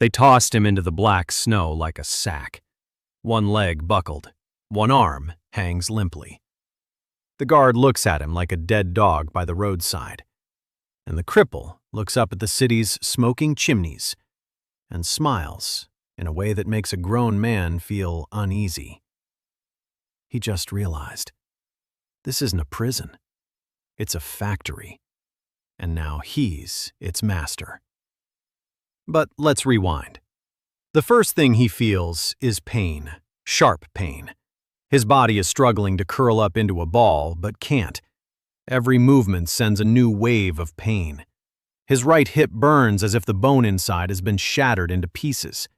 They tossed him into the black snow like a sack. One leg buckled, one arm hangs limply. The guard looks at him like a dead dog by the roadside, and the cripple looks up at the city's smoking chimneys and smiles in a way that makes a grown man feel uneasy. He just realized, this isn't a prison. It's a factory, and now he's its master. But let's rewind. The first thing he feels is pain, sharp pain. His body is struggling to curl up into a ball, but can't. Every movement sends a new wave of pain. His right hip burns as if the bone inside has been shattered into pieces.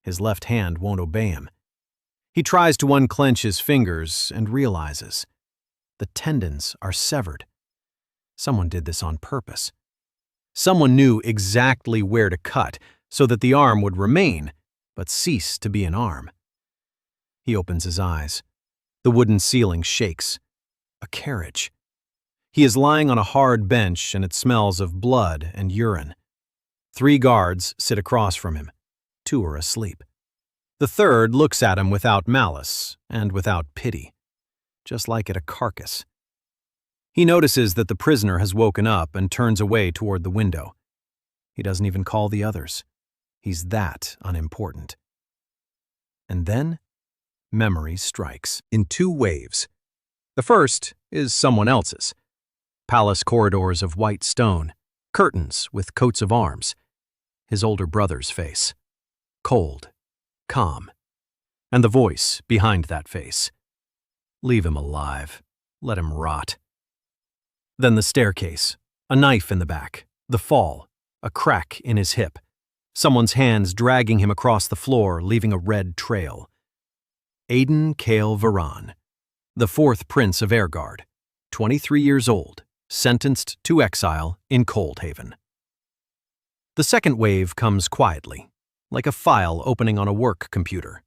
His left hand won't obey him. He tries to unclench his fingers and realizes the tendons are severed. Someone did this on purpose. Someone knew exactly where to cut so that the arm would remain, but cease to be an arm. He opens his eyes. The wooden ceiling shakes. A carriage. He is lying on a hard bench and it smells of blood and urine. 3 guards sit across from him. 2 are asleep. The third looks at him without malice and without pity, just like at a carcass. He notices that the prisoner has woken up and turns away toward the window. He doesn't even call the others. He's that unimportant. And then, memory strikes in 2 waves. The first is someone else's. Palace corridors of white stone, curtains with coats of arms. His older brother's face. Cold, calm. And the voice behind that face. Leave him alive. Let him rot. Then the staircase, a knife in the back, the fall, a crack in his hip. Someone's hands dragging him across the floor, leaving a red trail. Aiden Kale Varan, the 4th Prince of Airguard, 23 years old, sentenced to exile in Coldhaven. The second wave comes quietly, like a file opening on a work computer.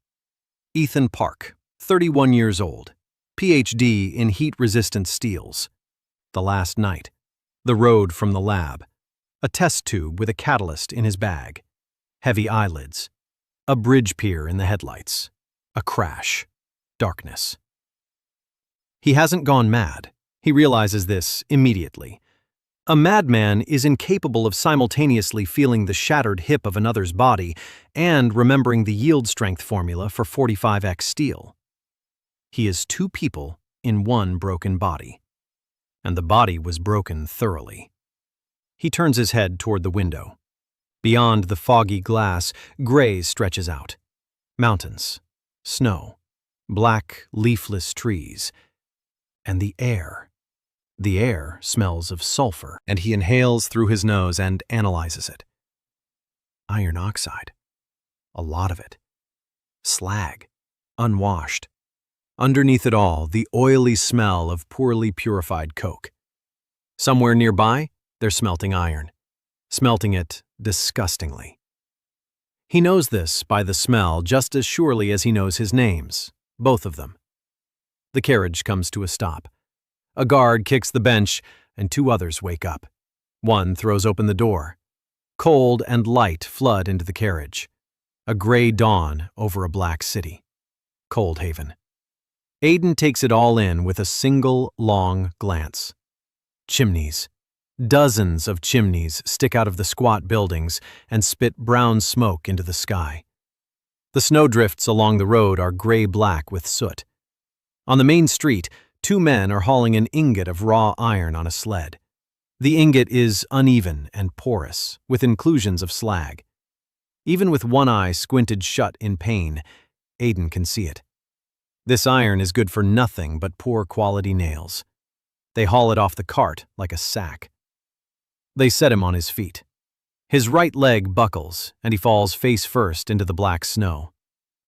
Ethan Park, 31 years old, PhD in heat-resistant steels. The last night, the road from the lab, a test tube with a catalyst in his bag, heavy eyelids, a bridge pier in the headlights. A crash. Darkness. He hasn't gone mad. He realizes this immediately. A madman is incapable of simultaneously feeling the shattered hip of another's body and remembering the yield strength formula for 45x steel. He is 2 people in 1 broken body. And the body was broken thoroughly. He turns his head toward the window. Beyond the foggy glass, gray stretches out. Mountains. Snow, black, leafless trees, and the air. The air smells of sulfur, and he inhales through his nose and analyzes it. Iron oxide. A lot of it. Slag. Unwashed. Underneath it all, the oily smell of poorly purified coke. Somewhere nearby, they're smelting iron. Smelting it disgustingly. He knows this by the smell just as surely as he knows his names, both of them. The carriage comes to a stop. A guard kicks the bench, and 2 others wake up. One throws open the door. Cold and light flood into the carriage. A gray dawn over a black city. Coldhaven. Aiden takes it all in with a single long glance. Chimneys. Dozens of chimneys stick out of the squat buildings and spit brown smoke into the sky. The snowdrifts along the road are gray-black with soot. On the main street, 2 men are hauling an ingot of raw iron on a sled. The ingot is uneven and porous, with inclusions of slag. Even with one eye squinted shut in pain, Aiden can see it. This iron is good for nothing but poor quality nails. They haul it off the cart like a sack. They set him on his feet. His right leg buckles, and he falls face first into the black snow.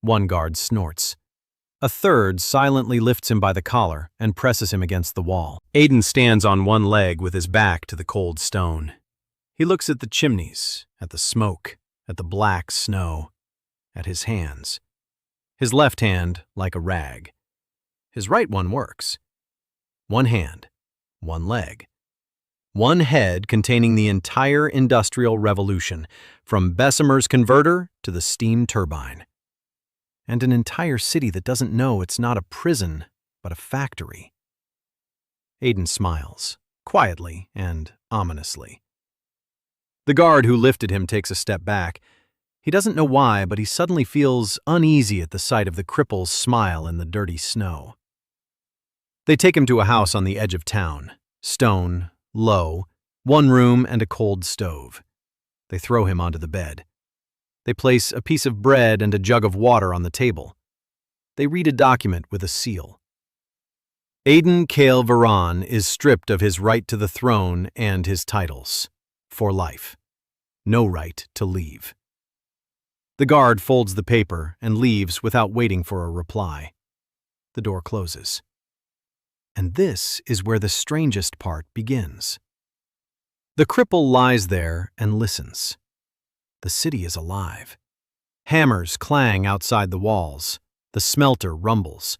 One guard snorts. A third silently lifts him by the collar and presses him against the wall. Aiden stands on one leg with his back to the cold stone. He looks at the chimneys, at the smoke, at the black snow, at his hands. His left hand like a rag. His right one works. One hand, one leg. One head containing the entire industrial revolution, from Bessemer's converter to the steam turbine. And an entire city that doesn't know it's not a prison, but a factory. Aiden smiles, quietly and ominously. The guard who lifted him takes a step back. He doesn't know why, but he suddenly feels uneasy at the sight of the cripple's smile in the dirty snow. They take him to a house on the edge of town. Stone, low, one room and a cold stove. They throw him onto the bed. They place a piece of bread and a jug of water on the table. They read a document with a seal. Aiden Kale Varan is stripped of his right to the throne and his titles. For life. No right to leave. The guard folds the paper and leaves without waiting for a reply. The door closes. And this is where the strangest part begins. The cripple lies there and listens. The city is alive. Hammers clang outside the walls. The smelter rumbles.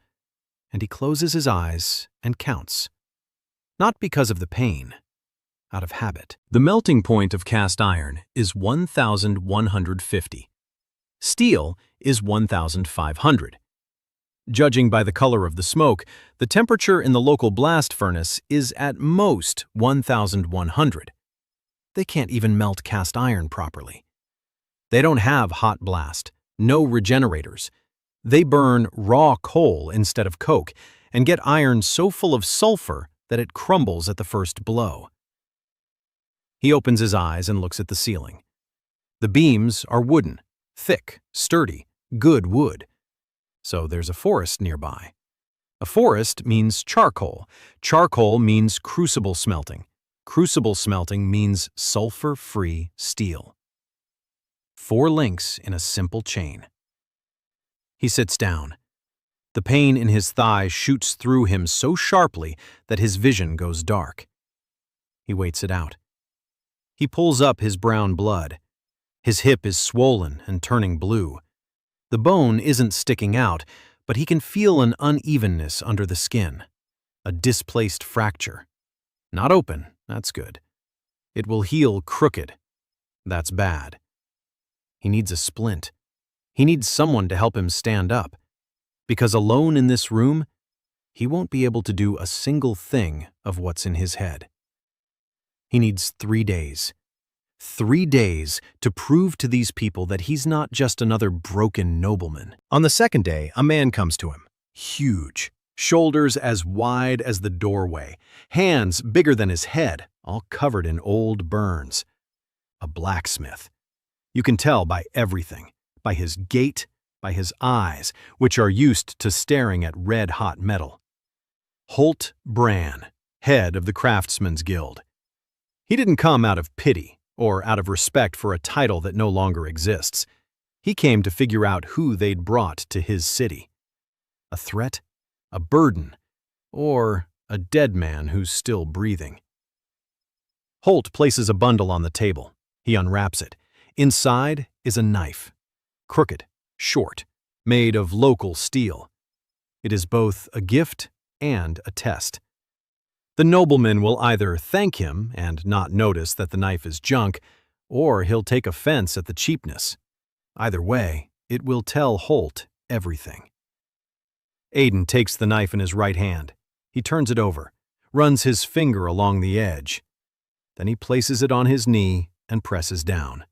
And he closes his eyes and counts. Not because of the pain, out of habit. The melting point of cast iron is 1,150. Steel is 1,500. Judging by the color of the smoke, the temperature in the local blast furnace is at most 1,100. They can't even melt cast iron properly. They don't have hot blast, no regenerators. They burn raw coal instead of coke and get iron so full of sulfur that it crumbles at the first blow. He opens his eyes and looks at the ceiling. The beams are wooden, thick, sturdy, good wood. So there's a forest nearby. A forest means charcoal. Charcoal means crucible smelting. Crucible smelting means sulfur-free steel. 4 links in a simple chain. He sits down. The pain in his thigh shoots through him so sharply that his vision goes dark. He waits it out. He pulls up his brown blood. His hip is swollen and turning blue. The bone isn't sticking out, but he can feel an unevenness under the skin. A displaced fracture. Not open, that's good. It will heal crooked. That's bad. He needs a splint. He needs someone to help him stand up. Because alone in this room, he won't be able to do a single thing of what's in his head. He needs 3 days. 3 days to prove to these people that he's not just another broken nobleman. On the second day, a man comes to him. Huge. Shoulders as wide as the doorway. Hands bigger than his head, all covered in old burns. A blacksmith. You can tell by everything. By his gait, by his eyes, which are used to staring at red-hot metal. Holt Bran, head of the Craftsmen's Guild. He didn't come out of pity or out of respect for a title that no longer exists. He came to figure out who they'd brought to his city. A threat, a burden, or a dead man who's still breathing. Holt places a bundle on the table. He unwraps it. Inside is a knife. Crooked, short, made of local steel. It is both a gift and a test. The nobleman will either thank him and not notice that the knife is junk, or he'll take offense at the cheapness. Either way, it will tell Holt everything. Aiden takes the knife in his right hand. He turns it over, runs his finger along the edge. Then he places it on his knee and presses down.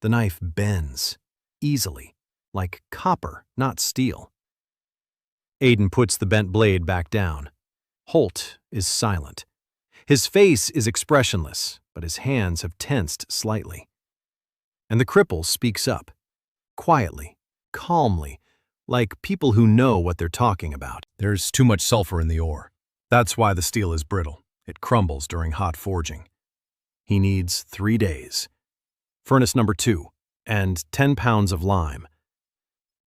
The knife bends, easily, like copper, not steel. Aiden puts the bent blade back down. Holt is silent. His face is expressionless, but his hands have tensed slightly. And the cripple speaks up, quietly, calmly, like people who know what they're talking about. There's too much sulfur in the ore. That's why the steel is brittle. It crumbles during hot forging. He needs 3 days. Furnace number 2, and 10 pounds of lime.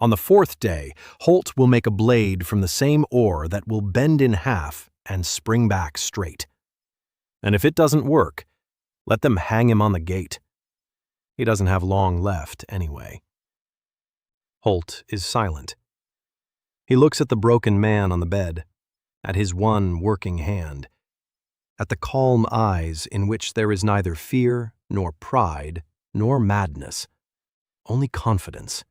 On the 4th day, Holt will make a blade from the same ore that will bend in half and spring back straight. And if it doesn't work, let them hang him on the gate. He doesn't have long left anyway. Holt is silent. He looks at the broken man on the bed, at his one working hand. at the calm eyes in which there is neither fear, nor pride, nor madness, only confidence,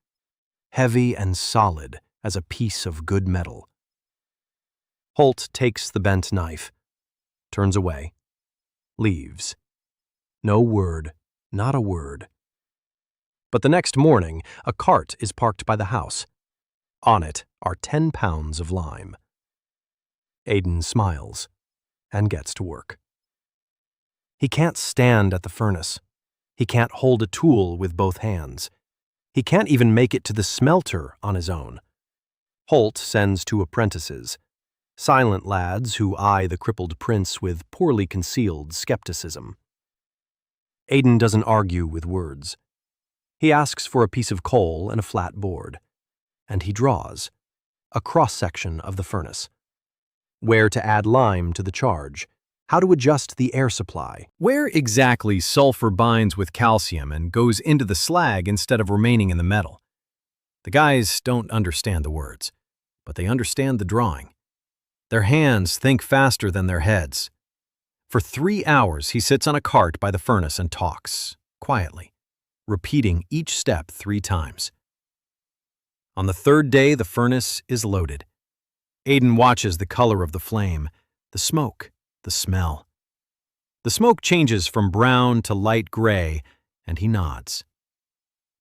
heavy and solid as a piece of good metal. Holt takes the bent knife, turns away, leaves. No word, not a word. But the next morning, a cart is parked by the house. On it are 10 pounds of lime. Aiden smiles and gets to work. He can't stand at the furnace. He can't hold a tool with both hands. He can't even make it to the smelter on his own. Holt sends 2 apprentices, silent lads who eye the crippled prince with poorly concealed skepticism. Aiden doesn't argue with words. He asks for a piece of coal and a flat board, and he draws a cross-section of the furnace. Where to add lime to the charge, how to adjust the air supply, where exactly sulfur binds with calcium and goes into the slag instead of remaining in the metal. The guys don't understand the words, but they understand the drawing. Their hands think faster than their heads. For 3 hours, he sits on a cart by the furnace and talks, quietly, repeating each step 3 times. On the 3rd day, the furnace is loaded. Aiden watches the color of the flame, the smoke, the smell. The smoke changes from brown to light gray, and he nods.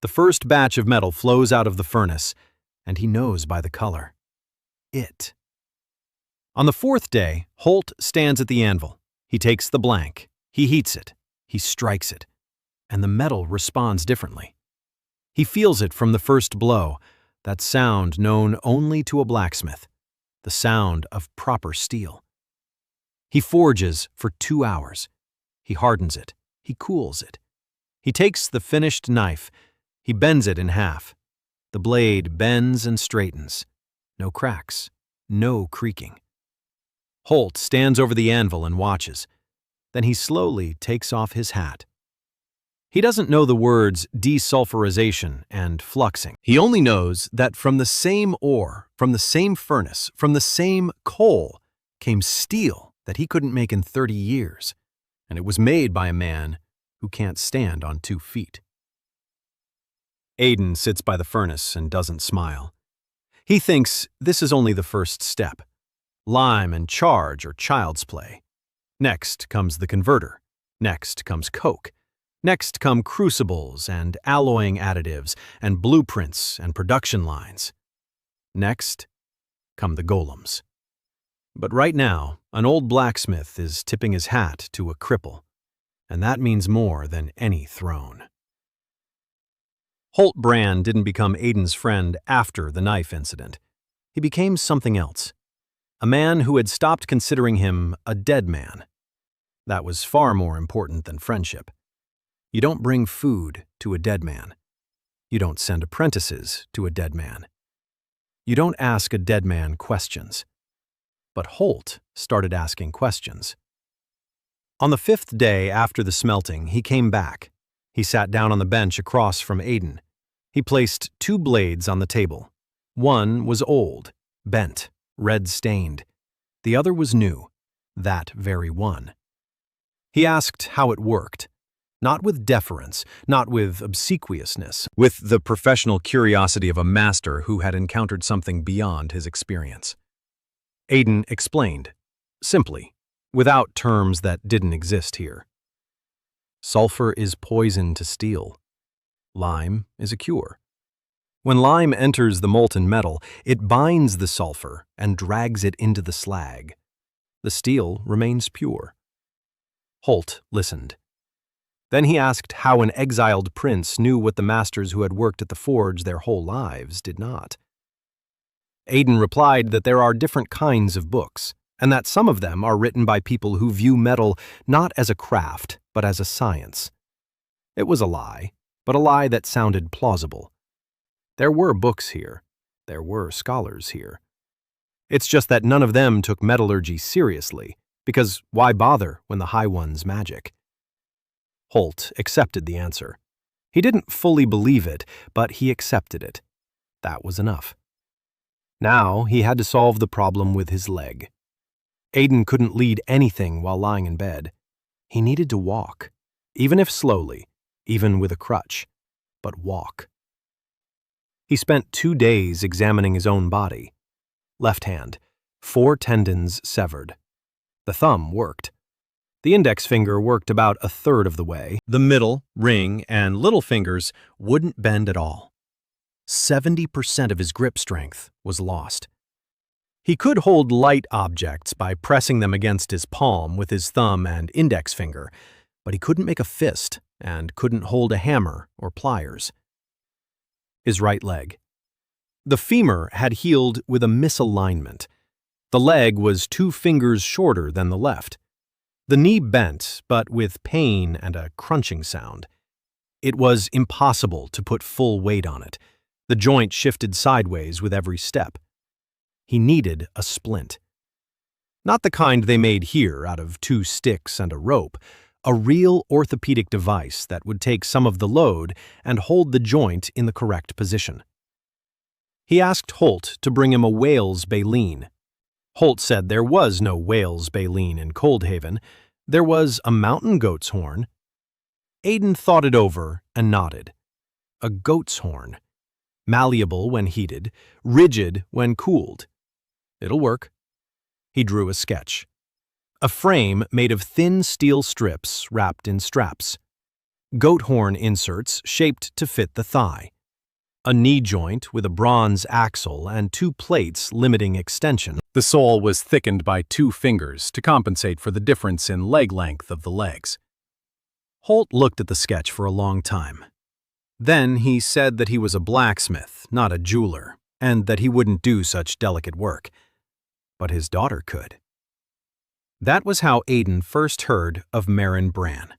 The first batch of metal flows out of the furnace, and he knows by the color. It. On the 4th day, Holt stands at the anvil. He takes the blank, he heats it, he strikes it, and the metal responds differently. He feels it from the first blow, that sound known only to a blacksmith, the sound of proper steel. He forges for 2 hours. He hardens it, he cools it. He takes the finished knife, he bends it in half. The blade bends and straightens. No cracks, no creaking. Holt stands over the anvil and watches. Then he slowly takes off his hat. He doesn't know the words desulfurization and fluxing. He only knows that from the same ore, from the same furnace, from the same coal, came steel that he couldn't make in 30 years, and it was made by a man who can't stand on 2 feet. Aiden sits by the furnace and doesn't smile. He thinks this is only the first step. Lime and charge are child's play. Next comes the converter. Next comes coke. Next come crucibles and alloying additives and blueprints and production lines. Next come the golems. But right now, an old blacksmith is tipping his hat to a cripple, and that means more than any throne. Holt Brand didn't become Aiden's friend after the knife incident. He became something else. A man who had stopped considering him a dead man. That was far more important than friendship. You don't bring food to a dead man. You don't send apprentices to a dead man. You don't ask a dead man questions. But Holt started asking questions. On the 5th day after the smelting, he came back. He sat down on the bench across from Aiden. He placed 2 blades on the table. One was old, bent, red-stained. The other was new, that very one. He asked how it worked, not with deference, not with obsequiousness, with the professional curiosity of a master who had encountered something beyond his experience. Aiden explained, simply, without terms that didn't exist here. Sulfur is poison to steel. Lime is a cure. When lime enters the molten metal, it binds the sulfur and drags it into the slag. The steel remains pure. Holt listened. Then he asked how an exiled prince knew what the masters who had worked at the forge their whole lives did not. Aiden replied that there are different kinds of books, and that some of them are written by people who view metal not as a craft, but as a science. It was a lie, but a lie that sounded plausible. There were books here. There were scholars here. It's just that none of them took metallurgy seriously, because why bother when the High One's magic? Holt accepted the answer. He didn't fully believe it, but he accepted it. That was enough. Now he had to solve the problem with his leg. Aiden couldn't lead anything while lying in bed. He needed to walk, even if slowly, even with a crutch, but walk. He spent 2 days examining his own body. Left hand, 4 tendons severed. The thumb worked. The index finger worked about a third of the way. The middle, ring, and little fingers wouldn't bend at all. 70% of his grip strength was lost. He could hold light objects by pressing them against his palm with his thumb and index finger, but he couldn't make a fist and couldn't hold a hammer or pliers. His right leg. The femur had healed with a misalignment. The leg was 2 fingers shorter than the left. The knee bent, but with pain and a crunching sound. It was impossible to put full weight on it. The joint shifted sideways with every step. He needed a splint. Not the kind they made here out of 2 sticks and a rope, a real orthopedic device that would take some of the load and hold the joint in the correct position. He asked Holt to bring him a whale's baleen. Holt said there was no whale's baleen in Coldhaven. There was a mountain goat's horn. Aiden thought it over and nodded. A goat's horn. Malleable when heated, rigid when cooled. It'll work. He drew a sketch. A frame made of thin steel strips wrapped in straps. Goat horn inserts shaped to fit the thigh. A knee joint with a bronze axle and 2 plates limiting extension. The sole was thickened by 2 fingers to compensate for the difference in leg length of the legs. Holt looked at the sketch for a long time. Then he said that he was a blacksmith, not a jeweler, and that he wouldn't do such delicate work. But his daughter could. That was how Aiden first heard of Marin Bran.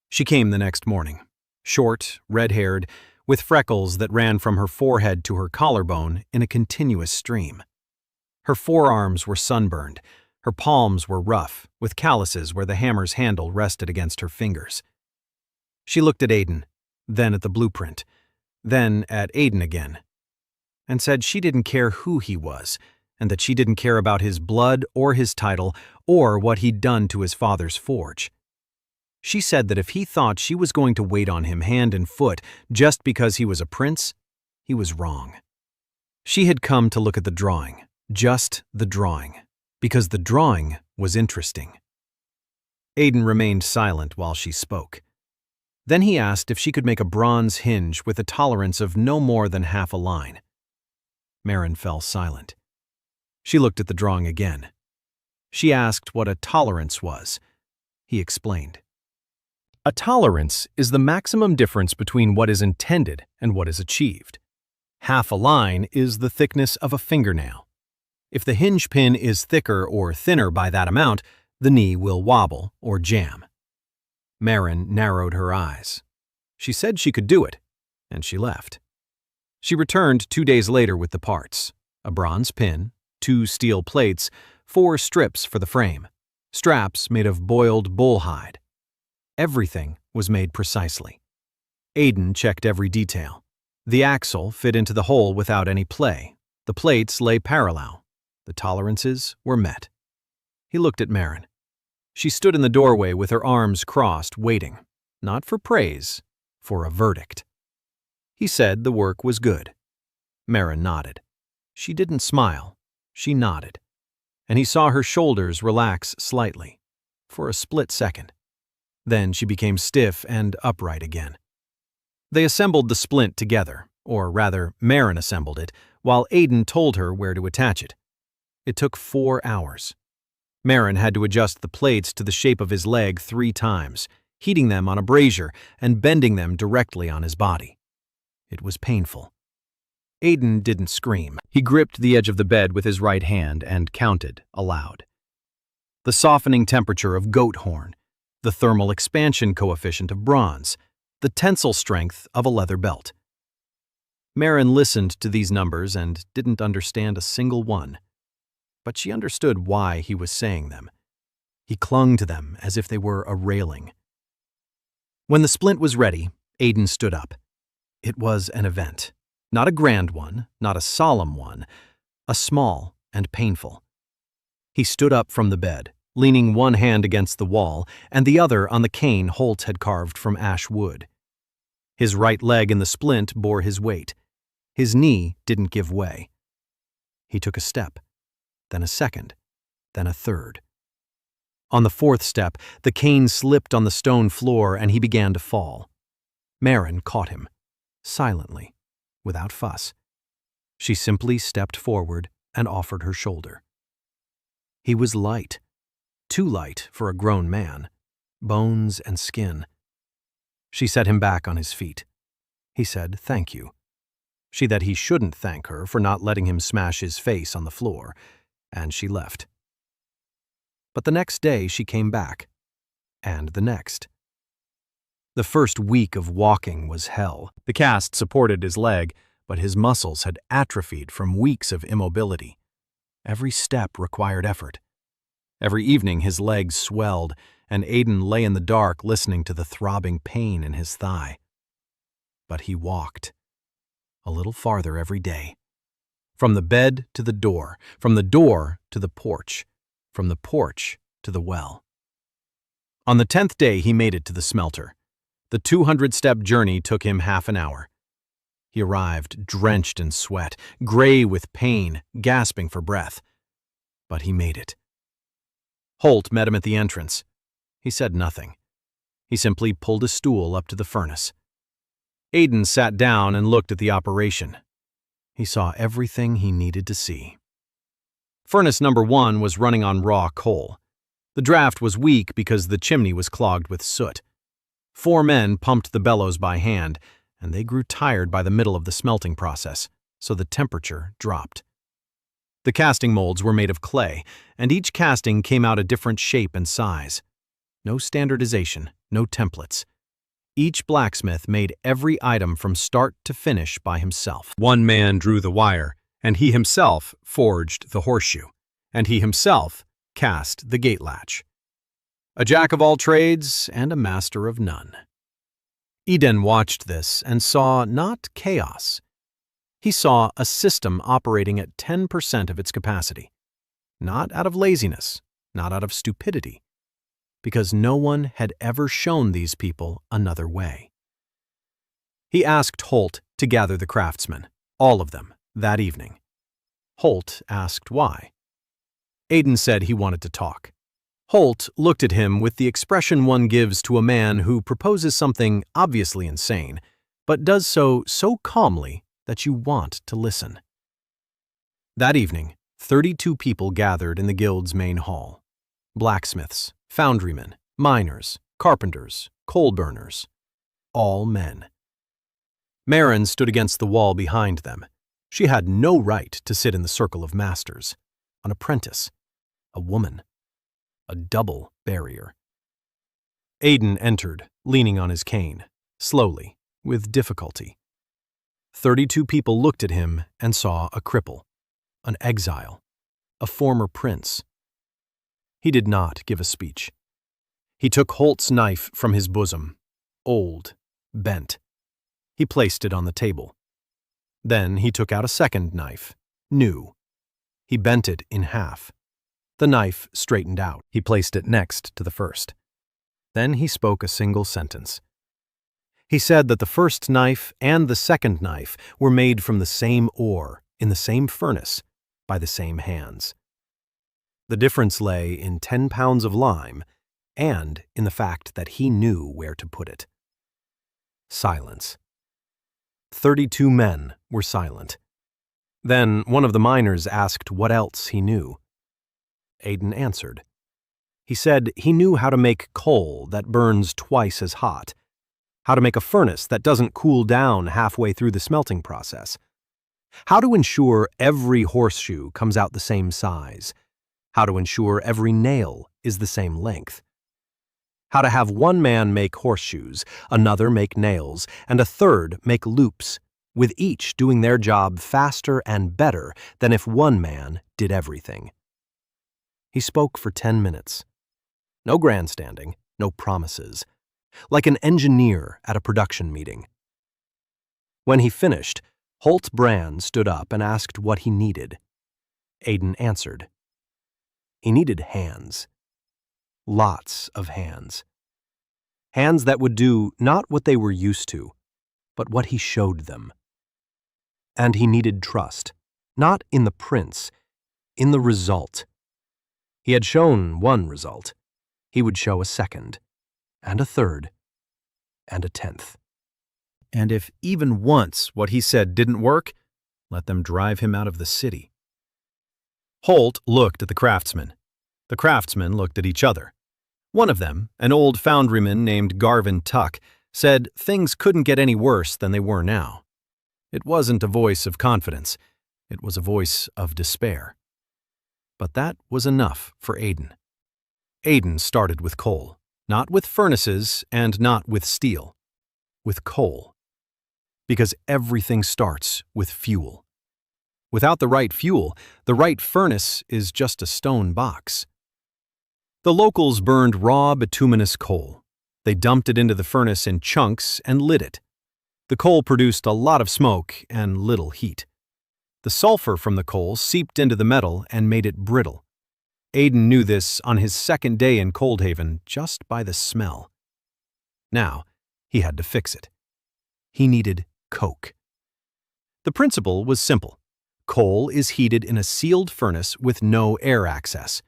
She came the next morning, short, red-haired, with freckles that ran from her forehead to her collarbone in a continuous stream. Her forearms were sunburned, her palms were rough, with calluses where the hammer's handle rested against her fingers. She looked at Aiden, then at the blueprint, then at Aiden again, and said she didn't care who he was, and that she didn't care about his blood or his title or what he'd done to his father's forge. She said that if he thought she was going to wait on him hand and foot just because he was a prince, he was wrong. She had come to look at the drawing, just the drawing, because the drawing was interesting. Aiden remained silent while she spoke. Then he asked if she could make a bronze hinge with a tolerance of no more than half a line. Marin fell silent. She looked at the drawing again. She asked what a tolerance was. He explained. A tolerance is the maximum difference between what is intended and what is achieved. Half a line is the thickness of a fingernail. If the hinge pin is thicker or thinner by that amount, the knee will wobble or jam. Marin narrowed her eyes. She said she could do it, and she left. She returned 2 days later with the parts: a bronze pin, 2 steel plates, 4 strips for the frame, straps made of boiled bull hide. Everything was made precisely. Aiden checked every detail. The axle fit into the hole without any play. The plates lay parallel. The tolerances were met. He looked at Marin. She stood in the doorway with her arms crossed, waiting, not for praise, for a verdict. He said the work was good. Marin nodded. She didn't smile. She nodded. And he saw her shoulders relax slightly, for a split second. Then she became stiff and upright again. They assembled the splint together, or rather, Marin assembled it, while Aiden told her where to attach it. It took 4 hours. Marin had to adjust the plates to the shape of his leg 3 times, heating them on a brazier and bending them directly on his body. It was painful. Aiden didn't scream. He gripped the edge of the bed with his right hand and counted aloud. The softening temperature of goat horn, the thermal expansion coefficient of bronze, the tensile strength of a leather belt. Marin listened to these numbers and didn't understand a single one. But she understood why he was saying them. He clung to them as if they were a railing. When the splint was ready, Aiden stood up. It was an event. Not a grand one, not a solemn one, a small and painful. He stood up from the bed, leaning one hand against the wall and the other on the cane Holt had carved from ash wood. His right leg in the splint bore his weight. His knee didn't give way. He took a step, then a second, then a third. On the fourth step, the cane slipped on the stone floor and he began to fall. Marin caught him, silently, without fuss. She simply stepped forward and offered her shoulder. He was light, too light for a grown man, bones and skin. She set him back on his feet. He said thank you. She that he shouldn't thank her for not letting him smash his face on the floor, and she left. But the next day she came back, and the next. The first week of walking was hell. The cast supported his leg, but his muscles had atrophied from weeks of immobility. Every step required effort. Every evening his legs swelled, and Aiden lay in the dark listening to the throbbing pain in his thigh. But he walked, a little farther every day. From the bed to the door, from the door to the porch, from the porch to the well. On the 10th day he made it to the smelter. The 200-step journey took him half an hour. He arrived drenched in sweat, gray with pain, gasping for breath. But he made it. Holt met him at the entrance. He said nothing. He simply pulled a stool up to the furnace. Aiden sat down and looked at the operation. He saw everything he needed to see. Furnace number 1 was running on raw coal. The draft was weak because the chimney was clogged with soot. 4 men pumped the bellows by hand, and they grew tired by the middle of the smelting process, so the temperature dropped. The casting molds were made of clay, and each casting came out a different shape and size. No standardization, no templates. Each blacksmith made every item from start to finish by himself. One man drew the wire, and he himself forged the horseshoe, and he himself cast the gate latch. A jack of all trades and a master of none. Eden watched this and saw not chaos. He saw a system operating at 10% of its capacity. Not out of laziness, not out of stupidity, because no one had ever shown these people another way. He asked Holt to gather the craftsmen, all of them, that evening. Holt asked why. Aiden said he wanted to talk. Holt looked at him with the expression one gives to a man who proposes something obviously insane, but does so calmly that you want to listen. That evening, 32 people gathered in the guild's main hall. Blacksmiths, foundrymen, miners, carpenters, coal burners. All men. Marin stood against the wall behind them. She had no right to sit in the circle of masters. An apprentice. A woman. A double barrier. Aiden entered, leaning on his cane, slowly, with difficulty. 32 people looked at him and saw a cripple, an exile, a former prince. He did not give a speech. He took Holt's knife from his bosom, old, bent. He placed it on the table. Then he took out a second knife, new. He bent it in half. The knife straightened out. He placed it next to the first. Then he spoke a single sentence. He said that the first knife and the second knife were made from the same ore, in the same furnace, by the same hands. The difference lay in 10 pounds of lime and in the fact that he knew where to put it. Silence. 32 men were silent. Then one of the miners asked what else he knew. Aiden answered. He said he knew how to make coal that burns twice as hot, how to make a furnace that doesn't cool down halfway through the smelting process, how to ensure every horseshoe comes out the same size, how to ensure every nail is the same length, how to have one man make horseshoes, another make nails, and a third make loops, with each doing their job faster and better than if one man did everything. He spoke for 10 minutes. No grandstanding, no promises. Like an engineer at a production meeting. When he finished, Holt Brand stood up and asked what he needed. Aiden answered. He needed hands. Lots of hands. Hands that would do not what they were used to, but what he showed them. And he needed trust, not in the prince, in the result. He had shown one result. He would show a second, and a third, and a 10th. And if even once what he said didn't work, let them drive him out of the city. Holt looked at the craftsmen. The craftsmen looked at each other. One of them, an old foundryman named Garvin Tuck, said things couldn't get any worse than they were now. It wasn't a voice of confidence. It was a voice of despair. But that was enough for Aidan. Aidan started with coal, not with furnaces and not with steel, with coal. Because everything starts with fuel. Without the right fuel, the right furnace is just a stone box. The locals burned raw bituminous coal. They dumped it into the furnace in chunks and lit it. The coal produced a lot of smoke and little heat. The sulfur from the coal seeped into the metal and made it brittle. Aidan knew this on his second day in Coldhaven just by the smell. Now, he had to fix it. He needed coke. The principle was simple. Coal is heated in a sealed furnace with no air access.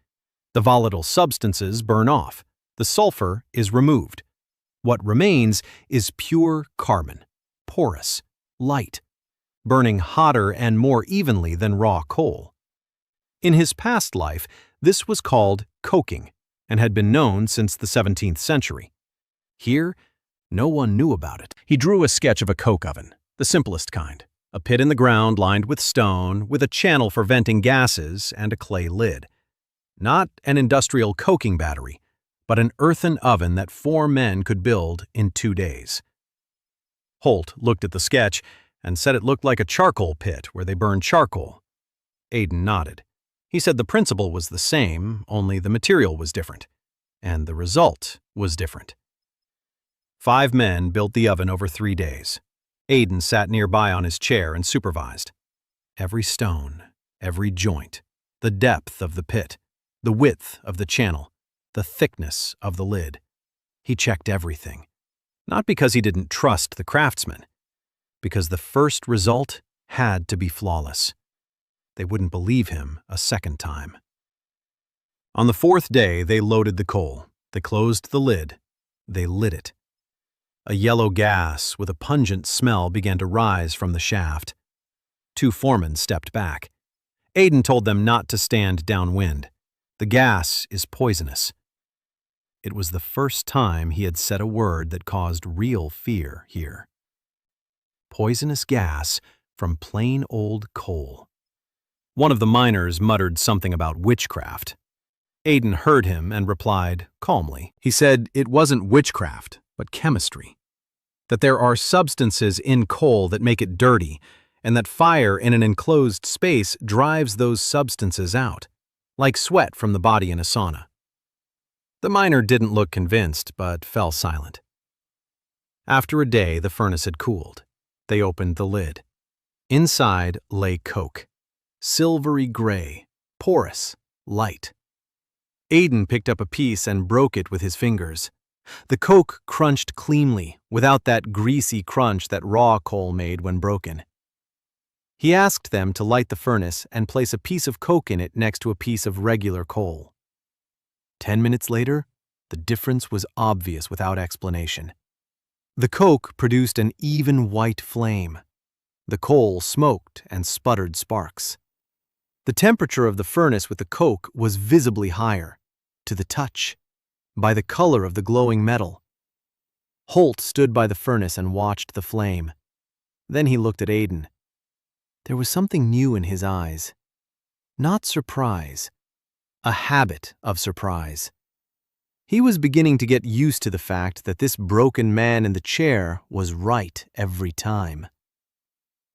The volatile substances burn off. The sulfur is removed. What remains is pure carbon, porous, light, burning hotter and more evenly than raw coal. In his past life, this was called coking and had been known since the 17th century. Here, no one knew about it. He drew a sketch of a coke oven, the simplest kind, a pit in the ground lined with stone, with a channel for venting gases and a clay lid. Not an industrial coking battery, but an earthen oven that 4 men could build in 2 days. Holt looked at the sketch and said it looked like a charcoal pit where they burned charcoal. Aidan nodded. He said the principle was the same, only the material was different, and the result was different. 5 men built the oven over 3 days. Aidan sat nearby on his chair and supervised. Every stone, every joint, the depth of the pit, the width of the channel, the thickness of the lid. He checked everything. Not because he didn't trust the craftsmen, because the first result had to be flawless. They wouldn't believe him a second time. On the 4th day, they loaded the coal. They closed the lid. They lit it. A yellow gas with a pungent smell began to rise from the shaft. 2 foremen stepped back. Aidan told them not to stand downwind. The gas is poisonous. It was the first time he had said a word that caused real fear here. Poisonous gas from plain old coal. One of the miners muttered something about witchcraft. Aidan heard him and replied calmly. He said it wasn't witchcraft, but chemistry. That there are substances in coal that make it dirty, and that fire in an enclosed space drives those substances out, like sweat from the body in a sauna. The miner didn't look convinced, but fell silent. After a day, the furnace had cooled. They opened the lid. Inside lay coke, silvery gray, porous, light. Aidan picked up a piece and broke it with his fingers. The coke crunched cleanly, without that greasy crunch that raw coal made when broken. He asked them to light the furnace and place a piece of coke in it next to a piece of regular coal. 10 minutes later, the difference was obvious without explanation. The coke produced an even white flame. The coal smoked and sputtered sparks. The temperature of the furnace with the coke was visibly higher, to the touch, by the color of the glowing metal. Holt stood by the furnace and watched the flame. Then he looked at Aidan. There was something new in his eyes. Not surprise, a habit of surprise. He was beginning to get used to the fact that this broken man in the chair was right every time.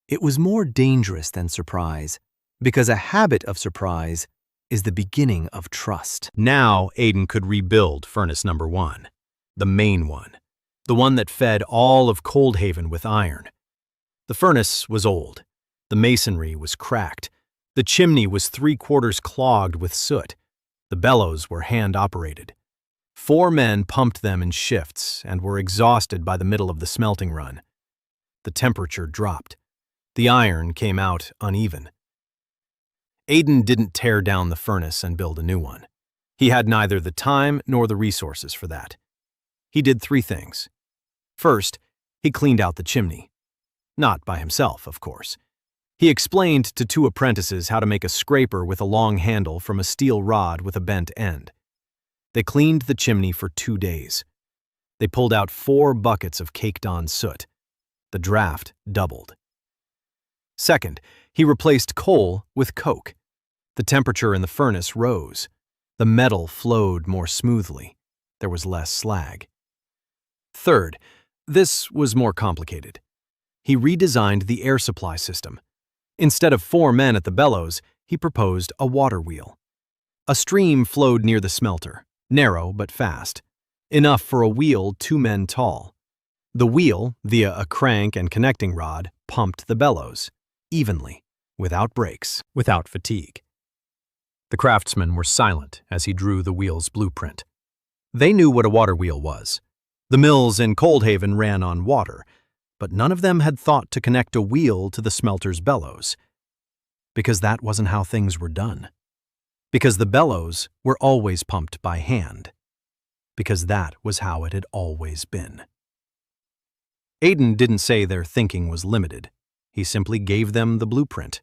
It was more dangerous than surprise, because a habit of surprise is the beginning of trust. Now Aidan could rebuild furnace number 1, the main one, the one that fed all of Coldhaven with iron. The furnace was old. The masonry was cracked. The chimney was 3/4 clogged with soot. The bellows were hand-operated. 4 men pumped them in shifts and were exhausted by the middle of the smelting run. The temperature dropped. The iron came out uneven. Aiden didn't tear down the furnace and build a new one. He had neither the time nor the resources for that. He did 3 things. First, he cleaned out the chimney. Not by himself, of course. He explained to 2 apprentices how to make a scraper with a long handle from a steel rod with a bent end. They cleaned the chimney for 2 days. They pulled out 4 buckets of caked-on soot. The draft doubled. Second, he replaced coal with coke. The temperature in the furnace rose. The metal flowed more smoothly. There was less slag. Third, this was more complicated. He redesigned the air supply system. Instead of 4 men at the bellows, he proposed a water wheel. A stream flowed near the smelter, narrow but fast, enough for a wheel 2 men tall. The wheel, via a crank and connecting rod, pumped the bellows, evenly, without breaks, without fatigue. The craftsmen were silent as he drew the wheel's blueprint. They knew what a water wheel was. The mills in Coldhaven ran on water, but none of them had thought to connect a wheel to the smelter's bellows. Because that wasn't how things were done. Because the bellows were always pumped by hand. Because that was how it had always been. Aiden didn't say their thinking was limited. He simply gave them the blueprint.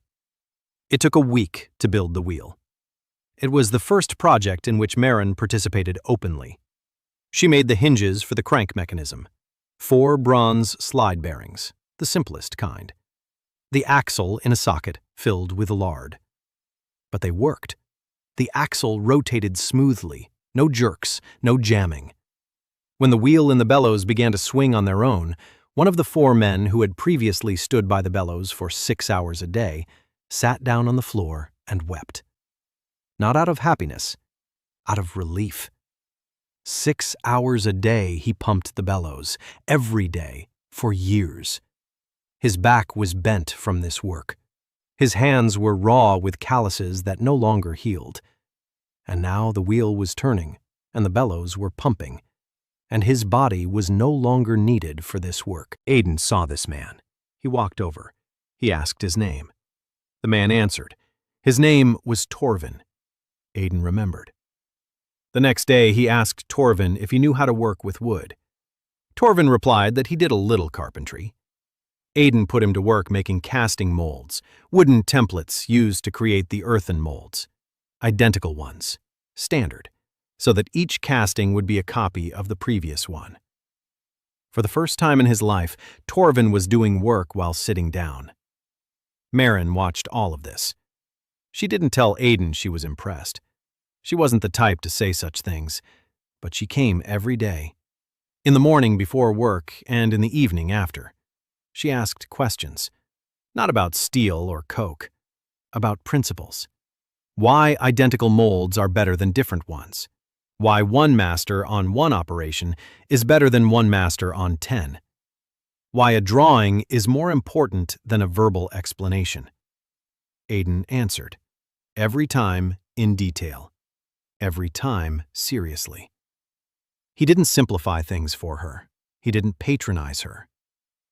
It took a week to build the wheel. It was the first project in which Marin participated openly. She made the hinges for the crank mechanism. 4 bronze slide bearings, the simplest kind. The axle in a socket filled with lard. But they worked. The axle rotated smoothly, no jerks, no jamming. When the wheel and the bellows began to swing on their own, one of the 4 men who had previously stood by the bellows for 6 hours a day sat down on the floor and wept. Not out of happiness, out of relief. 6 hours a day he pumped the bellows, every day, for years. His back was bent from this work. His hands were raw with calluses that no longer healed. And now the wheel was turning, and the bellows were pumping, and his body was no longer needed for this work. Aiden saw this man. He walked over. He asked his name. The man answered. His name was Torvin. Aiden remembered. The next day he asked Torvin if he knew how to work with wood. Torvin replied that he did a little carpentry. Aiden put him to work making casting molds, wooden templates used to create the earthen molds. Identical ones, standard, so that each casting would be a copy of the previous one. For the first time in his life, Torvin was doing work while sitting down. Marin watched all of this. She didn't tell Aiden she was impressed. She wasn't the type to say such things, but she came every day. In the morning before work and in the evening after. She asked questions, not about steel or coke, about principles. Why identical molds are better than different ones. Why one master on one operation is better than one master on 10. Why a drawing is more important than a verbal explanation. Aiden answered, every time in detail, every time seriously. He didn't simplify things for her. He didn't patronize her.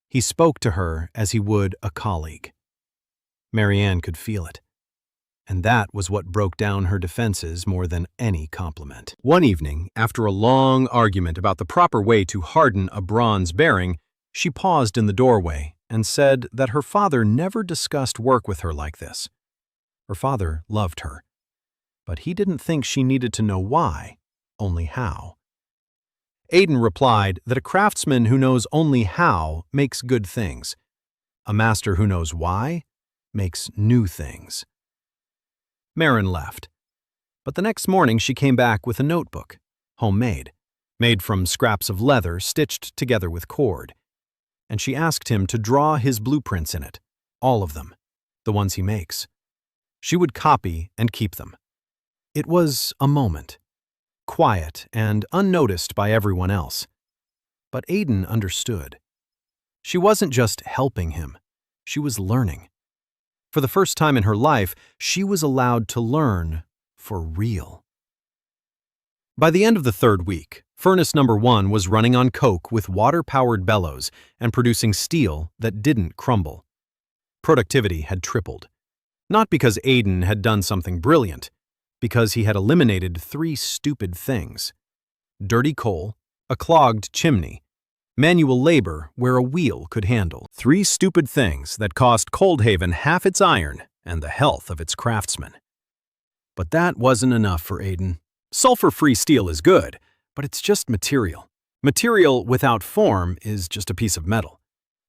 He spoke to her as he would a colleague. Marianne could feel it. And that was what broke down her defenses more than any compliment. One evening, after a long argument about the proper way to harden a bronze bearing, she paused in the doorway and said that her father never discussed work with her like this. Her father loved her, but he didn't think she needed to know why, only how. Aiden replied that a craftsman who knows only how makes good things. A master who knows why makes new things. Marin left, but the next morning she came back with a notebook, homemade, made from scraps of leather stitched together with cord, and she asked him to draw his blueprints in it, all of them, the ones he makes. She would copy and keep them. It was a moment, quiet and unnoticed by everyone else. But Aiden understood. She wasn't just helping him, she was learning. For the first time in her life, she was allowed to learn for real. By the end of the third week, furnace number 1 was running on coke with water-powered bellows and producing steel that didn't crumble. Productivity had tripled. Not because Aiden had done something brilliant, because he had eliminated 3 stupid things: dirty coal, a clogged chimney, manual labor where a wheel could handle. 3 stupid things that cost Coldhaven half its iron and the health of its craftsmen. But that wasn't enough for Aiden. Sulfur-free steel is good, but it's just material. Material without form is just a piece of metal.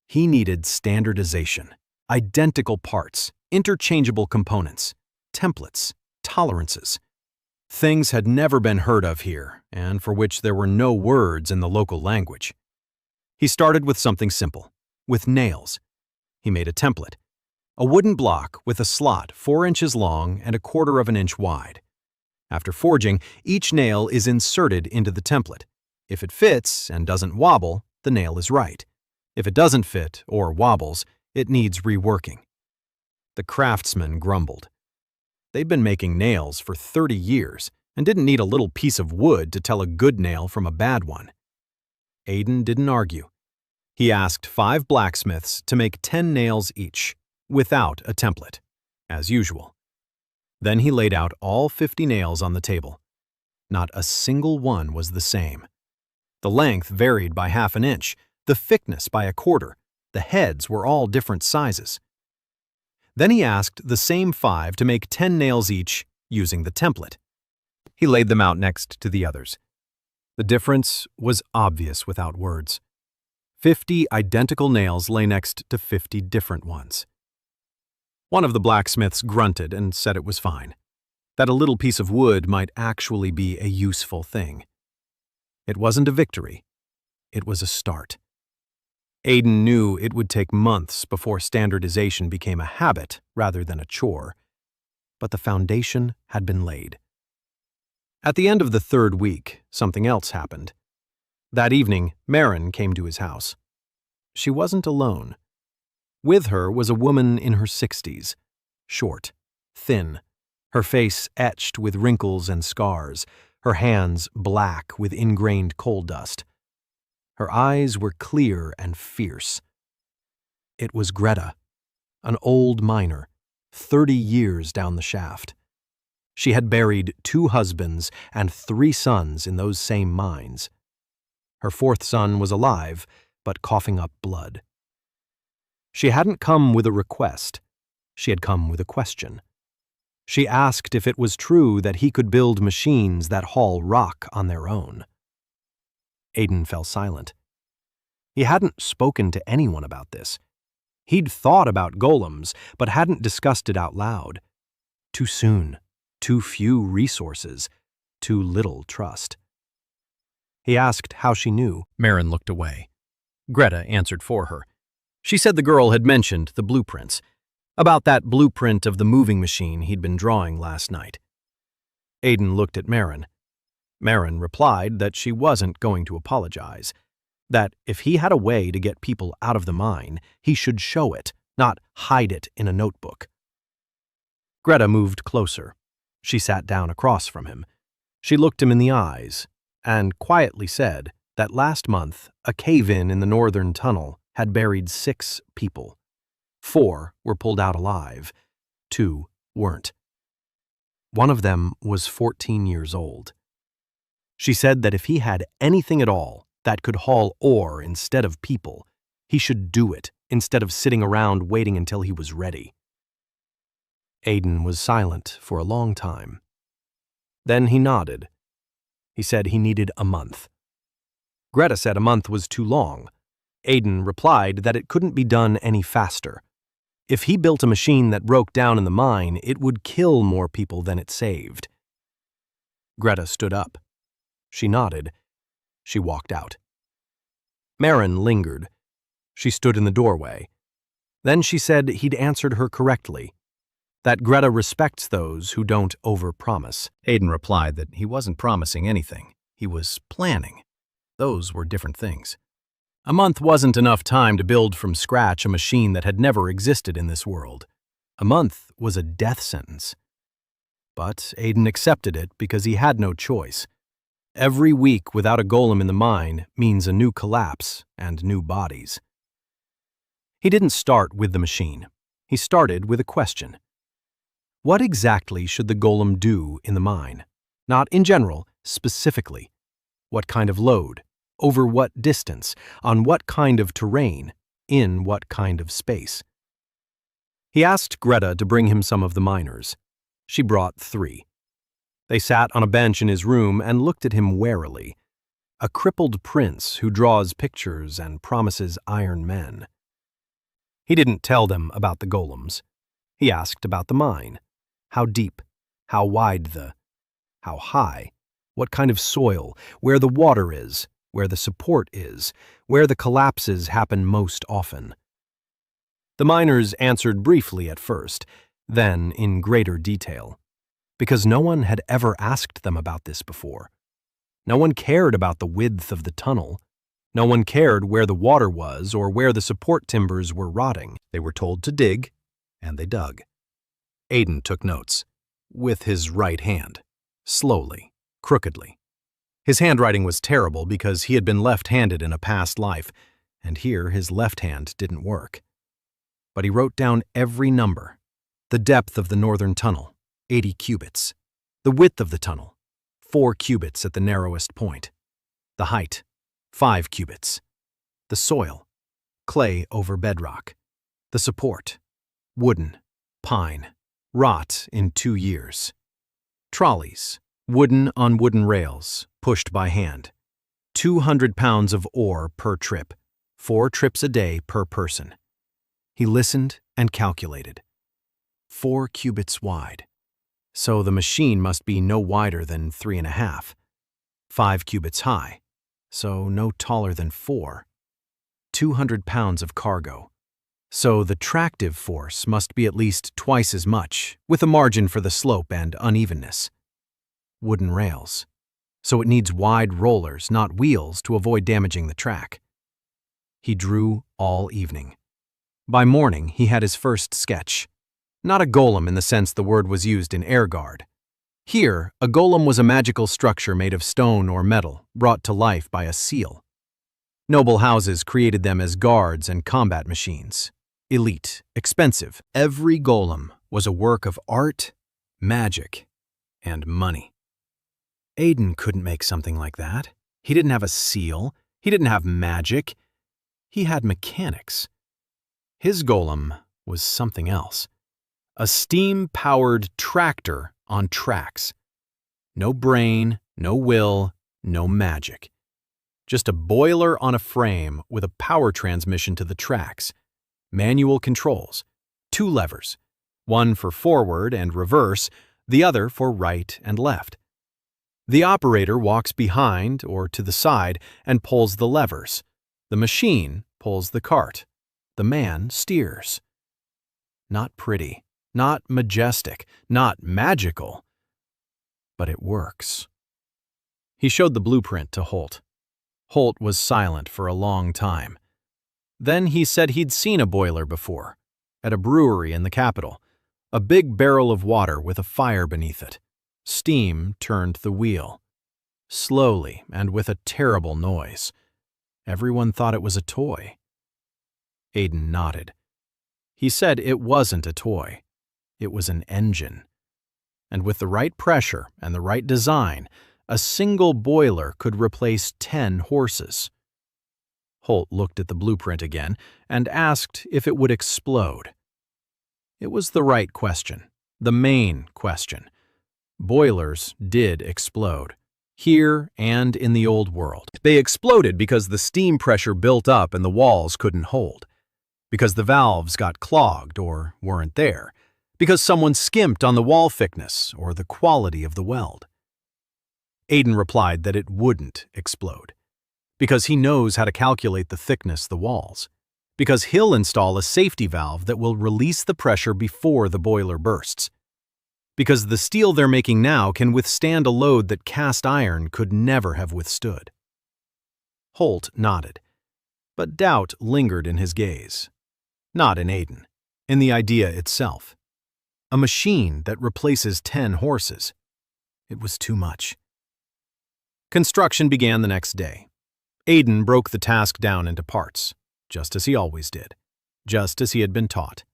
He needed standardization, identical parts, interchangeable components, templates, tolerances. Things had never been heard of here, and for which there were no words in the local language. He started with something simple, with nails. He made a template, a wooden block with a slot 4 inches long and 1/4 of an inch wide. After forging, each nail is inserted into the template. If it fits and doesn't wobble, the nail is right. If it doesn't fit or wobbles, it needs reworking. The craftsman grumbled. They'd been making nails for 30 years and didn't need a little piece of wood to tell a good nail from a bad one. Aiden didn't argue. He asked 5 blacksmiths to make 10 nails each, without a template, as usual. Then he laid out all 50 nails on the table. Not a single one was the same. The length varied by half an inch, the thickness by 1/4. The heads were all different sizes. Then he asked the same 5 to make 10 nails each using the template. He laid them out next to the others. The difference was obvious without words. 50 identical nails lay next to 50 different ones. One of the blacksmiths grunted and said it was fine, that a little piece of wood might actually be a useful thing. It wasn't a victory. It was a start. Aiden knew it would take months before standardization became a habit rather than a chore, but the foundation had been laid. At the end of the third week, something else happened. That evening, Marin came to his house. She wasn't alone. With her was a woman in her 60s, short, thin, her face etched with wrinkles and scars, her hands black with ingrained coal dust. Her eyes were clear and fierce. It was Greta, an old miner, 30 years down the shaft. She had buried 2 husbands and 3 sons in those same mines. Her 4th son was alive, but coughing up blood. She hadn't come with a request. She had come with a question. She asked if it was true that he could build machines that haul rock on their own. Aiden fell silent. He hadn't spoken to anyone about this. He'd thought about golems, but hadn't discussed it out loud. Too soon, too few resources, too little trust. He asked how she knew. Marin looked away. Greta answered for her. She said the girl had mentioned the blueprints, about that blueprint of the moving machine he'd been drawing last night. Aiden looked at Marin. Marin replied that she wasn't going to apologize, that if he had a way to get people out of the mine, he should show it, not hide it in a notebook. Greta moved closer. She sat down across from him. She looked him in the eyes and quietly said that last month a cave-in in the northern tunnel had buried 6 people. 4 were pulled out alive. 2 weren't. One of them was 14 years old. She said that if he had anything at all that could haul ore instead of people, he should do it instead of sitting around waiting until he was ready. Aiden was silent for a long time. Then he nodded. He said he needed a month. Greta said a month was too long. Aiden replied that it couldn't be done any faster. If he built a machine that broke down in the mine, it would kill more people than it saved. Greta stood up. She nodded. She walked out. Marin lingered. She stood in the doorway. Then she said he'd answered her correctly, that Greta respects those who don't overpromise. Aiden replied that he wasn't promising anything. He was planning. Those were different things. A month wasn't enough time to build from scratch a machine that had never existed in this world. A month was a death sentence. But Aiden accepted it because he had no choice. Every week without a golem in the mine means a new collapse and new bodies. He didn't start with the machine. He started with a question. What exactly should the golem do in the mine? Not in general, specifically. What kind of load? Over what distance? On what kind of terrain? In what kind of space? He asked Greta to bring him some of the miners. She brought 3. They sat on a bench in his room and looked at him warily. A crippled prince who draws pictures and promises iron men. He didn't tell them about the golems. He asked about the mine. How deep? How wide how high? What kind of soil? Where the water is? Where the support is? Where the collapses happen most often? The miners answered briefly at first, then in greater detail, because no one had ever asked them about this before. No one cared about the width of the tunnel. No one cared where the water was or where the support timbers were rotting. They were told to dig, and they dug. Aiden took notes, with his right hand, slowly, crookedly. His handwriting was terrible because he had been left-handed in a past life, and here his left hand didn't work. But he wrote down every number. The depth of the northern tunnel, 80 cubits. The width of the tunnel, 4 cubits at the narrowest point. The height, 5 cubits. The soil, clay over bedrock. The support, wooden, pine, rot in 2 years. Trolleys, wooden on wooden rails, pushed by hand. 200 pounds of ore per trip, 4 trips a day per person. He listened and calculated. 4 cubits wide. So the machine must be no wider than 3.5. 5 cubits high. So no taller than 4. 200 pounds of cargo. So the tractive force must be at least twice as much, with a margin for the slope and unevenness. Wooden rails. So it needs wide rollers, not wheels, to avoid damaging the track. He drew all evening. By morning, he had his first sketch. Not a golem in the sense the word was used in Air Guard. Here, a golem was a magical structure made of stone or metal, brought to life by a seal. Noble houses created them as guards and combat machines. Elite, expensive. Every golem was a work of art, magic, and money. Aiden couldn't make something like that. He didn't have a seal. He didn't have magic. He had mechanics. His golem was something else. A steam-powered tractor on tracks. No brain, no will, no magic. Just a boiler on a frame with a power transmission to the tracks. Manual controls. 2 levers. One for forward and reverse, the other for right and left. The operator walks behind or to the side and pulls the levers. The machine pulls the cart. The man steers. Not pretty, not majestic, not magical, but it works. He showed the blueprint to Holt. Holt was silent for a long time. Then he said he'd seen a boiler before, at a brewery in the capital, a big barrel of water with a fire beneath it. Steam turned the wheel. Slowly and with a terrible noise. Everyone thought it was a toy. Aiden nodded. He said it wasn't a toy. It was an engine. And with the right pressure and the right design, a single boiler could replace 10 horses. Holt looked at the blueprint again and asked if it would explode. It was the right question, the main question. Boilers did explode, here and in the old world. They exploded because the steam pressure built up and the walls couldn't hold, because the valves got clogged or weren't there, because someone skimped on the wall thickness or the quality of the weld. Aiden replied that it wouldn't explode, because he knows how to calculate the thickness of the walls, because he'll install a safety valve that will release the pressure before the boiler bursts, because the steel they're making now can withstand a load that cast iron could never have withstood. Holt nodded, but doubt lingered in his gaze. Not in Aiden, in the idea itself. A machine that replaces 10 horses. It was too much. Construction began the next day. Aidan broke the task down into parts, just as he always did, just as he had been taught.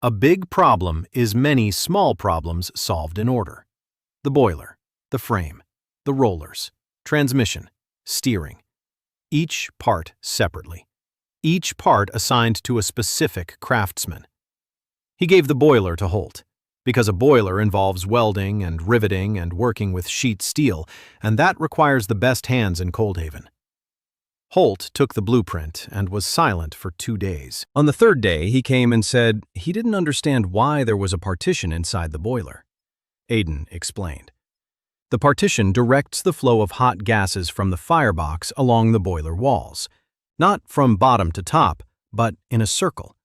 A big problem is many small problems solved in order. The boiler, the frame, the rollers, transmission, steering. Each part separately. Each part assigned to a specific craftsman. He gave the boiler to Holt, because a boiler involves welding and riveting and working with sheet steel, and that requires the best hands in Coldhaven. Holt took the blueprint and was silent for 2 days. On the third day, he came and said he didn't understand why there was a partition inside the boiler. Aidan explained. The partition directs the flow of hot gases from the firebox along the boiler walls, not from bottom to top, but in a circle.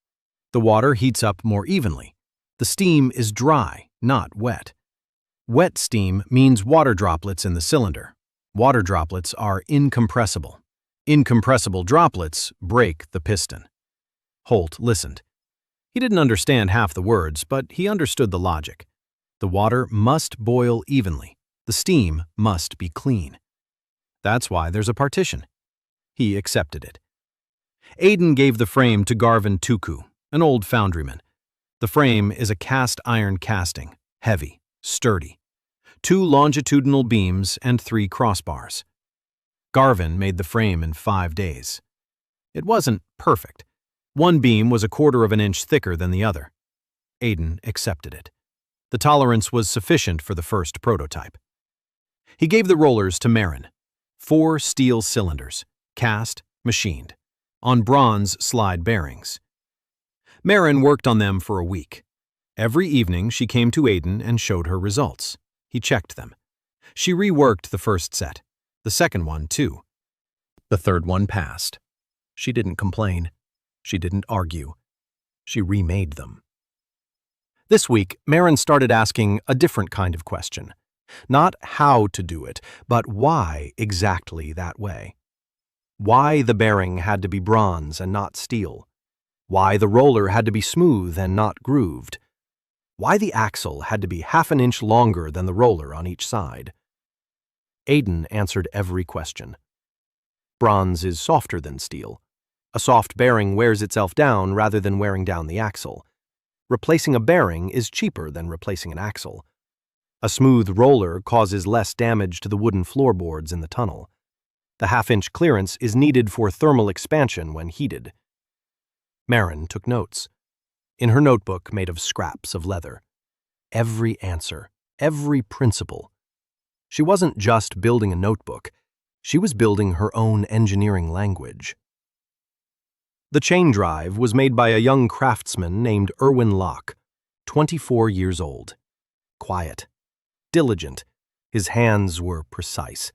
The water heats up more evenly. The steam is dry, not wet. Wet steam means water droplets in the cylinder. Water droplets are incompressible. Incompressible droplets break the piston. Holt listened. He didn't understand half the words, but he understood the logic. The water must boil evenly. The steam must be clean. That's why there's a partition. He accepted it. Aidan gave the frame to Garvin Tuku, an old foundryman. The frame is a cast iron casting, heavy, sturdy. 2 longitudinal beams and 3 crossbars. Garvin made the frame in 5 days. It wasn't perfect. One beam was 1/4 of an inch thicker than the other. Aidan accepted it. The tolerance was sufficient for the first prototype. He gave the rollers to Marin. 4 steel cylinders, cast, machined, on bronze slide bearings. Marin worked on them for a week. Every evening she came to Aidan and showed her results. He checked them. She reworked the first set, the second one too. The third one passed. She didn't complain. She didn't argue. She remade them. This week, Marin started asking a different kind of question. Not how to do it, but why exactly that way. Why the bearing had to be bronze and not steel. Why the roller had to be smooth and not grooved. Why the axle had to be 1/2 inch longer than the roller on each side. Aidan answered every question. Bronze is softer than steel. A soft bearing wears itself down rather than wearing down the axle. Replacing a bearing is cheaper than replacing an axle. A smooth roller causes less damage to the wooden floorboards in the tunnel. The 1/2 inch clearance is needed for thermal expansion when heated. Marin took notes. In her notebook made of scraps of leather. Every answer, every principle. She wasn't just building a notebook. She was building her own engineering language. The chain drive was made by a young craftsman named Erwin Locke, 24 years old. Quiet, diligent, his hands were precise.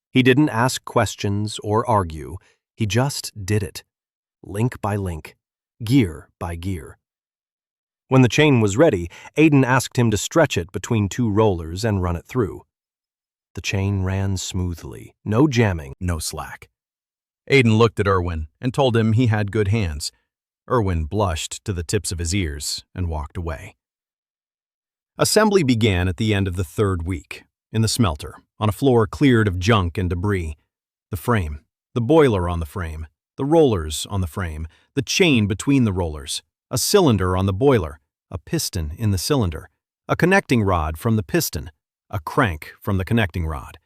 He didn't ask questions or argue, he just did it, link by link, gear by gear. When the chain was ready, Aidan asked him to stretch it between 2 rollers and run it through. The chain ran smoothly, no jamming, no slack. Aidan looked at Erwin and told him he had good hands. Erwin blushed to the tips of his ears and walked away. Assembly began at the end of the 3rd week, in the smelter, on a floor cleared of junk and debris. The frame, the boiler on the frame, the rollers on the frame, the chain between the rollers, a cylinder on the boiler, a piston in the cylinder, a connecting rod from the piston, a crank from the connecting rod,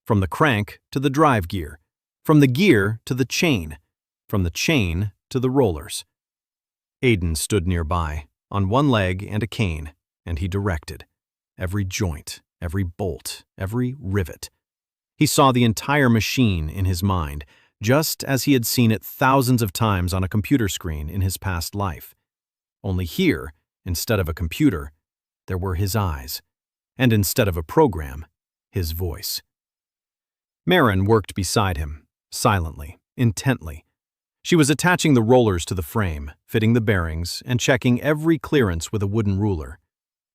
from the crank to the drive gear, from the gear to the chain, from the chain to the rollers. Aidan stood nearby, on one leg and a cane, and he directed. Every joint, every bolt, every rivet. He saw the entire machine in his mind, just as he had seen it thousands of times on a computer screen in his past life. Only here, instead of a computer, there were his eyes, and instead of a program, his voice. Marin worked beside him, silently, intently. She was attaching the rollers to the frame, fitting the bearings, and checking every clearance with a wooden ruler.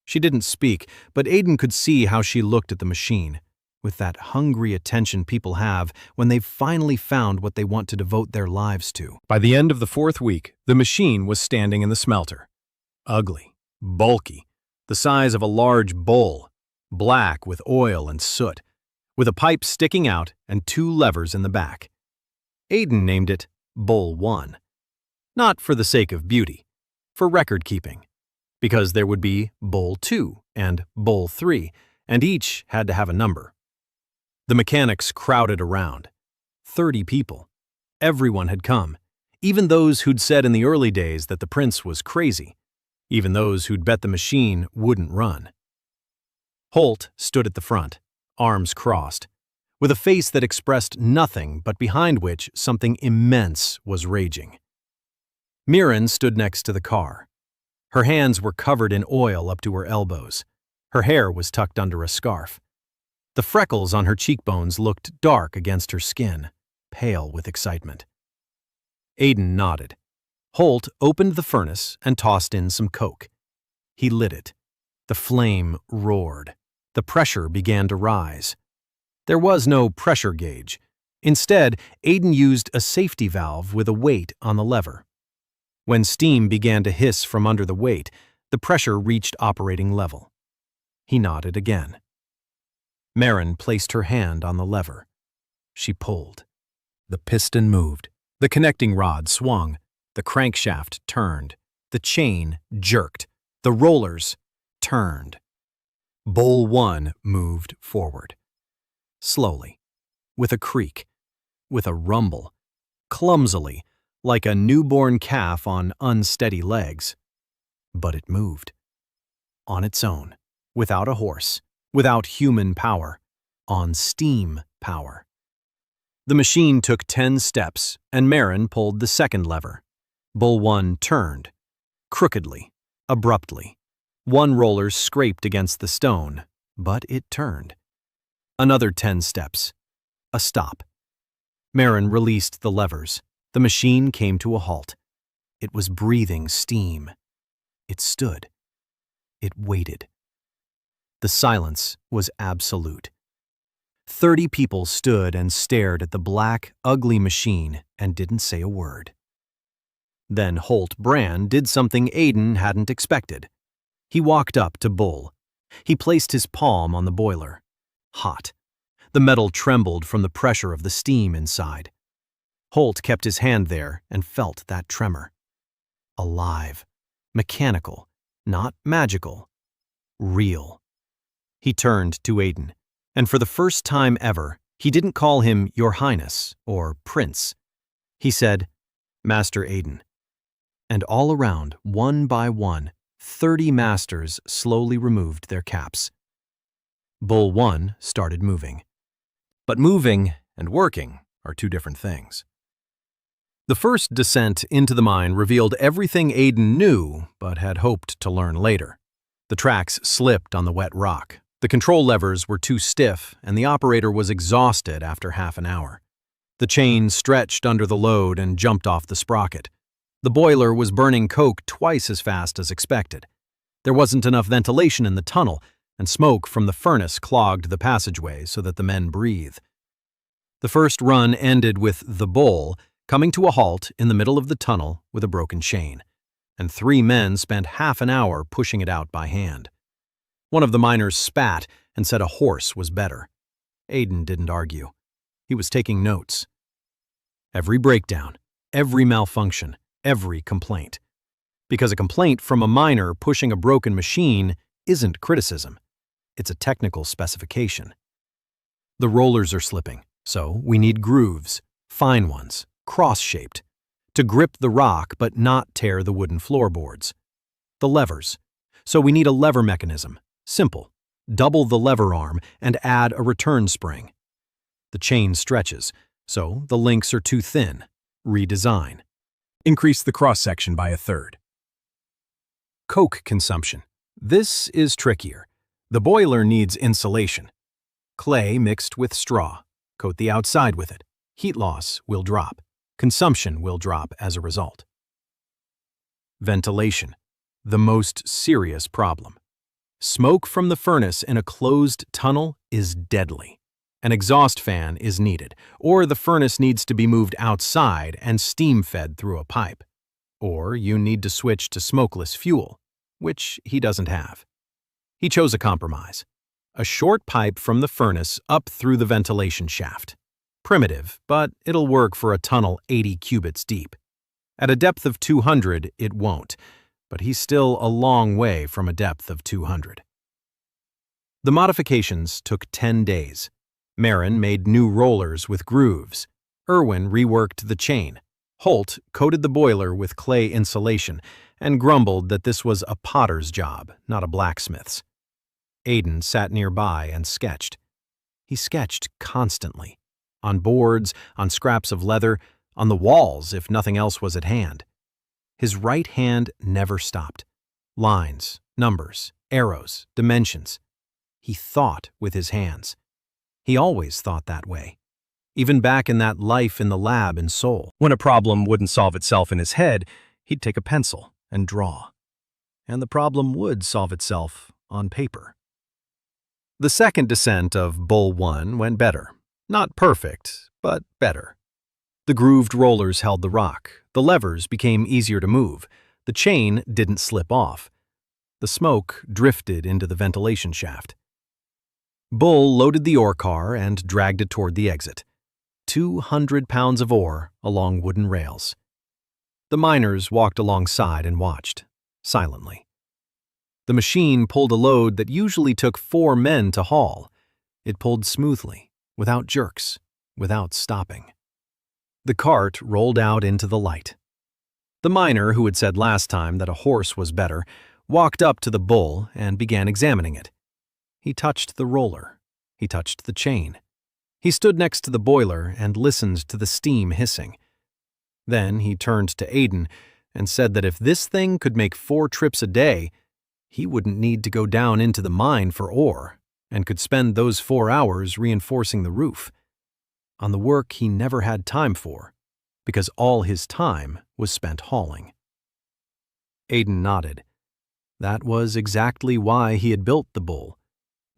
She didn't speak, but Aidan could see how she looked at the machine, with that hungry attention people have when they've finally found what they want to devote their lives to. By the end of the 4th week, the machine was standing in the smelter. Ugly, bulky, the size of a large bull, black with oil and soot, with a pipe sticking out and 2 levers in the back. Aiden named it Bowl 1. Not for the sake of beauty, for record-keeping, because there would be Bowl 2 and Bowl 3, and each had to have a number. The mechanics crowded around. 30 people. Everyone had come, even those who'd said in the early days that the prince was crazy, even those who'd bet the machine wouldn't run. Holt stood at the front, arms crossed, with a face that expressed nothing but behind which something immense was raging. Mirren stood next to the car. Her hands were covered in oil up to her elbows. Her hair was tucked under a scarf. The freckles on her cheekbones looked dark against her skin, pale with excitement. Aiden nodded. Holt opened the furnace and tossed in some coke. He lit it. The flame roared. The pressure began to rise. There was no pressure gauge. Instead, Aiden used a safety valve with a weight on the lever. When steam began to hiss from under the weight, the pressure reached operating level. He nodded again. Mirren placed her hand on the lever. She pulled. The piston moved. The connecting rod swung. The crankshaft turned. The chain jerked. The rollers turned. Bowl 1 moved forward. Slowly, with a creak, with a rumble, clumsily, like a newborn calf on unsteady legs. But it moved. On its own, without a horse, without human power, on steam power. The machine took 10 steps, and Mirren pulled the second lever. Bowl 1 turned, crookedly, abruptly. One roller scraped against the stone, but it turned. Another 10 steps. A stop. Mirren released the levers. The machine came to a halt. It was breathing steam. It stood. It waited. The silence was absolute. 30 people stood and stared at the black, ugly machine and didn't say a word. Then Holt Brand did something Aiden hadn't expected. He walked up to Bull. He placed his palm on the boiler. Hot. The metal trembled from the pressure of the steam inside. Holt kept his hand there and felt that tremor. Alive. Mechanical. Not magical. Real. He turned to Aiden, and for the first time ever, he didn't call him Your Highness or Prince. He said, Master Aiden. And all around, one by one, 30 masters slowly removed their caps. Bull 1 started moving. But moving and working are 2 different things. The first descent into the mine revealed everything Aiden knew but had hoped to learn later. The tracks slipped on the wet rock. The control levers were too stiff, and the operator was exhausted after half an hour. The chain stretched under the load and jumped off the sprocket. The boiler was burning coke twice as fast as expected. There wasn't enough ventilation in the tunnel, and smoke from the furnace clogged the passageway so that the men breathed. The first run ended with the Bull coming to a halt in the middle of the tunnel with a broken chain, and 3 men spent half an hour pushing it out by hand. One of the miners spat and said a horse was better. Aiden didn't argue. He was taking notes. Every breakdown, every malfunction, every complaint. Because a complaint from a miner pushing a broken machine isn't criticism. It's a technical specification. The rollers are slipping, so we need grooves, fine ones, cross-shaped, to grip the rock but not tear the wooden floorboards. The levers, so we need a lever mechanism, simple, double the lever arm and add a return spring. The chain stretches, so the links are too thin, redesign. Increase the cross-section by 1/3. Coke consumption. This is trickier. The boiler needs insulation. Clay mixed with straw. Coat the outside with it. Heat loss will drop. Consumption will drop as a result. Ventilation. The most serious problem. Smoke from the furnace in a closed tunnel is deadly. An exhaust fan is needed, or the furnace needs to be moved outside and steam fed through a pipe. Or you need to switch to smokeless fuel, which he doesn't have. He chose a compromise. a short pipe from the furnace up through the ventilation shaft. Primitive, but it'll work for a tunnel 80 cubits deep. At a depth of 200, it won't, but he's still a long way from a depth of 200. The modifications took 10 days. Marin made new rollers with grooves. Irwin reworked the chain. Holt coated the boiler with clay insulation and grumbled that this was a potter's job, not a blacksmith's. Aidan sat nearby and sketched. He sketched constantly. On boards, on scraps of leather, on the walls if nothing else was at hand. His right hand never stopped. Lines, numbers, arrows, dimensions. He thought with his hands. He always thought that way. Even back in that life in the lab in Seoul. When a problem wouldn't solve itself in his head, he'd take a pencil and draw. And the problem would solve itself on paper. The second descent of Bull 1 went better. Not perfect, but better. The grooved rollers held the rock. The levers became easier to move. The chain didn't slip off. The smoke drifted into the ventilation shaft. Bull loaded the ore car and dragged it toward the exit. 200 pounds of ore along wooden rails. The miners walked alongside and watched, silently. The machine pulled a load that usually took 4 men to haul. It pulled smoothly, without jerks, without stopping. The cart rolled out into the light. The miner who had said last time that a horse was better walked up to the bull and began examining it. He touched the roller. He touched the chain. He stood next to the boiler and listened to the steam hissing. Then he turned to Aidan and said that if this thing could make 4 trips a day, he wouldn't need to go down into the mine for ore and could spend those 4 hours reinforcing the roof. On the work he never had time for, because all his time was spent hauling. Aidan nodded. That was exactly why he had built the bull.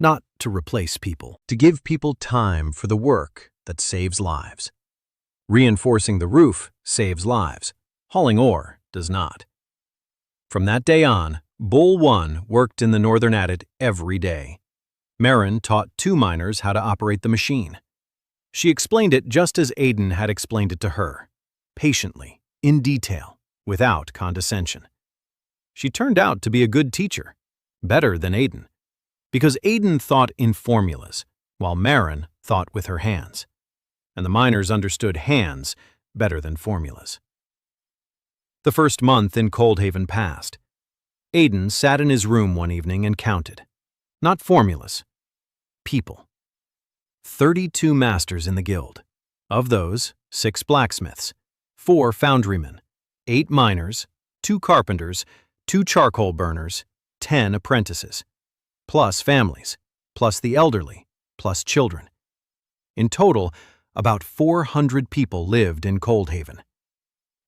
Not to replace people, to give people time for the work that saves lives. Reinforcing the roof saves lives. Hauling ore does not. From that day on, Bull 1 worked in the northern adit every day. Marin taught 2 miners how to operate the machine. She explained it just as Aidan had explained it to her, patiently, in detail, without condescension. She turned out to be a good teacher, better than Aidan, because Aidan thought in formulas, while Marin thought with her hands, and the miners understood hands better than formulas. The first month in Coldhaven passed. Aidan sat in his room one evening and counted. Not formulas. People. 32 masters in the guild. Of those, 6 blacksmiths, 4 foundrymen, 8 miners, 2 carpenters, 2 charcoal burners, 10 apprentices, plus families, plus the elderly, plus children. In total, about 400 people lived in Coldhaven.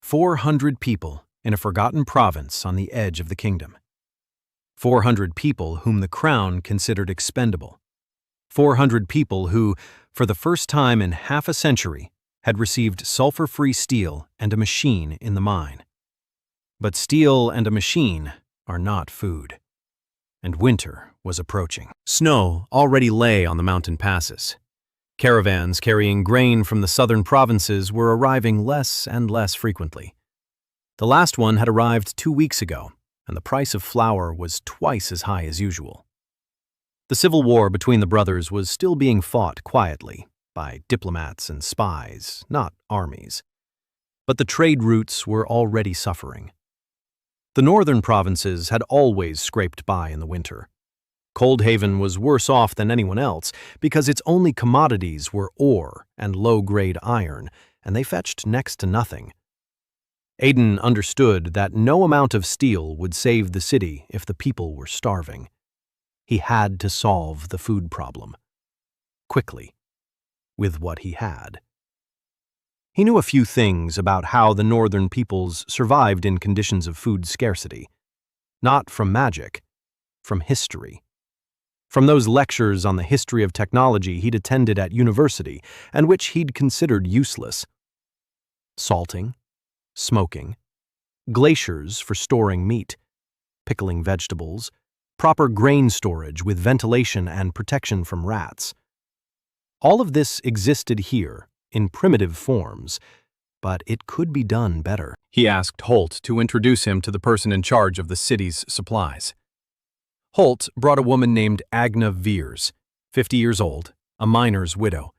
400 people in a forgotten province on the edge of the kingdom. 400 people whom the crown considered expendable. 400 people who, for the first time in half a century, had received sulfur-free steel and a machine in the mine. But steel and a machine are not food. And winter was approaching. Snow already lay on the mountain passes. Caravans carrying grain from the southern provinces were arriving less and less frequently. The last one had arrived 2 weeks ago, and the price of flour was twice as high as usual. The civil war between the brothers was still being fought quietly by diplomats and spies, not armies. But the trade routes were already suffering. The northern provinces had always scraped by in the winter. Coldhaven was worse off than anyone else because its only commodities were ore and low-grade iron, and they fetched next to nothing. Aidan understood that no amount of steel would save the city if the people were starving. He had to solve the food problem. Quickly. With what he had. He knew a few things about how the northern peoples survived in conditions of food scarcity. Not from magic, from history. From those lectures on the history of technology he'd attended at university and which he'd considered useless. Salting, smoking, glaciers for storing meat, pickling vegetables, proper grain storage with ventilation and protection from rats. All of this existed here, in primitive forms, but it could be done better. He asked Holt to introduce him to the person in charge of the city's supplies. Holt brought a woman named Agna Veers, 50 years old, a miner's widow.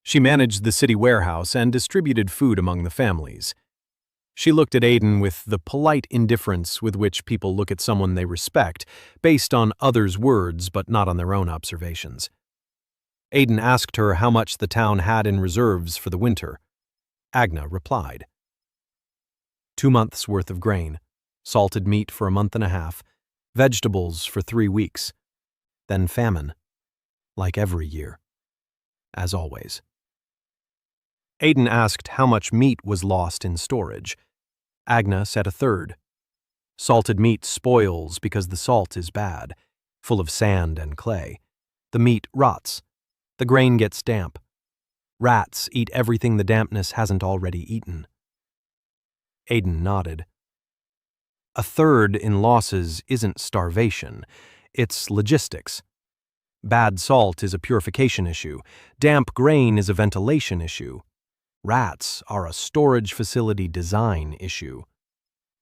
She managed the city warehouse and distributed food among the families. She looked at Aiden with the polite indifference with which people look at someone they respect, based on others' words but not on their own observations. Aiden asked her how much the town had in reserves for the winter. Agna replied. 2 months' worth of grain, salted meat for a month and a half, vegetables for 3 weeks. Then famine, like every year, as always. Aiden asked how much meat was lost in storage. Agna said a third. Salted meat spoils because the salt is bad, full of sand and clay. The meat rots. The grain gets damp. Rats eat everything the dampness hasn't already eaten. Aiden nodded. A third in losses isn't starvation, it's logistics. Bad salt is a purification issue. Damp grain is a ventilation issue. Rats are a storage facility design issue.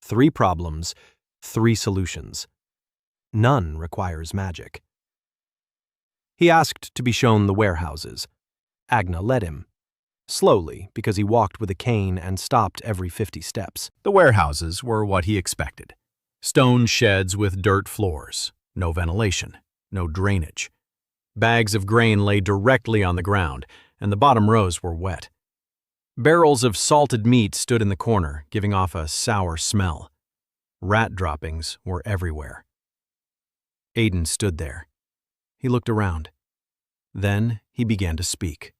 3 problems, 3 solutions. None requires magic. He asked to be shown the warehouses. Agna led him. Slowly, because he walked with a cane and stopped every 50 steps. The warehouses were what he expected. Stone sheds with dirt floors. No ventilation. No drainage. Bags of grain lay directly on the ground, and the bottom rows were wet. Barrels of salted meat stood in the corner, giving off a sour smell. Rat droppings were everywhere. Aiden stood there. He looked around. Then he began to speak.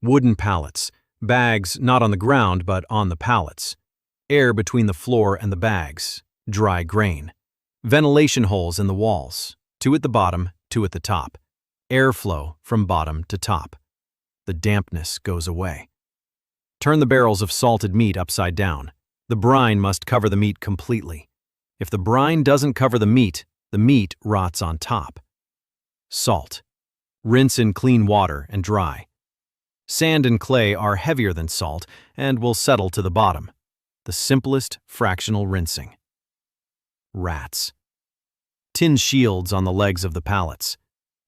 Wooden pallets, bags not on the ground but on the pallets. Air between the floor and the bags, dry grain. Ventilation holes in the walls, 2 at the bottom, 2 at the top. Airflow from bottom to top. The dampness goes away. Turn the barrels of salted meat upside down. The brine must cover the meat completely. If the brine doesn't cover the meat rots on top. Salt. Rinse in clean water and dry. Sand and clay are heavier than salt and will settle to the bottom. The simplest fractional rinsing. Rats. Tin shields on the legs of the pallets.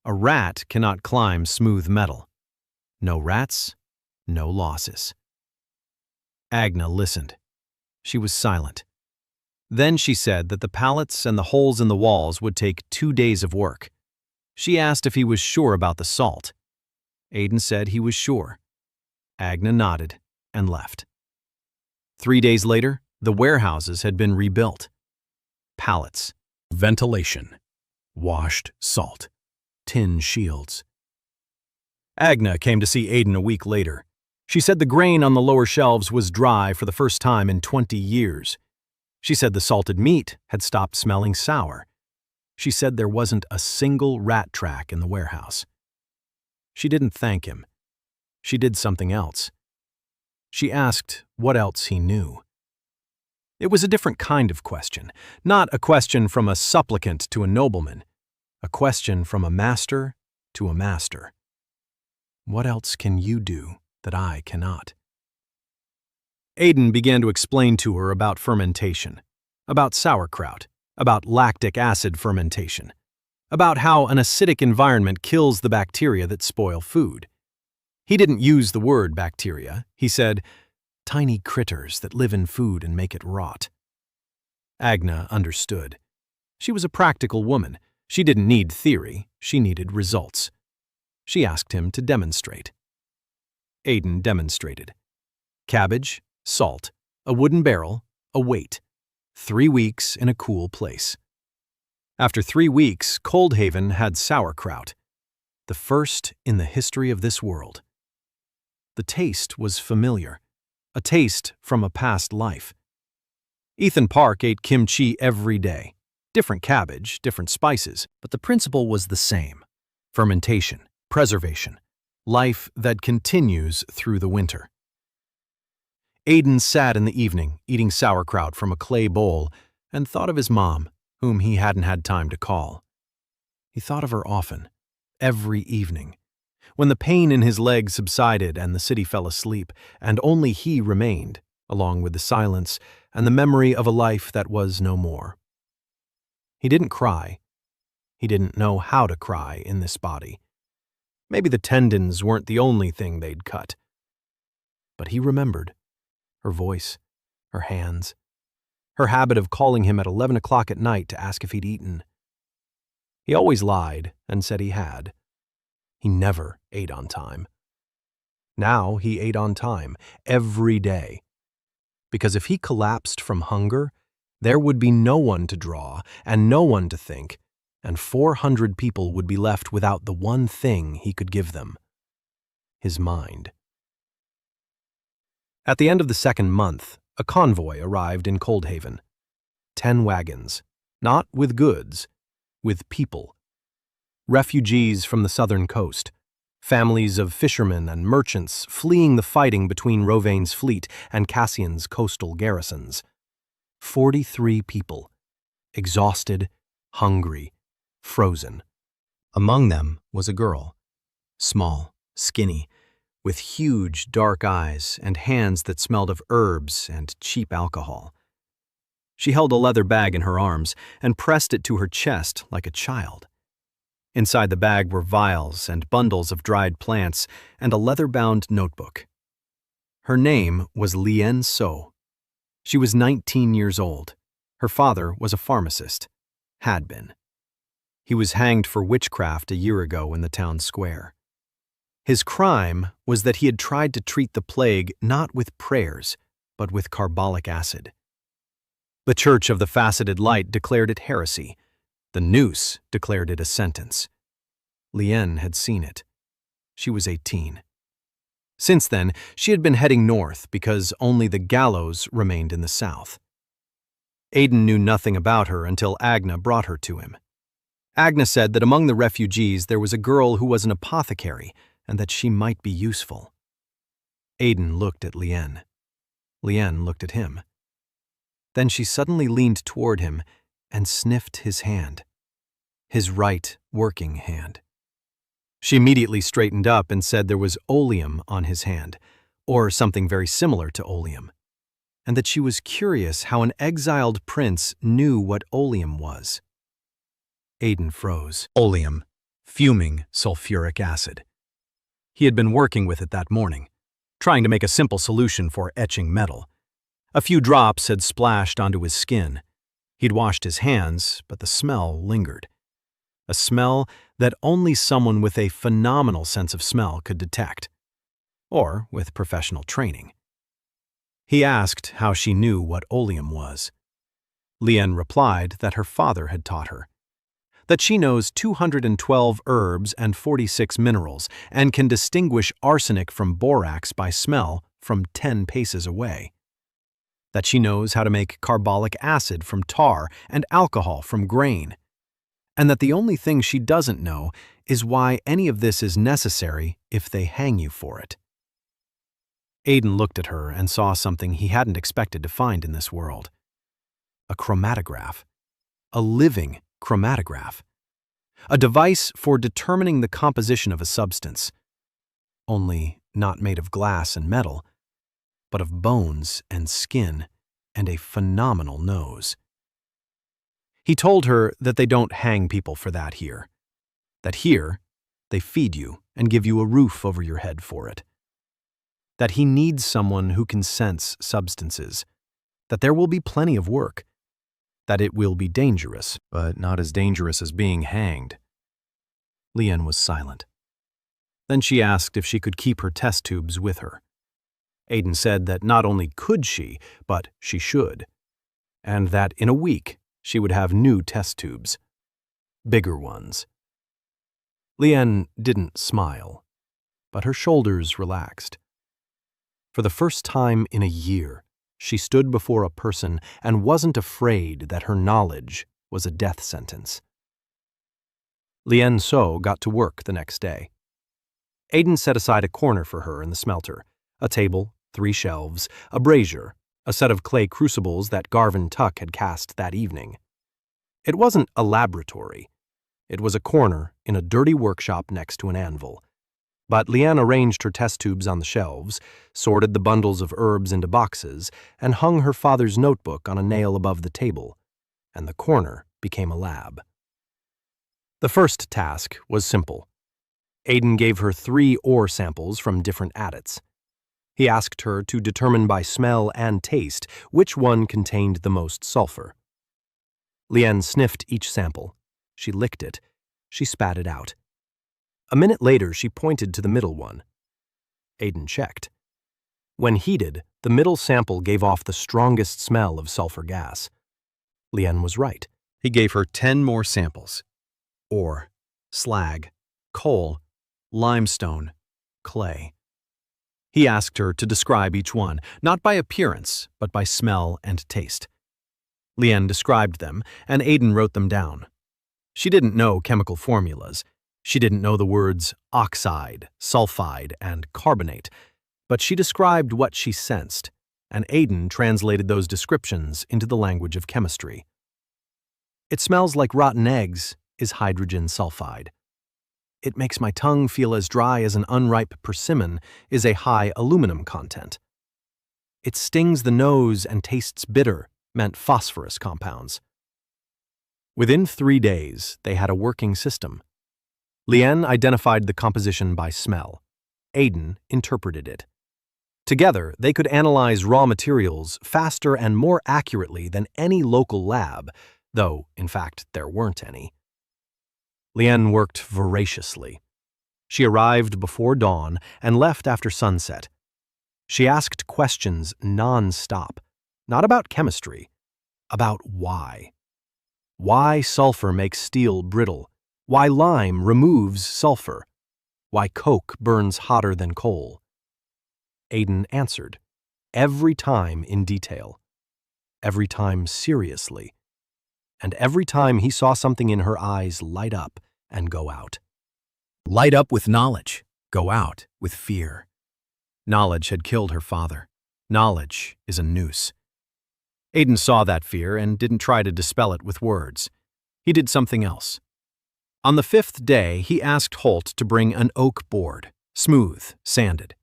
A rat cannot climb smooth metal. No rats, no losses. Agna listened. She was silent. Then she said that the pallets and the holes in the walls would take 2 days of work. She asked if he was sure about the salt. Aiden said he was sure. Agna nodded and left. 3 days later, the warehouses had been rebuilt. Pallets, ventilation, washed salt, tin shields. Agna came to see Aiden a week later. She said the grain on the lower shelves was dry for the first time in 20 years. She said the salted meat had stopped smelling sour. She said there wasn't a single rat track in the warehouse. She didn't thank him. She did something else. She asked what else he knew. It was a different kind of question, not a question from a supplicant to a nobleman, a question from a master to a master. What else can you do that I cannot? Aiden began to explain to her about fermentation, about sauerkraut, about lactic acid fermentation, about how an acidic environment kills the bacteria that spoil food. He didn't use the word bacteria. He said, tiny critters that live in food and make it rot. Agna understood. She was a practical woman. She didn't need theory. She needed results. She asked him to demonstrate. Aiden demonstrated. Cabbage, salt, a wooden barrel, a weight. 3 weeks in a cool place. After 3 weeks, Coldhaven had sauerkraut, the first in the history of this world. The taste was familiar, a taste from a past life. Ethan Park ate kimchi every day. Different cabbage, different spices, but the principle was the same. Fermentation, preservation, life that continues through the winter. Aiden sat in the evening, eating sauerkraut from a clay bowl, and thought of his mom, whom he hadn't had time to call. He thought of her often, every evening, when the pain in his leg subsided and the city fell asleep, and only he remained, along with the silence and the memory of a life that was no more. He didn't cry. He didn't know how to cry in this body. Maybe the tendons weren't the only thing they'd cut. But he remembered her voice, her hands, her habit of calling him at 11 o'clock at night to ask if he'd eaten. He always lied and said he had. He never ate on time. Now he ate on time, every day. Because if he collapsed from hunger, there would be no one to draw and no one to think, and 400 people would be left without the one thing he could give them: his mind. At the end of the second month, a convoy arrived in Coldhaven. 10 wagons, not with goods, with people. Refugees from the southern coast, families of fishermen and merchants fleeing the fighting between Rovaine's fleet and Cassian's coastal garrisons. 43 people, exhausted, hungry, frozen. Among them was a girl, small, skinny, with huge dark eyes and hands that smelled of herbs and cheap alcohol. She held a leather bag in her arms and pressed it to her chest like a child. Inside the bag were vials and bundles of dried plants and a leather-bound notebook. Her name was Lien So. She was 19 years old. Her father was a pharmacist. Had been. He was hanged for witchcraft a year ago in the town square. His crime was that he had tried to treat the plague not with prayers, but with carbolic acid. The Church of the Faceted Light declared it heresy. The noose declared it a sentence. Lien had seen it. She was 18. Since then, she had been heading north because only the gallows remained in the south. Aidan knew nothing about her until Agna brought her to him. Agna said that among the refugees there was a girl who was an apothecary and that she might be useful. Aidan looked at Lien. Lien looked at him. Then she suddenly leaned toward him and sniffed his hand, his right working hand. She immediately straightened up and said there was oleum on his hand, or something very similar to oleum, and that she was curious how an exiled prince knew what oleum was. Aidan froze. Oleum, fuming sulfuric acid. He had been working with it that morning, trying to make a simple solution for etching metal. A few drops had splashed onto his skin. He'd washed his hands, but the smell lingered. A smell that only someone with a phenomenal sense of smell could detect, or with professional training. He asked how she knew what oleum was. Lien replied that her father had taught her, that she knows 212 herbs and 46 minerals and can distinguish arsenic from borax by smell from 10 paces away, that she knows how to make carbolic acid from tar and alcohol from grain, and that the only thing she doesn't know is why any of this is necessary if they hang you for it. Aidan looked at her and saw something he hadn't expected to find in this world. A chromatograph. A living chromatograph. A device for determining the composition of a substance. Only not made of glass and metal, but of bones and skin and a phenomenal nose. He told her that they don't hang people for that here. That here, they feed you and give you a roof over your head for it. That he needs someone who can sense substances. That there will be plenty of work. That it will be dangerous, but not as dangerous as being hanged. Lien was silent. Then she asked if she could keep her test tubes with her. Aidan said that not only could she, but she should, and that in a week she would have new test tubes. Bigger ones. Lien didn't smile, but her shoulders relaxed. For the first time in a year, she stood before a person and wasn't afraid that her knowledge was a death sentence. Lien So got to work the next day. Aidan set aside a corner for her in the smelter, a table, 3 shelves, a brazier, a set of clay crucibles that Garvin Tuck had cast that evening. It wasn't a laboratory. It was a corner in a dirty workshop next to an anvil. But Leanne arranged her test tubes on the shelves, sorted the bundles of herbs into boxes, and hung her father's notebook on a nail above the table, and the corner became a lab. The first task was simple. Aiden gave her 3 ore samples from different adits. He asked her to determine by smell and taste which one contained the most sulfur. Leanne sniffed each sample. She licked it. She spat it out. A minute later, she pointed to the middle one. Aiden checked. When heated, the middle sample gave off the strongest smell of sulfur gas. Leanne was right. He gave her 10 more samples. Ore, slag, coal, limestone, clay. He asked her to describe each one, not by appearance, but by smell and taste. Leanne described them, and Aiden wrote them down. She didn't know chemical formulas. She didn't know the words oxide, sulfide, and carbonate, but she described what she sensed, and Aiden translated those descriptions into the language of chemistry. It smells like rotten eggs is hydrogen sulfide. It makes my tongue feel as dry as an unripe persimmon is a high aluminum content. It stings the nose and tastes bitter meant phosphorus compounds. Within 3 days, they had a working system. Leanne identified the composition by smell. Aiden interpreted it. Together, they could analyze raw materials faster and more accurately than any local lab, though, in fact, there weren't any. Leanne worked voraciously. She arrived before dawn and left after sunset. She asked questions non-stop, not about chemistry, about why. Why sulfur makes steel brittle, why lime removes sulfur, why coke burns hotter than coal. Aiden answered, every time in detail, every time seriously, and every time he saw something in her eyes light up and go out. Light up with knowledge, go out with fear. Knowledge had killed her father. Knowledge is a noose. Aiden saw that fear and didn't try to dispel it with words. He did something else. On the 5th day, he asked Holt to bring an oak board, smooth, sanded.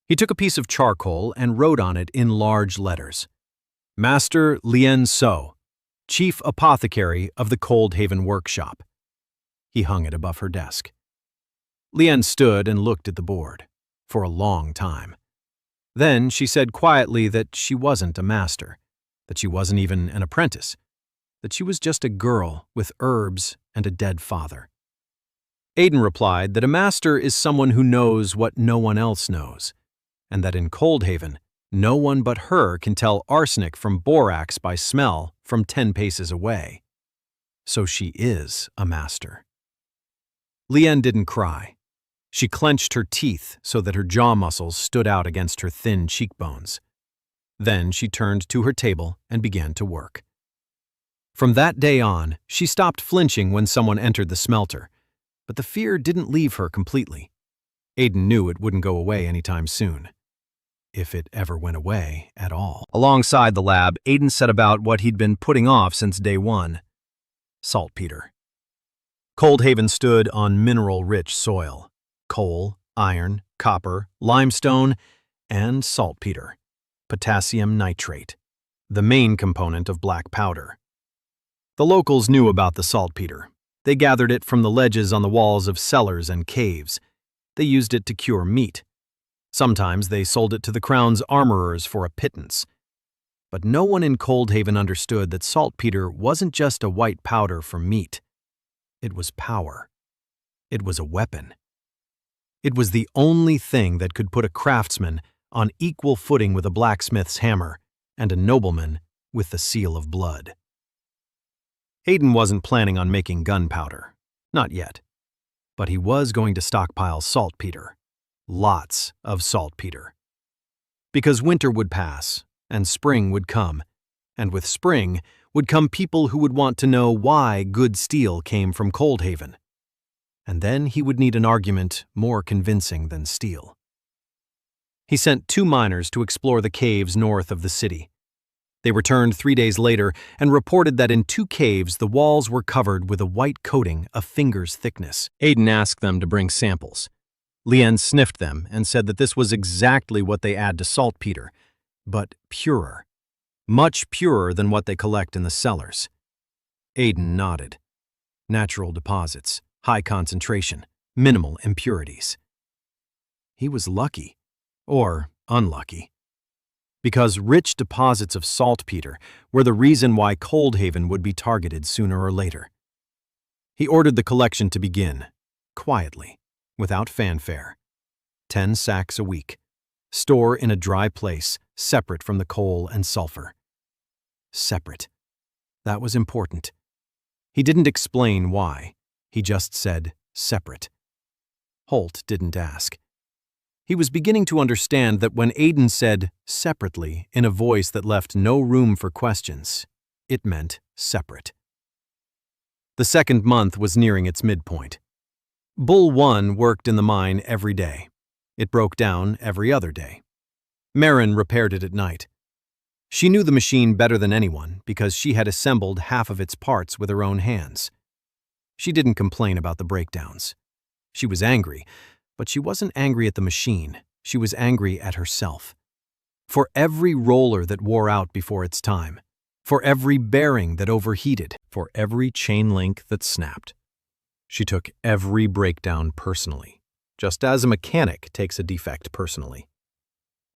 He took a piece of charcoal and wrote on it in large letters, Master Lien So, Chief Apothecary of the Coldhaven Workshop. He hung it above her desk. Leanne stood and looked at the board for a long time. Then she said quietly that she wasn't a master, that she wasn't even an apprentice, that she was just a girl with herbs and a dead father. Aiden replied that a master is someone who knows what no one else knows, and that in Coldhaven, no one but her can tell arsenic from borax by smell from 10 paces away. So she is a master. Leanne didn't cry. She clenched her teeth so that her jaw muscles stood out against her thin cheekbones. Then she turned to her table and began to work. From that day on, she stopped flinching when someone entered the smelter, but the fear didn't leave her completely. Aiden knew it wouldn't go away anytime soon, if it ever went away at all. Alongside the lab, Aiden set about what he'd been putting off since day 1, saltpeter. Coldhaven stood on mineral-rich soil, coal, iron, copper, limestone, and saltpeter, potassium nitrate, the main component of black powder. The locals knew about the saltpeter. They gathered it from the ledges on the walls of cellars and caves. They used it to cure meat. Sometimes they sold it to the crown's armorers for a pittance. But no one in Coldhaven understood that saltpeter wasn't just a white powder for meat. It was power. It was a weapon. It was the only thing that could put a craftsman on equal footing with a blacksmith's hammer and a nobleman with the seal of blood. Aiden wasn't planning on making gunpowder, not yet, but he was going to stockpile saltpeter, lots of saltpeter. Because winter would pass, and spring would come, and with spring would come people who would want to know why good steel came from Coldhaven. And then he would need an argument more convincing than steel. He sent 2 miners to explore the caves north of the city. They returned 3 days later and reported that in 2 caves the walls were covered with a white coating a finger's thickness. Aiden asked them to bring samples. Lien sniffed them and said that this was exactly what they add to saltpeter, but purer. Much purer than what they collect in the cellars. Aiden nodded. Natural deposits, high concentration, minimal impurities. He was lucky, or unlucky, because rich deposits of saltpeter were the reason why Coldhaven would be targeted sooner or later. He ordered the collection to begin, quietly, without fanfare. 10 sacks a week. Store in a dry place, separate from the coal and sulfur. Separate. That was important. He didn't explain why. He just said, separate. Holt didn't ask. He was beginning to understand that when Aiden said separately in a voice that left no room for questions, it meant separate. The second month was nearing its midpoint. Bull 1 worked in the mine every day. It broke down every other day. Marin repaired it at night. She knew the machine better than anyone because she had assembled half of its parts with her own hands. She didn't complain about the breakdowns. She was angry, but she wasn't angry at the machine. She was angry at herself. For every roller that wore out before its time, for every bearing that overheated, for every chain link that snapped. She took every breakdown personally, just as a mechanic takes a defect personally.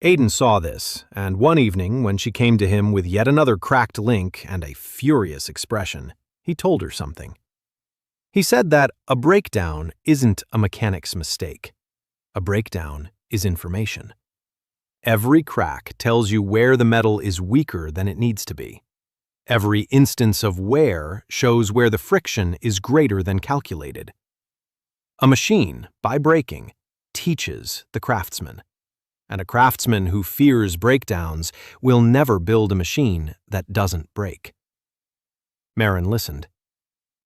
Aiden saw this, and one evening, when she came to him with yet another cracked link and a furious expression, he told her something. He said that a breakdown isn't a mechanic's mistake. A breakdown is information. Every crack tells you where the metal is weaker than it needs to be. Every instance of wear shows where the friction is greater than calculated. A machine, by breaking, teaches the craftsman. And a craftsman who fears breakdowns will never build a machine that doesn't break. Marin listened.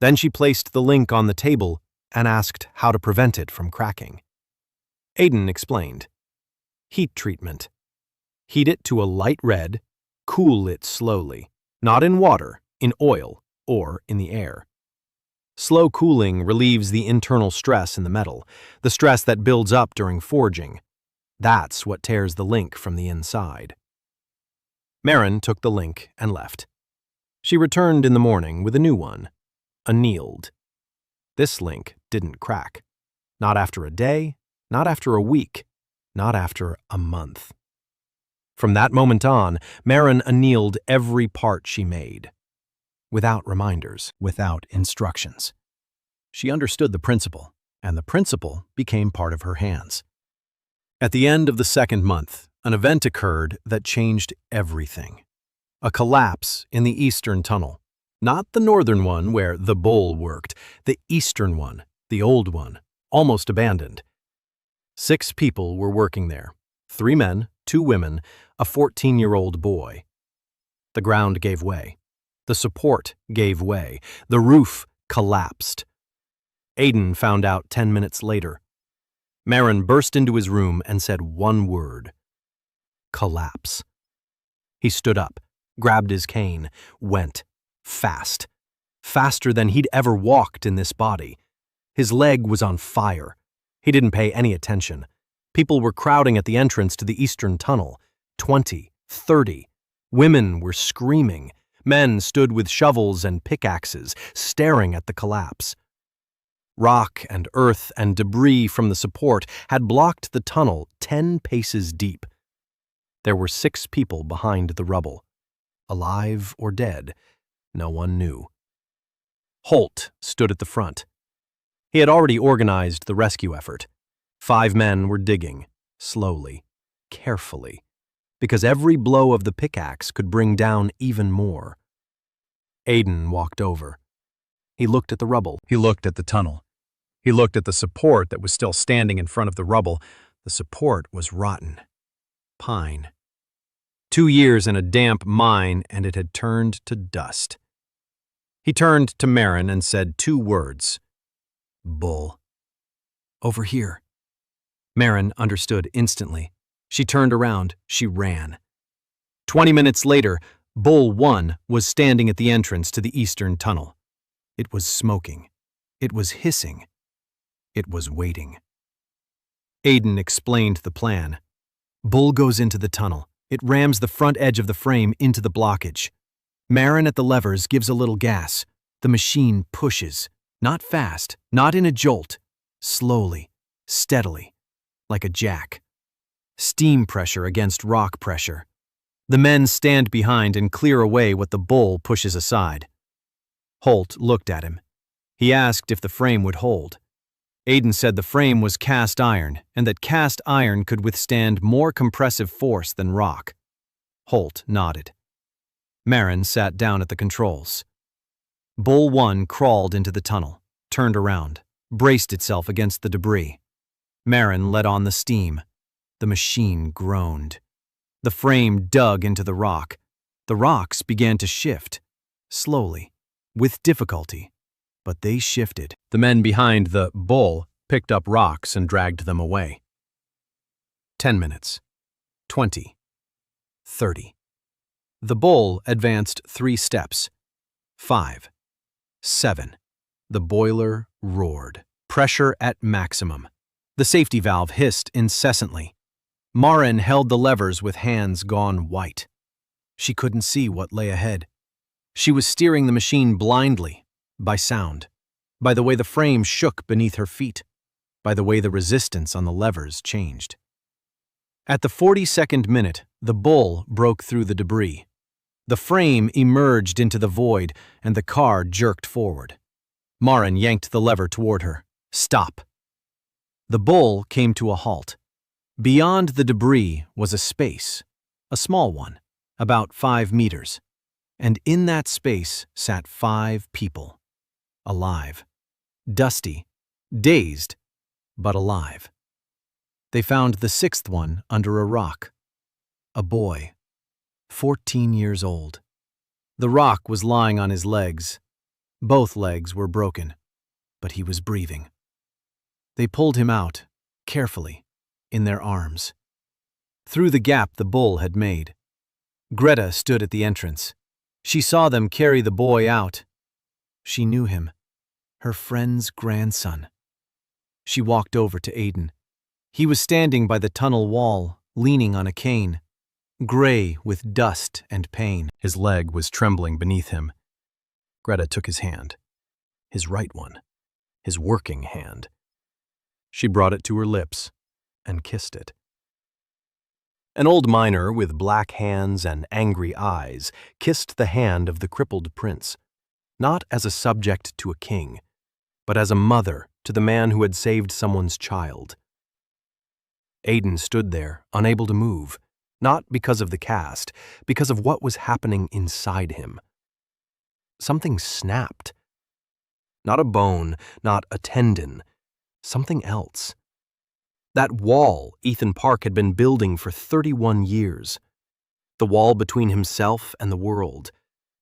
Then she placed the link on the table and asked how to prevent it from cracking. Aiden explained. Heat treatment. Heat it to a light red, cool it slowly, not in water, in oil, or in the air. Slow cooling relieves the internal stress in the metal, the stress that builds up during forging. That's what tears the link from the inside. Marin took the link and left. She returned in the morning with a new one, annealed. This link didn't crack. Not after a day, not after a week, not after a month. From that moment on, Marin annealed every part she made. Without reminders, without instructions. She understood the principle, and the principle became part of her hands. At the end of the second month, an event occurred that changed everything. A collapse in the eastern tunnel. Not the northern one where the bull worked, the eastern one, the old one, almost abandoned. 6 people were working there, 3 men, 2 women, a 14-year-old boy. The ground gave way. The support gave way. The roof collapsed. Aiden found out 10 minutes later. Marin burst into his room and said one word. Collapse. He stood up, grabbed his cane, went. Fast. Faster than he'd ever walked in this body. His leg was on fire. He didn't pay any attention. People were crowding at the entrance to the eastern tunnel. 20, 30. Women were screaming. Men stood with shovels and pickaxes, staring at the collapse. Rock and earth and debris from the support had blocked the tunnel 10 paces deep. There were 6 people behind the rubble. Alive or dead, no one knew. Holt stood at the front. He had already organized the rescue effort. 5 men were digging, slowly, carefully, because every blow of the pickaxe could bring down even more. Aiden walked over. He looked at the rubble. He looked at the tunnel. He looked at the support that was still standing in front of the rubble. The support was rotten. Pine. 2 years in a damp mine, and it had turned to dust. He turned to Marin and said 2 words. Bull. Over here. Marin understood instantly. She turned around. She ran. 20 minutes later, Bull 1 was standing at the entrance to the eastern tunnel. It was smoking. It was hissing. It was waiting. Aiden explained the plan. Bull goes into the tunnel. It rams the front edge of the frame into the blockage. Marin at the levers gives a little gas. The machine pushes. Not fast, not in a jolt. Slowly, steadily, like a jack. Steam pressure against rock pressure. The men stand behind and clear away what the bull pushes aside. Holt looked at him. He asked if the frame would hold. Aiden said the frame was cast iron and that cast iron could withstand more compressive force than rock. Holt nodded. Marin sat down at the controls. Bull 1 crawled into the tunnel, turned around, braced itself against the debris. Marin let on the steam. The machine groaned. The frame dug into the rock. The rocks began to shift, slowly, with difficulty, but they shifted. The men behind the bull picked up rocks and dragged them away. 10 minutes. 20. 30. The bull advanced 3 steps. 5. 7. The boiler roared. Pressure at maximum. The safety valve hissed incessantly. Marin held the levers with hands gone white. She couldn't see what lay ahead. She was steering the machine blindly, by sound, by the way the frame shook beneath her feet, by the way the resistance on the levers changed. At the 42nd minute, the bull broke through the debris. The frame emerged into the void, and the car jerked forward. Marin yanked the lever toward her. Stop. The bull came to a halt. Beyond the debris was a space, a small one, about 5 meters, and in that space sat 5 people, alive, dusty, dazed, but alive. They found the 6th one under a rock, a boy, 14 years old. The rock was lying on his legs. Both legs were broken, but he was breathing. They pulled him out, carefully, in their arms. Through the gap the bull had made. Greta stood at the entrance. She saw them carry the boy out. She knew him, her friend's grandson. She walked over to Aiden. He was standing by the tunnel wall, leaning on a cane, gray with dust and pain. His leg was trembling beneath him. Greta took his hand, his right one, his working hand. She brought it to her lips and kissed it. An old miner with black hands and angry eyes kissed the hand of the crippled prince, not as a subject to a king, but as a mother to the man who had saved someone's child. Aiden stood there, unable to move, not because of the cast, because of what was happening inside him. Something snapped. Not a bone, not a tendon, something else. That wall Ethan Park had been building for 31 years. The wall between himself and the world.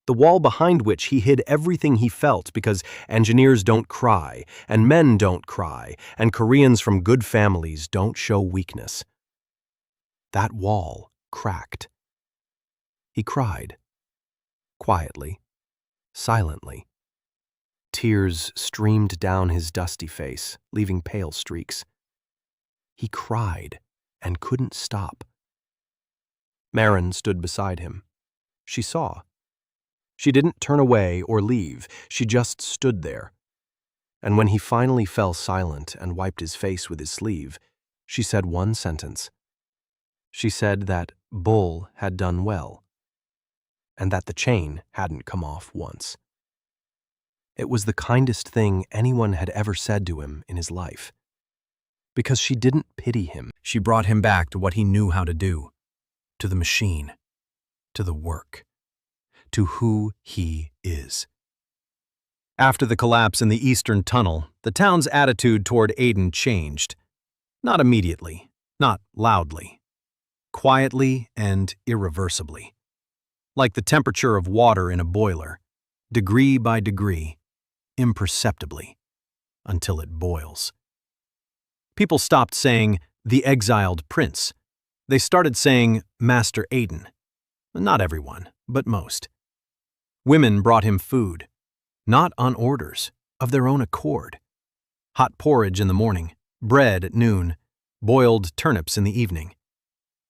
The wall behind which he hid everything he felt because engineers don't cry, and men don't cry, and Koreans from good families don't show weakness. That wall cracked. He cried. Quietly. Silently. Tears streamed down his dusty face, leaving pale streaks. He cried and couldn't stop. Marin stood beside him. She saw. She didn't turn away or leave. She just stood there. And when he finally fell silent and wiped his face with his sleeve, she said one sentence. She said that Bull had done well, and that the chain hadn't come off once. It was the kindest thing anyone had ever said to him in his life. Because she didn't pity him. She brought him back to what he knew how to do, to the machine, to the work, to who he is. After the collapse in the Eastern Tunnel, the town's attitude toward Aiden changed. Not immediately, not loudly. Quietly and irreversibly. Like the temperature of water in a boiler, degree by degree, imperceptibly, until it boils. People stopped saying, the exiled prince. They started saying, Master Aiden. Not everyone, but most. Women brought him food, not on orders, of their own accord. Hot porridge in the morning, bread at noon, boiled turnips in the evening.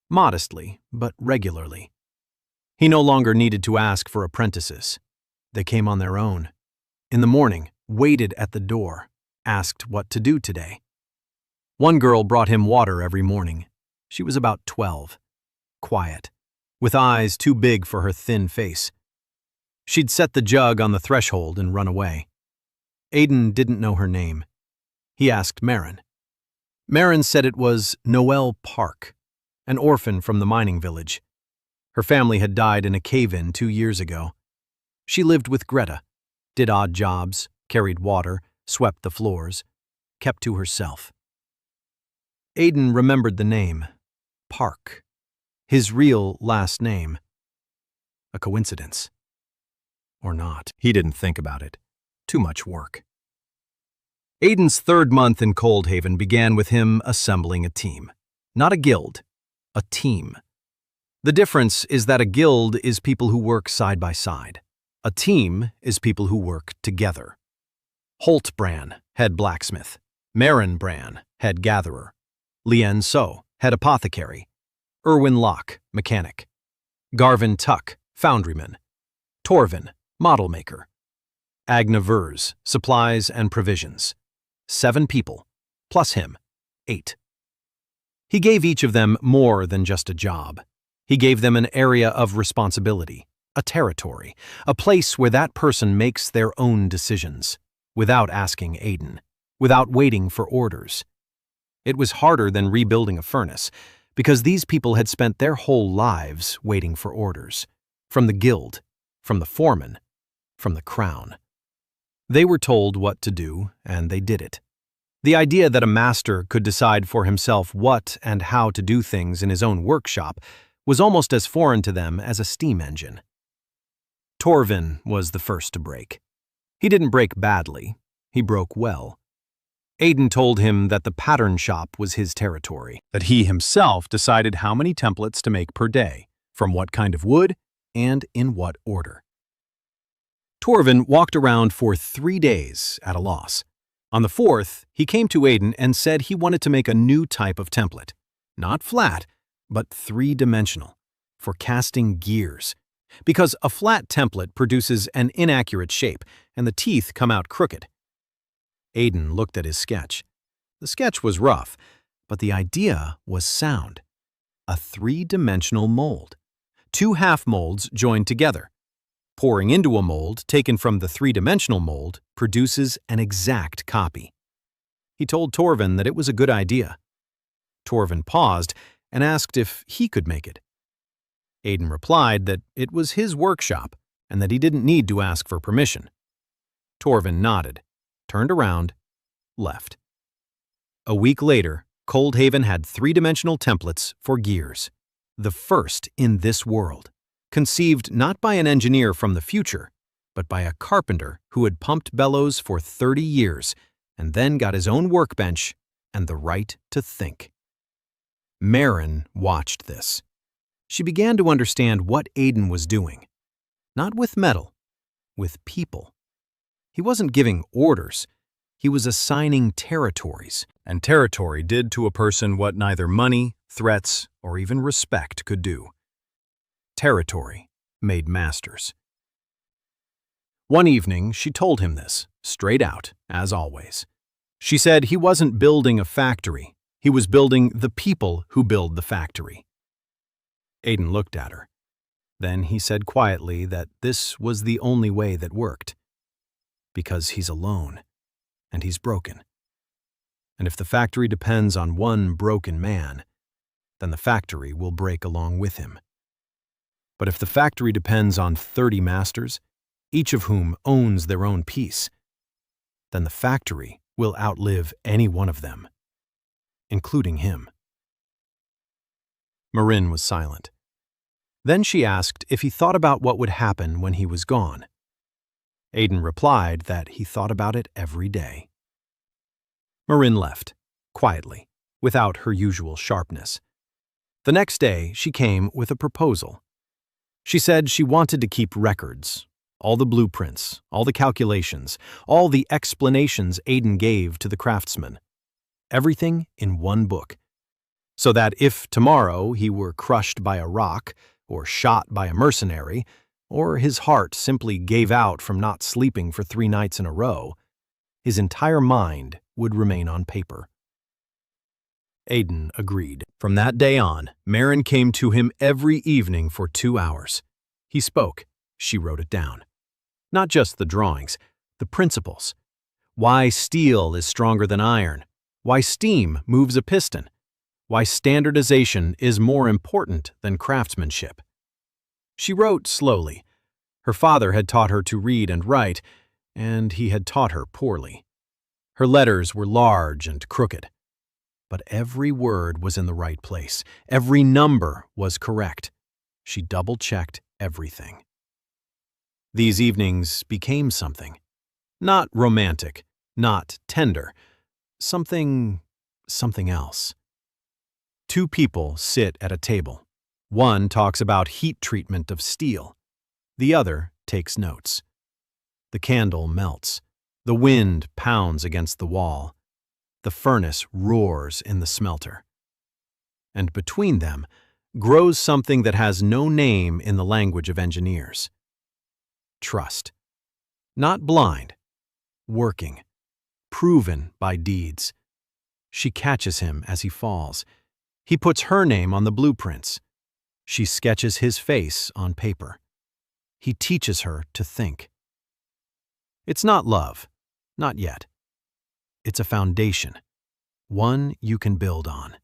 Modestly, but regularly. He no longer needed to ask for apprentices. They came on their own. In the morning, waited at the door, asked what to do today. One girl brought him water every morning. She was about 12, quiet, with eyes too big for her thin face. She'd set the jug on the threshold and run away. Aiden didn't know her name. He asked Marin. Marin said it was Noelle Park, an orphan from the mining village. Her family had died in a cave-in 2 years ago. She lived with Greta, did odd jobs, carried water, swept the floors, kept to herself. Aiden remembered the name, Park, his real last name. A coincidence. Or not. He didn't think about it. Too much work. Aiden's 3rd month in Coldhaven began with him assembling a team. Not a guild, a team. The difference is that a guild is people who work side by side. A team is people who work together. Holt Bran, head blacksmith. Marin Bran, head gatherer. Lien So, head apothecary. Erwin Locke, mechanic. Garvin Tuck, foundryman. Torvin, model maker. Agna Vers, supplies and provisions. 7 people, plus him, 8. He gave each of them more than just a job. He gave them an area of responsibility, a territory, a place where that person makes their own decisions, without asking Aiden, without waiting for orders. It was harder than rebuilding a furnace, because these people had spent their whole lives waiting for orders, from the guild, from the foreman, from the crown. They were told what to do, and they did it. The idea that a master could decide for himself what and how to do things in his own workshop was almost as foreign to them as a steam engine. Torvin was the first to break. He didn't break badly, he broke well. Aiden told him that the pattern shop was his territory, that he himself decided how many templates to make per day, from what kind of wood, and in what order. Torvin walked around for 3 days at a loss. On the 4th, he came to Aiden and said he wanted to make a new type of template. Not flat, but 3-dimensional, for casting gears. Because a flat template produces an inaccurate shape, and the teeth come out crooked. Aiden looked at his sketch. The sketch was rough, but the idea was sound. A 3-dimensional mold. 2 half molds joined together. Pouring into a mold taken from the 3-dimensional mold produces an exact copy. He told Torvin that it was a good idea. Torvin paused and asked if he could make it. Aiden replied that it was his workshop and that he didn't need to ask for permission. Torvin nodded, turned around, left. A week later, Coldhaven had 3-dimensional templates for gears, the first in this world. Conceived not by an engineer from the future, but by a carpenter who had pumped bellows for 30 years and then got his own workbench and the right to think. Marin watched this. She began to understand what Aiden was doing. Not with metal, with people. He wasn't giving orders. He was assigning territories, and territory did to a person what neither money, threats, or even respect could do. Territory made masters. One evening, she told him this, straight out, as always. She said he wasn't building a factory. He was building the people who build the factory. Aiden looked at her. Then he said quietly that this was the only way that worked. Because he's alone, and he's broken. And if the factory depends on one broken man, then the factory will break along with him. But if the factory depends on 30 masters, each of whom owns their own piece, then the factory will outlive any one of them, including him. Marin was silent. Then she asked if he thought about what would happen when he was gone. Aiden replied that he thought about it every day. Marin left, quietly, without her usual sharpness. The next day, she came with a proposal. She said she wanted to keep records, all the blueprints, all the calculations, all the explanations Aiden gave to the craftsman. Everything in one book. So that if tomorrow he were crushed by a rock, or shot by a mercenary, or his heart simply gave out from not sleeping for 3 nights in a row, his entire mind would remain on paper. Aiden agreed. From that day on, Marin came to him every evening for 2 hours. He spoke. She wrote it down. Not just the drawings, the principles. Why steel is stronger than iron. Why steam moves a piston. Why standardization is more important than craftsmanship. She wrote slowly. Her father had taught her to read and write, and he had taught her poorly. Her letters were large and crooked. But every word was in the right place. Every number was correct. She double-checked everything. These evenings became something. Not romantic, not tender. Something else. 2 people sit at a table. One talks about heat treatment of steel. The other takes notes. The candle melts. The wind pounds against the wall. The furnace roars in the smelter. And between them grows something that has no name in the language of engineers. Trust. Not blind. Working. Proven by deeds. She catches him as he falls. He puts her name on the blueprints. She sketches his face on paper. He teaches her to think. It's not love. Not yet. It's a foundation. One you can build on.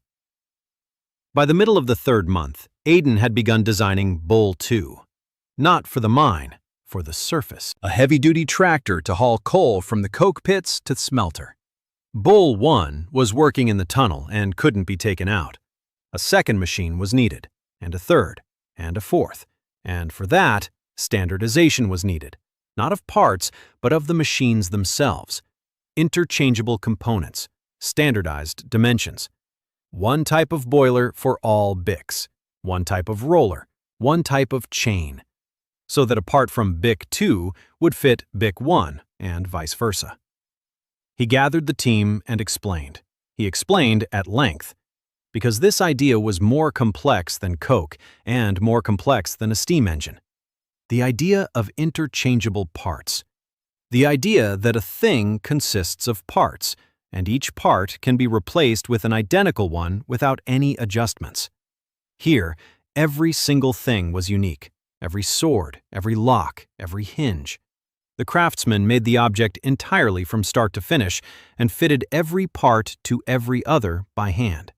By the middle of the 3rd month, Aiden had begun designing Bull 2. Not for the mine, for the surface. A heavy-duty tractor to haul coal from the coke pits to the smelter. Bull 1 was working in the tunnel and couldn't be taken out. A second machine was needed, and a third, and a fourth. And for that, standardization was needed. Not of parts, but of the machines themselves. Interchangeable components, standardized dimensions. One type of boiler for all BICs, one type of roller, one type of chain. So that a part from BIC 2 would fit BIC 1 and vice versa. He gathered the team and explained. He explained at length. Because this idea was more complex than coke and more complex than a steam engine. The idea of interchangeable parts. The idea that a thing consists of parts, and each part can be replaced with an identical one without any adjustments. Here, every single thing was unique. Every sword, every lock, every hinge. The craftsman made the object entirely from start to finish and fitted every part to every other by hand.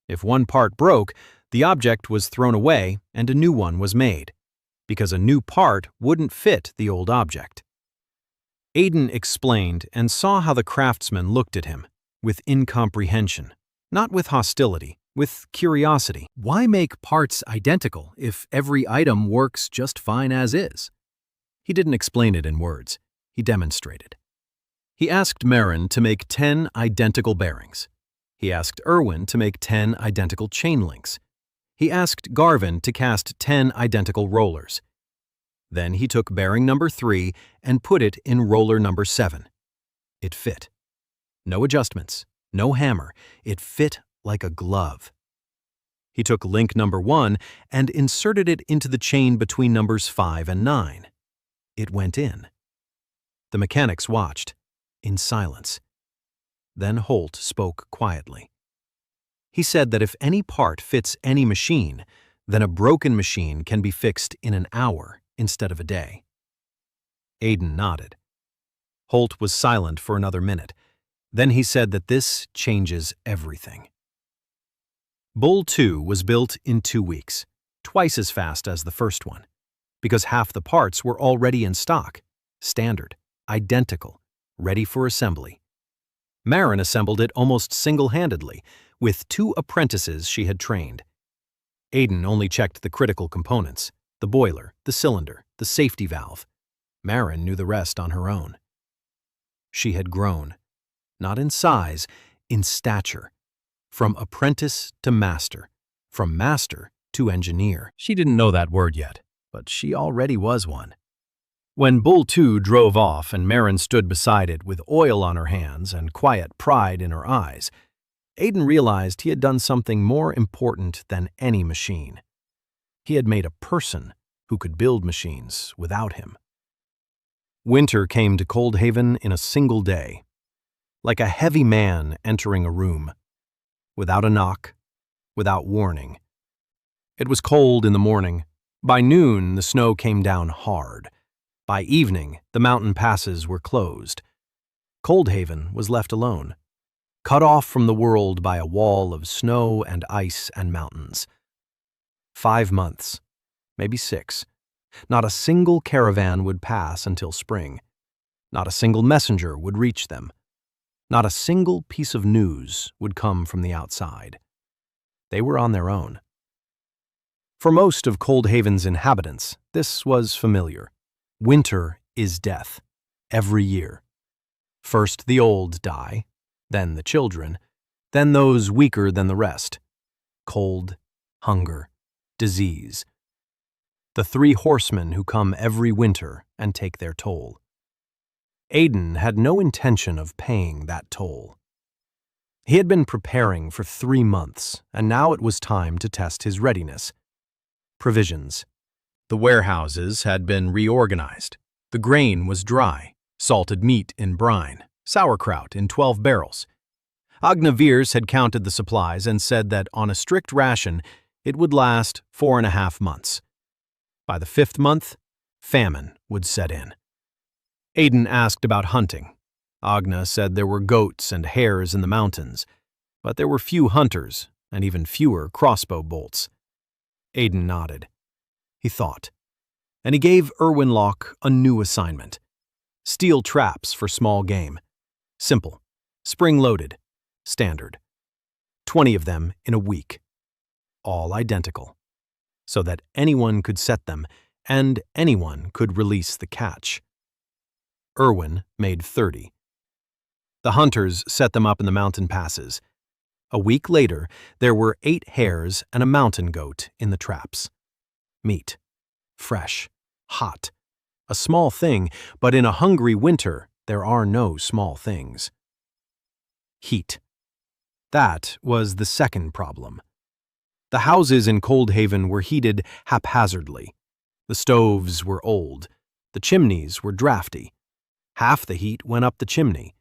If one part broke, the object was thrown away and a new one was made, because a new part wouldn't fit the old object. Aiden explained and saw how the craftsman looked at him, with incomprehension, not with hostility, with curiosity. Why make parts identical if every item works just fine as is? He didn't explain it in words. He demonstrated. He asked Marin to make 10 identical bearings. He asked Irwin to make 10 identical chain links. He asked Garvin to cast 10 identical rollers. Then he took bearing number 3 and put it in roller number 7. It fit. No adjustments, no hammer. It fit like a glove. He took link number 1 and inserted it into the chain between numbers 5 and 9. It went in. The mechanics watched, in silence. Then Holt spoke quietly. He said that if any part fits any machine, then a broken machine can be fixed in an hour instead of a day. Aiden nodded. Holt was silent for another minute. Then he said that this changes everything. Bull 2 was built in 2 weeks, twice as fast as the first one, because half the parts were already in stock, standard, identical, ready for assembly. Marin assembled it almost single-handedly, with 2 apprentices she had trained. Aiden only checked the critical components, the boiler, the cylinder, the safety valve. Marin knew the rest on her own. She had grown, not in size, in stature, from apprentice to master, from master to engineer. She didn't know that word yet, but she already was one. When Bull 2 drove off and Marin stood beside it with oil on her hands and quiet pride in her eyes, Aiden realized he had done something more important than any machine. He had made a person who could build machines without him. Winter came to Coldhaven in a single day, like a heavy man entering a room, without a knock, without warning. It was cold in the morning. By noon, the snow came down hard. By evening, the mountain passes were closed. Coldhaven was left alone, cut off from the world by a wall of snow and ice and mountains. 5 months, maybe 6. Not a single caravan would pass until spring. Not a single messenger would reach them. Not a single piece of news would come from the outside. They were on their own. For most of Coldhaven's inhabitants, this was familiar. Winter is death, every year. First the old die, then the children, then those weaker than the rest. Cold, hunger, disease. The 3 horsemen who come every winter and take their toll. Aiden had no intention of paying that toll. He had been preparing for 3 months, and now it was time to test his readiness. Provisions. The warehouses had been reorganized. The grain was dry, salted meat in brine, sauerkraut in 12 barrels. Agnavirs had counted the supplies and said that on a strict ration, it would last 4.5 months. By the 5th month, famine would set in. Aiden asked about hunting. Agna said there were goats and hares in the mountains, but there were few hunters and even fewer crossbow bolts. Aiden nodded. He thought, and he gave Erwinlock a new assignment. Steel traps for small game. Simple, spring-loaded, standard. 20 of them in a week. All identical, so that anyone could set them and anyone could release the catch. Erwin made 30. The hunters set them up in the mountain passes. A week later, there were 8 hares and a mountain goat in the traps. Meat. Fresh. Hot. A small thing, but in a hungry winter, there are no small things. Heat. That was the second problem. The houses in Coldhaven were heated haphazardly. The stoves were old. The chimneys were drafty. Half the heat went up the chimney.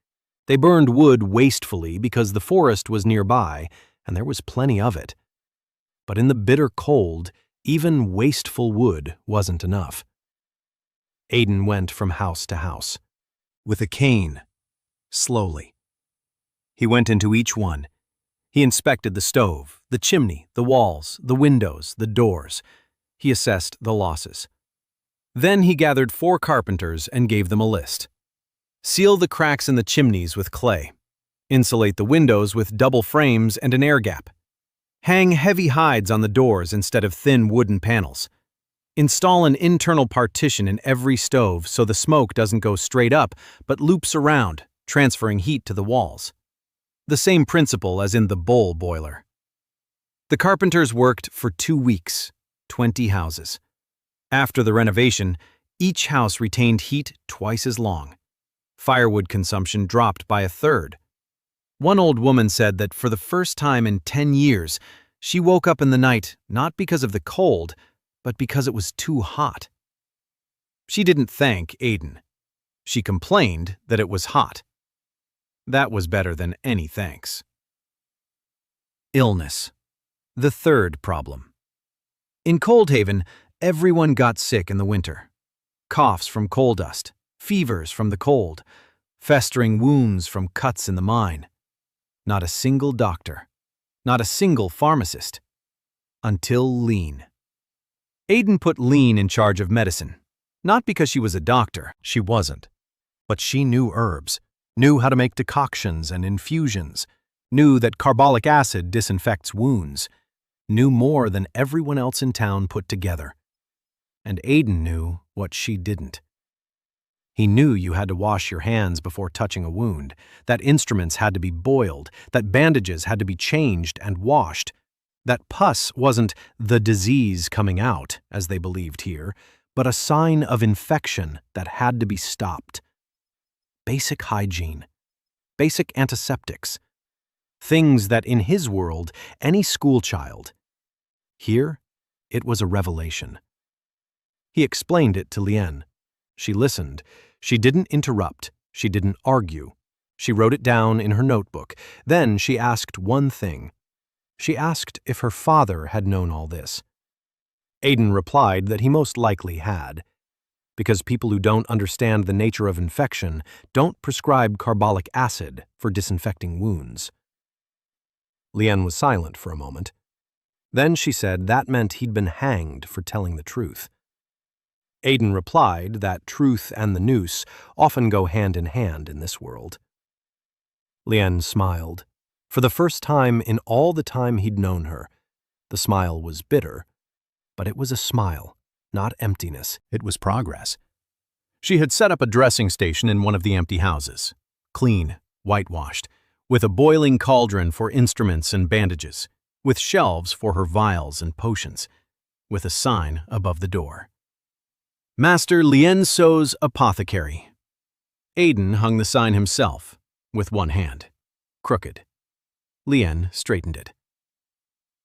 They burned wood wastefully because the forest was nearby, and there was plenty of it. But in the bitter cold, even wasteful wood wasn't enough. Aiden went from house to house, with a cane, slowly. He went into each one. He inspected the stove, the chimney, the walls, the windows, the doors. He assessed the losses. Then he gathered 4 carpenters and gave them a list. Seal the cracks in the chimneys with clay. Insulate the windows with double frames and an air gap. Hang heavy hides on the doors instead of thin wooden panels. Install an internal partition in every stove so the smoke doesn't go straight up but loops around, transferring heat to the walls. The same principle as in the Bull boiler. The carpenters worked for 2 weeks, 20 houses. After the renovation, each house retained heat twice as long. Firewood consumption dropped by 1/3. One old woman said that for the first time in 10 years, she woke up in the night not because of the cold, but because it was too hot. She didn't thank Aiden. She complained that it was hot. That was better than any thanks. Illness. The third problem. In Coldhaven, everyone got sick in the winter. Coughs from coal dust, fevers from the cold, festering wounds from cuts in the mine. Not a single doctor, not a single pharmacist. Until Lean. Aiden put Lean in charge of medicine. Not because she was a doctor, she wasn't. But she knew herbs, knew how to make decoctions and infusions, knew that carbolic acid disinfects wounds, knew more than everyone else in town put together. And Aiden knew what she didn't. He knew you had to wash your hands before touching a wound, that instruments had to be boiled, that bandages had to be changed and washed. That pus wasn't the disease coming out, as they believed here, but a sign of infection that had to be stopped. Basic hygiene, basic antiseptics, things that in his world, any schoolchild. Here, it was a revelation. He explained it to Lien. She listened. She didn't interrupt. She didn't argue. She wrote it down in her notebook. Then she asked one thing. She asked if her father had known all this. Aiden replied that he most likely had, because people who don't understand the nature of infection don't prescribe carbolic acid for disinfecting wounds. Lien was silent for a moment. Then she said that meant he'd been hanged for telling the truth. Aiden replied that truth and the noose often go hand in hand in this world. Lien smiled. For the first time in all the time he'd known her, the smile was bitter, but it was a smile, not emptiness. It was progress. She had set up a dressing station in one of the empty houses, clean, whitewashed, with a boiling cauldron for instruments and bandages, with shelves for her vials and potions, with a sign above the door. Master Lien So's Apothecary. Aiden hung the sign himself, with one hand, crooked. Lien straightened it.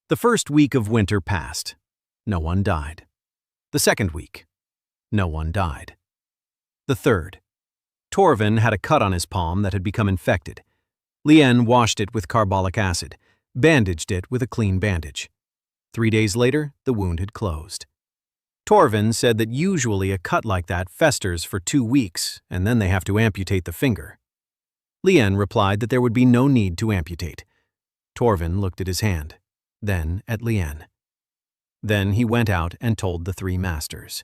The first week of winter passed. No one died. The second week. No one died. The third. Torvin had a cut on his palm that had become infected. Lien washed it with carbolic acid, bandaged it with a clean bandage. 3 days later, the wound had closed. Torvin said that usually a cut like that festers for 2 weeks, and then they have to amputate the finger. Lien replied that there would be no need to amputate. Torvin looked at his hand, then at Lien. Then he went out and told the 3 masters.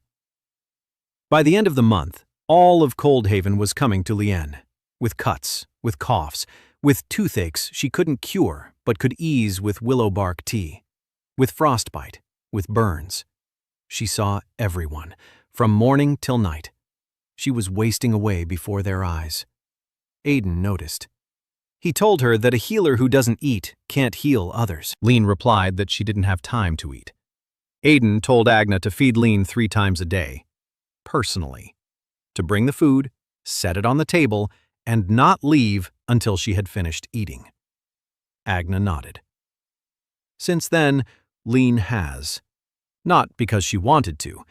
By the end of the month, all of Coldhaven was coming to Lien, with cuts, with coughs, with toothaches she couldn't cure but could ease with willow bark tea, with frostbite, with burns. She saw everyone, from morning till night. She was wasting away before their eyes. Aiden noticed. He told her that a healer who doesn't eat can't heal others. Lien replied that she didn't have time to eat. Aiden told Agna to feed Lien 3 times a day, personally, to bring the food, set it on the table, and not leave until she had finished eating. Agna nodded. Since then, Lien has. Not because she wanted to,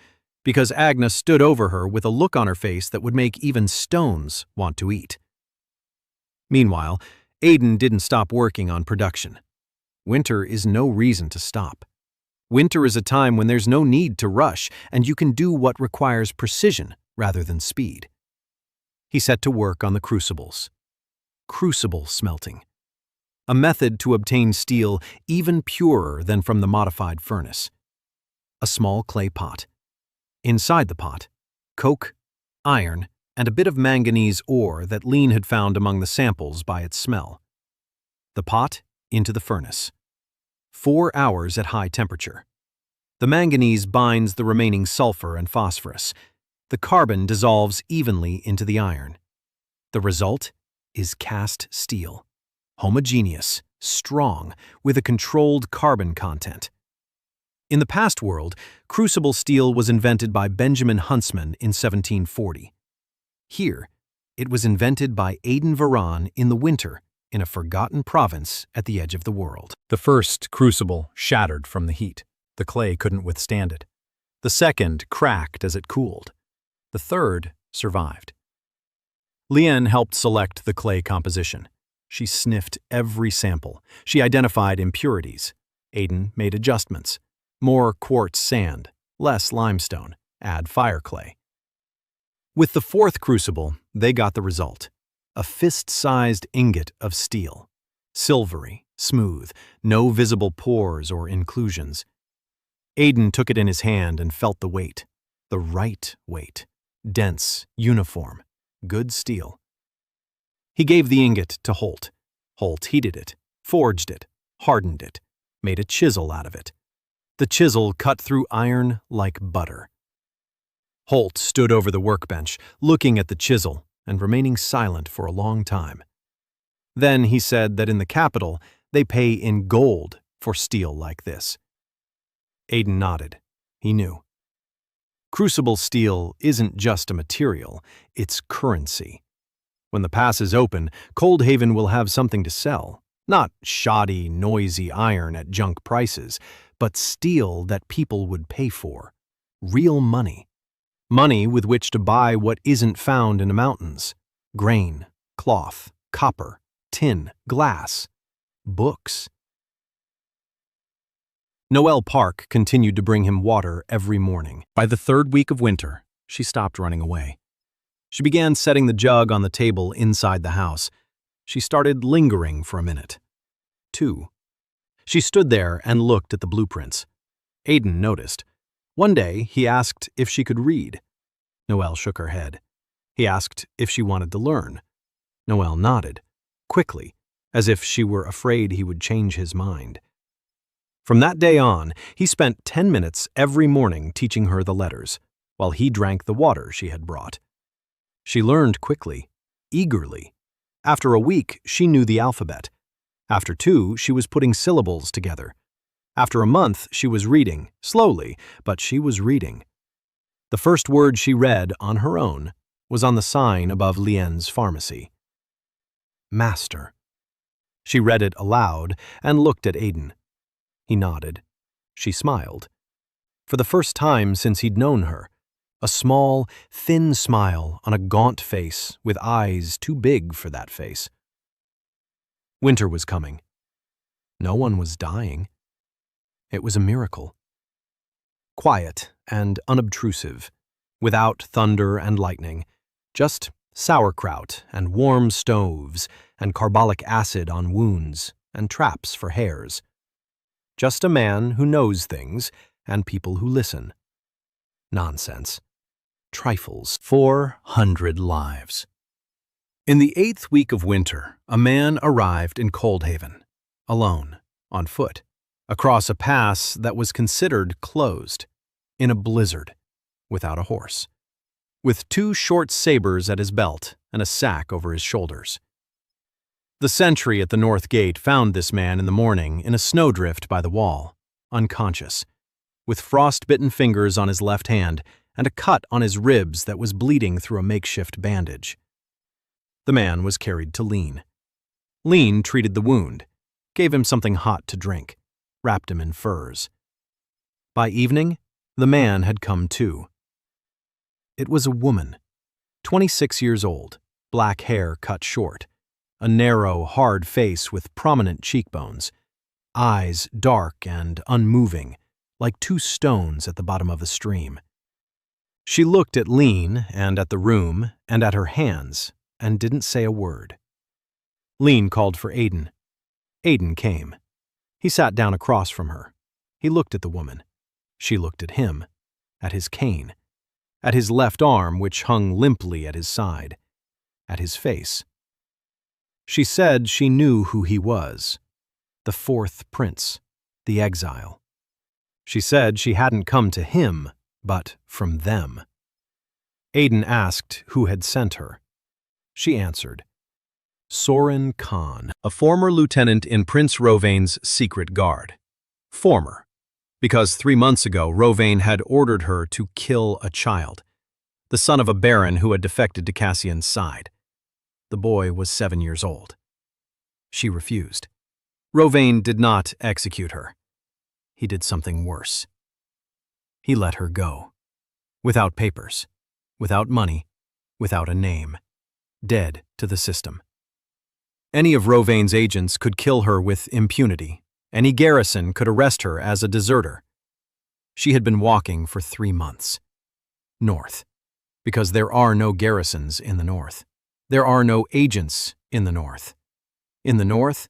because Agna stood over her with a look on her face that would make even stones want to eat. Meanwhile, Aiden didn't stop working on production. Winter is no reason to stop. Winter is a time when there's no need to rush, and you can do what requires precision rather than speed. He set to work on the crucibles. Crucible smelting. A method to obtain steel even purer than from the modified furnace. A small clay pot. Inside the pot, coke, iron, and a bit of manganese ore that Lien had found among the samples by its smell. The pot into the furnace. 4 hours at high temperature. The manganese binds the remaining sulfur and phosphorus. The carbon dissolves evenly into the iron. The result is cast steel. Homogeneous, strong, with a controlled carbon content. In the past world, crucible steel was invented by Benjamin Huntsman in 1740. Here, it was invented by Aiden Varan in the winter in a forgotten province at the edge of the world. The first crucible shattered from the heat. The clay couldn't withstand it. The second cracked as it cooled. The third survived. Lien helped select the clay composition. She sniffed every sample. She identified impurities. Aiden made adjustments. More quartz sand, less limestone, add fire clay. With the 4th crucible, they got the result. A fist-sized ingot of steel. Silvery, smooth, no visible pores or inclusions. Aiden took it in his hand and felt the weight. The right weight. Dense, uniform, good steel. He gave the ingot to Holt. Holt heated it, forged it, hardened it, made a chisel out of it. The chisel cut through iron like butter. Holt stood over the workbench, looking at the chisel and remaining silent for a long time. Then he said that in the capital, they pay in gold for steel like this. Aiden nodded. He knew. Crucible steel isn't just a material, it's currency. When the pass is open, Coldhaven will have something to sell. Not shoddy, noisy iron at junk prices, but steel that people would pay for. Real money. Money with which to buy what isn't found in the mountains. Grain, cloth, copper, tin, glass, books. Noelle Park continued to bring him water every morning. By the third week of winter, she stopped running away. She began setting the jug on the table inside the house. She started lingering for a minute. 2. She stood there and looked at the blueprints. Aiden noticed. One day, he asked if she could read. Noelle shook her head. He asked if she wanted to learn. Noelle nodded, quickly, as if she were afraid he would change his mind. From that day on, he spent 10 minutes every morning teaching her the letters, while he drank the water she had brought. She learned quickly, eagerly. After a week, she knew the alphabet. After 2, she was putting syllables together. After a month, she was reading, slowly, but she was reading. The first word she read on her own was on the sign above Lien's pharmacy. Master. She read it aloud and looked at Aiden. He nodded. She smiled. For the first time since he'd known her, a small, thin smile on a gaunt face with eyes too big for that face. Winter was coming. No one was dying. It was a miracle. Quiet and unobtrusive, without thunder and lightning, just sauerkraut and warm stoves and carbolic acid on wounds and traps for hares. Just a man who knows things and people who listen. Nonsense. Trifles. 400 lives. In the 8th week of winter, a man arrived in Coldhaven, alone, on foot, across a pass that was considered closed, in a blizzard, without a horse, with 2 short sabers at his belt and a sack over his shoulders. The sentry at the north gate found this man in the morning in a snowdrift by the wall, unconscious, with frost-bitten fingers on his left hand and a cut on his ribs that was bleeding through a makeshift bandage. The man was carried to Lean. Lean treated the wound, gave him something hot to drink, wrapped him in furs. By evening, the man had come to. It was a woman, 26 years old, black hair cut short, a narrow, hard face with prominent cheekbones, eyes dark and unmoving, like 2 stones at the bottom of a stream. She looked at Lean and at the room and at her hands and didn't say a word. Lean called for Aiden. Aiden came. He sat down across from her. He looked at the woman. She looked at him, at his cane, at his left arm which hung limply at his side, at his face. She said she knew who he was, the 4th prince, the exile. She said she hadn't come to him, but from them. Aiden asked who had sent her. She answered, Soren Khan, a former lieutenant in Prince Rovain's secret guard. Former, because 3 months ago Rovain had ordered her to kill a child, the son of a baron who had defected to Cassian's side. The boy was 7 years old. She refused. Rovain did not execute her. He did something worse. He let her go. Without papers, without money, without a name. Dead to the system. Any of Rovain's agents could kill her with impunity. Any garrison could arrest her as a deserter. She had been walking for 3 months. North. Because there are no garrisons in the north. There are no agents in the north. In the north,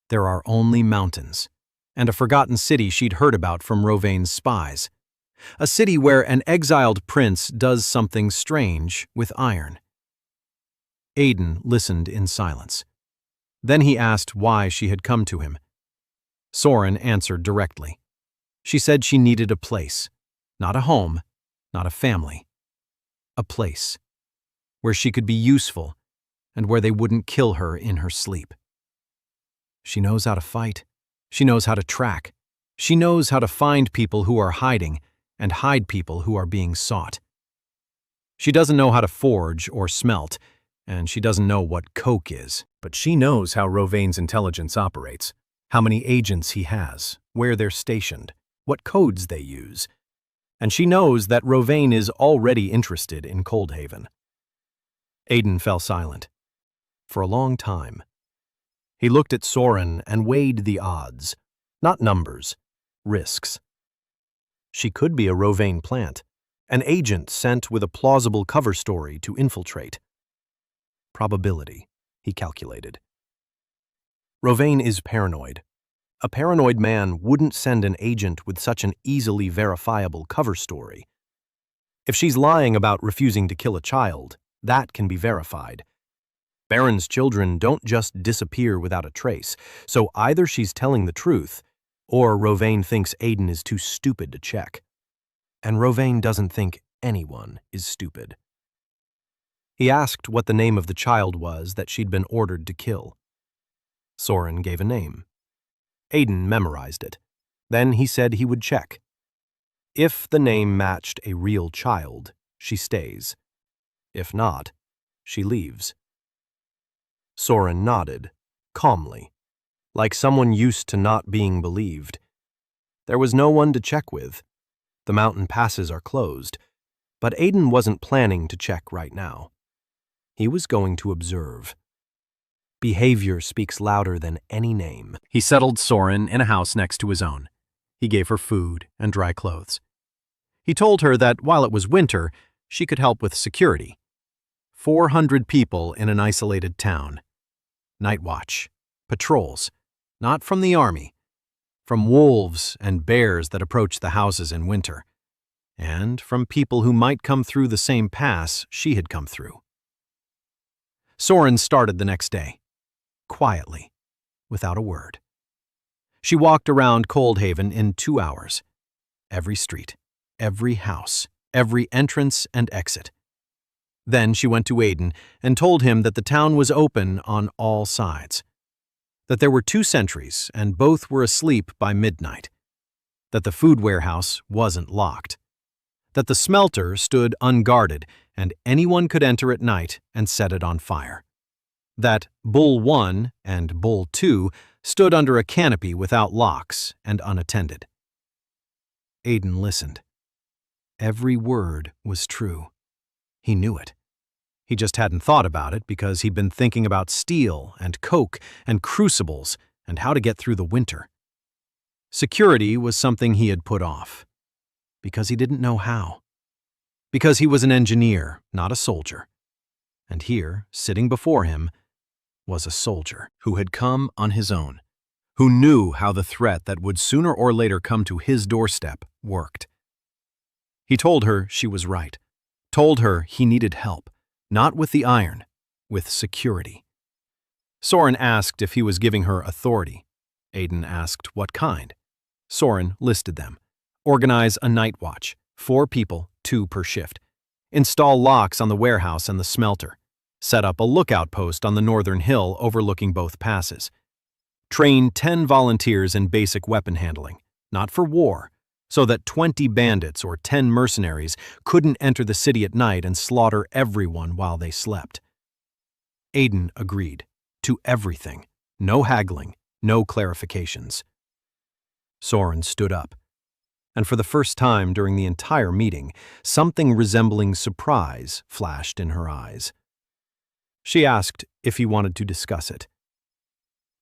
there are only mountains, and a forgotten city she'd heard about from Rovain's spies. A city where an exiled prince does something strange with iron. Aiden listened in silence. Then he asked why she had come to him. Soren answered directly. She said she needed a place, not a home, not a family. A place where she could be useful and where they wouldn't kill her in her sleep. She knows how to fight, She knows how to track. She knows how to find people who are hiding and hide people who are being sought. She doesn't know how to forge or smelt, and she doesn't know what coke is, but she knows how Rovaine's intelligence operates, how many agents he has, where they're stationed, what codes they use. And she knows that Rovaine is already interested in Coldhaven. Aiden fell silent. For a long time. He looked at Soren and weighed the odds. Not numbers, risks. She could be a Rovaine plant, an agent sent with a plausible cover story to infiltrate. Probability, he calculated. Rovaine is paranoid. A paranoid man wouldn't send an agent with such an easily verifiable cover story. If she's lying about refusing to kill a child, that can be verified. Baron's children don't just disappear without a trace, so either she's telling the truth, or Rovaine thinks Aiden is too stupid to check. And Rovaine doesn't think anyone is stupid. He asked what the name of the child was that she'd been ordered to kill. Soren gave a name. Aiden memorized it. Then he said he would check. If the name matched a real child, she stays. If not, she leaves. Soren nodded, calmly, like someone used to not being believed. There was no one to check with. The mountain passes are closed, but Aiden wasn't planning to check right now. He was going to observe. Behavior speaks louder than any name. He settled Soren in a house next to his own. He gave her food and dry clothes. He told her that while it was winter, she could help with security. 400 people in an isolated town. Night watch, patrols, not from the army, from wolves and bears that approach the houses in winter, and from people who might come through the same pass she had come through. Soren started the next day, quietly, without a word. She walked around Coldhaven in 2 hours. Every street, every house, every entrance and exit. Then she went to Aiden and told him that the town was open on all sides, that there were 2 sentries and both were asleep by midnight, that the food warehouse wasn't locked, that the smelter stood unguarded and anyone could enter at night and set it on fire, that Bull 1 and Bull 2 stood under a canopy without locks and unattended. Aiden listened. Every word was true. He knew it. He just hadn't thought about it because he'd been thinking about steel and coke and crucibles and how to get through the winter. Security was something he had put off because he didn't know how. Because he was an engineer, not a soldier. And here, sitting before him, was a soldier who had come on his own, who knew how the threat that would sooner or later come to his doorstep worked. He told her she was right, told her he needed help, not with the iron, with security. Soren asked if he was giving her authority. Aiden asked what kind. Soren listed them. Organize a night watch, 4 people, 2 per shift. Install locks on the warehouse and the smelter. Set up a lookout post on the northern hill overlooking both passes. Train 10 volunteers in basic weapon handling, not for war, so that 20 bandits or 10 mercenaries couldn't enter the city at night and slaughter everyone while they slept. Aiden agreed to everything, no haggling, no clarifications. Soren stood up, and for the first time during the entire meeting, something resembling surprise flashed in her eyes. She asked if he wanted to discuss it.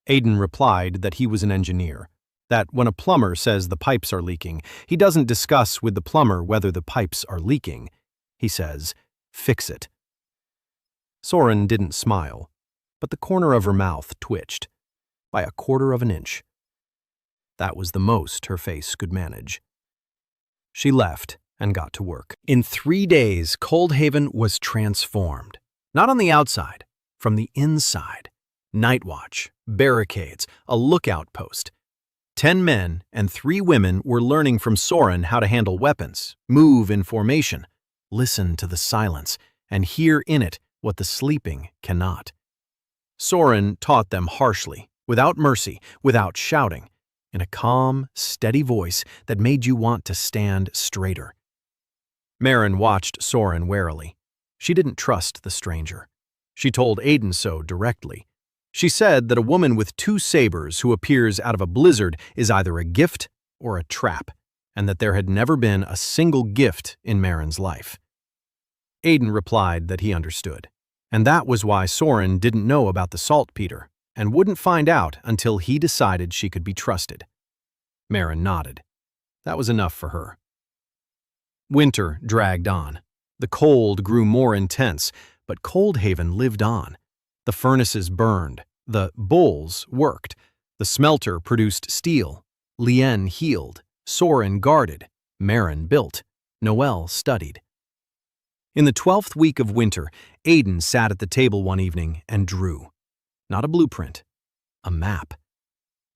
Aiden replied that he was an engineer, that when a plumber says the pipes are leaking, he doesn't discuss with the plumber whether the pipes are leaking. He says, fix it. Soren didn't smile, but the corner of her mouth twitched, by a quarter of an inch. That was the most her face could manage. She left and got to work. In 3 days, Coldhaven was transformed. Not on the outside, from the inside. Night watch, barricades, a lookout post. 10 men and 3 women were learning from Soren how to handle weapons, move in formation, listen to the silence, and hear in it what the sleeping cannot. Soren taught them harshly, without mercy, without shouting. in a calm, steady voice that made you want to stand straighter. Maren watched Soren warily. She didn't trust the stranger. She told Aiden so directly. She said that a woman with 2 sabers who appears out of a blizzard is either a gift or a trap, and that there had never been a single gift in Maren's life. Aiden replied that he understood, and that was why Soren didn't know about the saltpeter and wouldn't find out until he decided she could be trusted. Maren nodded. That was enough for her. Winter dragged on. The cold grew more intense, but Coldhaven lived on. The furnaces burned. The bulls worked. The smelter produced steel. Lien healed. Soren guarded. Maren built. Noel studied. In the 12th week of winter, Aiden sat at the table one evening and drew. Not a blueprint. A map.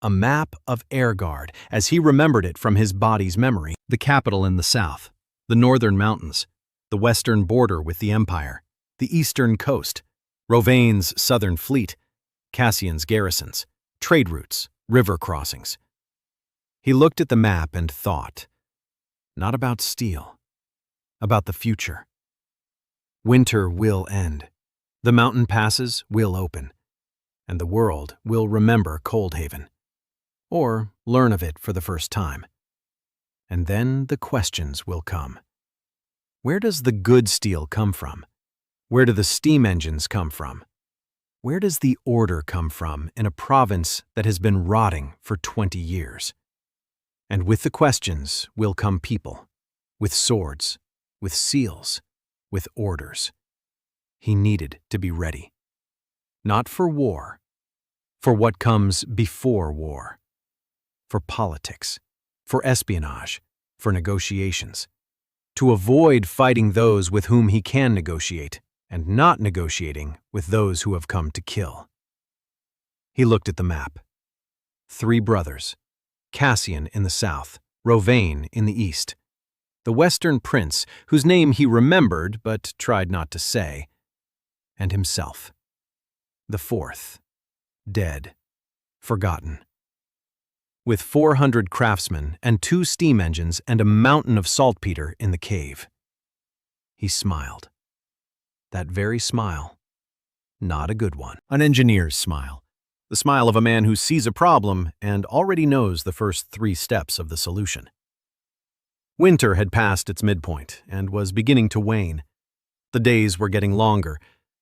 A map of Airguard, as he remembered it from his body's memory. The capital in the south. The northern mountains. The western border with the Empire. The eastern coast. Rovaine's southern fleet. Cassian's garrisons. Trade routes. River crossings. He looked at the map and thought. Not about steel. About the future. Winter will end. The mountain passes will open. And the world will remember Coldhaven. Or learn of it for the first time. And then the questions will come. Where does the good steel come from? Where do the steam engines come from? Where does the order come from in a province that has been rotting for 20 years? And with the questions will come people, with swords, with seals, with orders. He needed to be ready. Not for war, for what comes before war. For politics, for espionage, for negotiations. To avoid fighting those with whom he can negotiate, and not negotiating with those who have come to kill. He looked at the map. 3 brothers. Cassian in the south, Rovaine in the east. The western prince, whose name he remembered but tried not to say. And himself. The 4th. Dead. Forgotten. With 400 craftsmen and 2 steam engines and a mountain of saltpeter in the cave. He smiled. That very smile. Not a good one. An engineer's smile. The smile of a man who sees a problem and already knows the first 3 steps of the solution. Winter had passed its midpoint and was beginning to wane. The days were getting longer.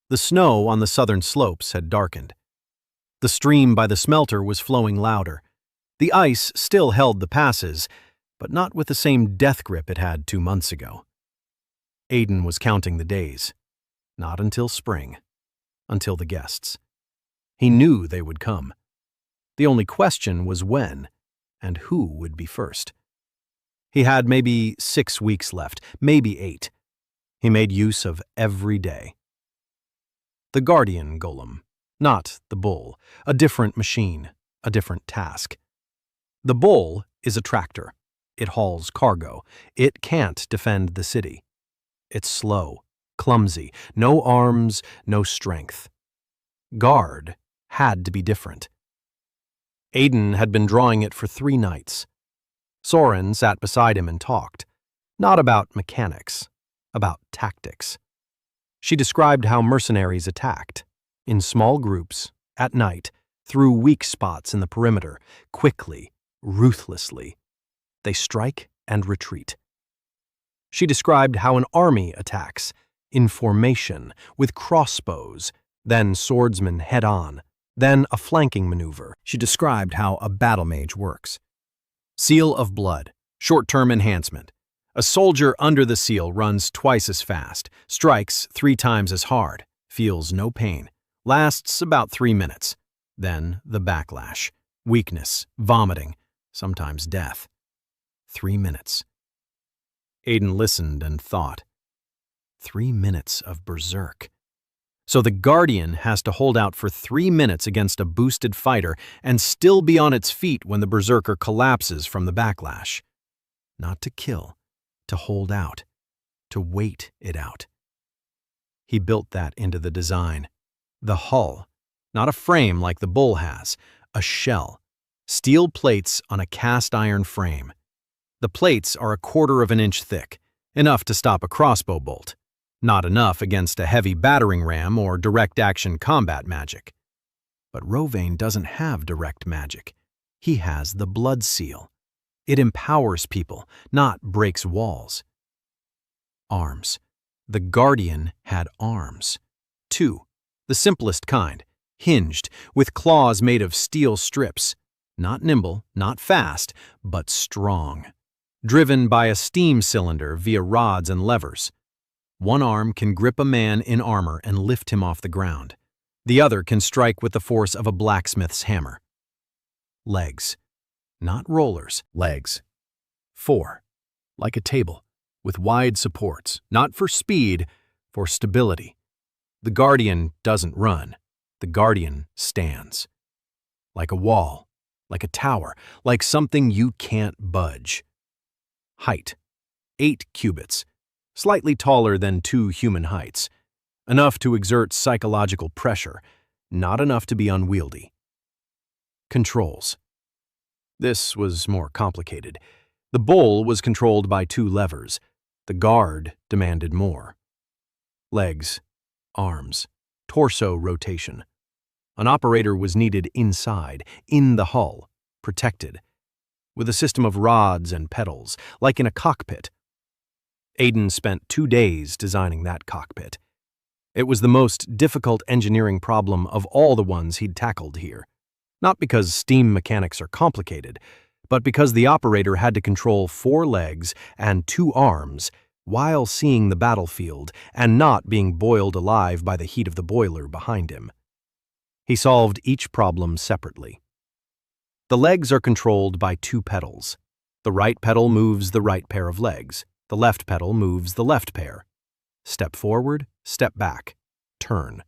The snow on the southern slopes had darkened. The stream by the smelter was flowing louder. The ice still held the passes, but not with the same death grip it had 2 months ago. Aiden was counting the days. Not until spring. Until the guests. He knew they would come. The only question was when, and who would be first. He had maybe 6 weeks left, maybe 8. He made use of every day. The guardian golem, not the bull, a different machine, a different task. The bull is a tractor. It hauls cargo. It can't defend the city. It's slow, clumsy, no arms, no strength. Guard had to be different. Aiden had been drawing it for 3 nights. Soren sat beside him and talked, not about mechanics, about tactics. She described how mercenaries attacked, in small groups, at night, through weak spots in the perimeter, quickly, ruthlessly. They strike and retreat. She described how an army attacks, in formation, with crossbows, then swordsmen head-on, then a flanking maneuver. She described how a battle mage works. Seal of blood, short-term enhancement. A soldier under the seal runs twice as fast, strikes 3 times as hard, feels no pain, lasts about 3 minutes. Then the backlash, weakness, vomiting, sometimes death. 3 minutes. Aiden listened and thought. 3 minutes of berserk. So the Guardian has to hold out for 3 minutes against a boosted fighter and still be on its feet when the berserker collapses from the backlash. Not to kill, to hold out, to wait it out. He built that into the design. The hull, not a frame like the bull has, a shell. Steel plates on a cast iron frame. The plates are 1/4 of an inch thick, enough to stop a crossbow bolt. Not enough against a heavy battering ram or direct-action combat magic. But Rovain doesn't have direct magic. He has the blood seal. It empowers people, not breaks walls. Arms. The Guardian had arms. 2. The simplest kind, hinged, with claws made of steel strips. Not nimble, not fast, but strong. Driven by a steam cylinder via rods and levers. One arm can grip a man in armor and lift him off the ground. The other can strike with the force of a blacksmith's hammer. Legs. Not rollers, legs. 4. Like a table, with wide supports, not for speed, for stability. The Guardian doesn't run. The Guardian stands. Like a wall, like a tower, like something you can't budge. Height. 8 cubits. Slightly taller than 2 human heights. Enough to exert psychological pressure, not enough to be unwieldy. Controls. This was more complicated. The bowl was controlled by 2 levers. The guard demanded more. Legs, arms, torso rotation. An operator was needed inside, in the hull, protected, with a system of rods and pedals, like in a cockpit. Aiden spent 2 days designing that cockpit. It was the most difficult engineering problem of all the ones he'd tackled here. Not because steam mechanics are complicated, but because the operator had to control 4 legs and 2 arms while seeing the battlefield and not being boiled alive by the heat of the boiler behind him. He solved each problem separately. The legs are controlled by 2 pedals. The right pedal moves the right pair of legs. The left pedal moves the left pair. Step forward, step back, turn.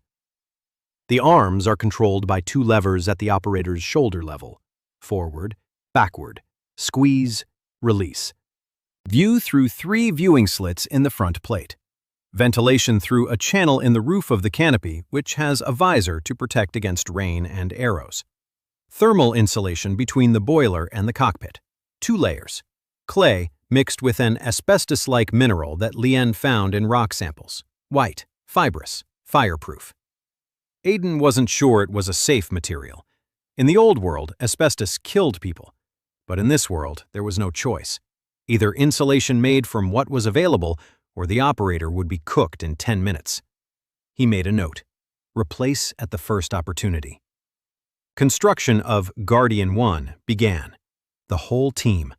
The arms are controlled by 2 levers at the operator's shoulder level. Forward, backward, squeeze, release. View through 3 viewing slits in the front plate. Ventilation through a channel in the roof of the canopy, which has a visor to protect against rain and arrows. Thermal insulation between the boiler and the cockpit. 2 layers. Clay mixed with an asbestos-like mineral that Lien found in rock samples. White, fibrous, fireproof. Aiden wasn't sure it was a safe material. In the old world, asbestos killed people. But in this world, there was no choice. Either insulation made from what was available, or the operator would be cooked in 10 minutes. He made a note. Replace at the first opportunity. Construction of Guardian 1 began. The whole team.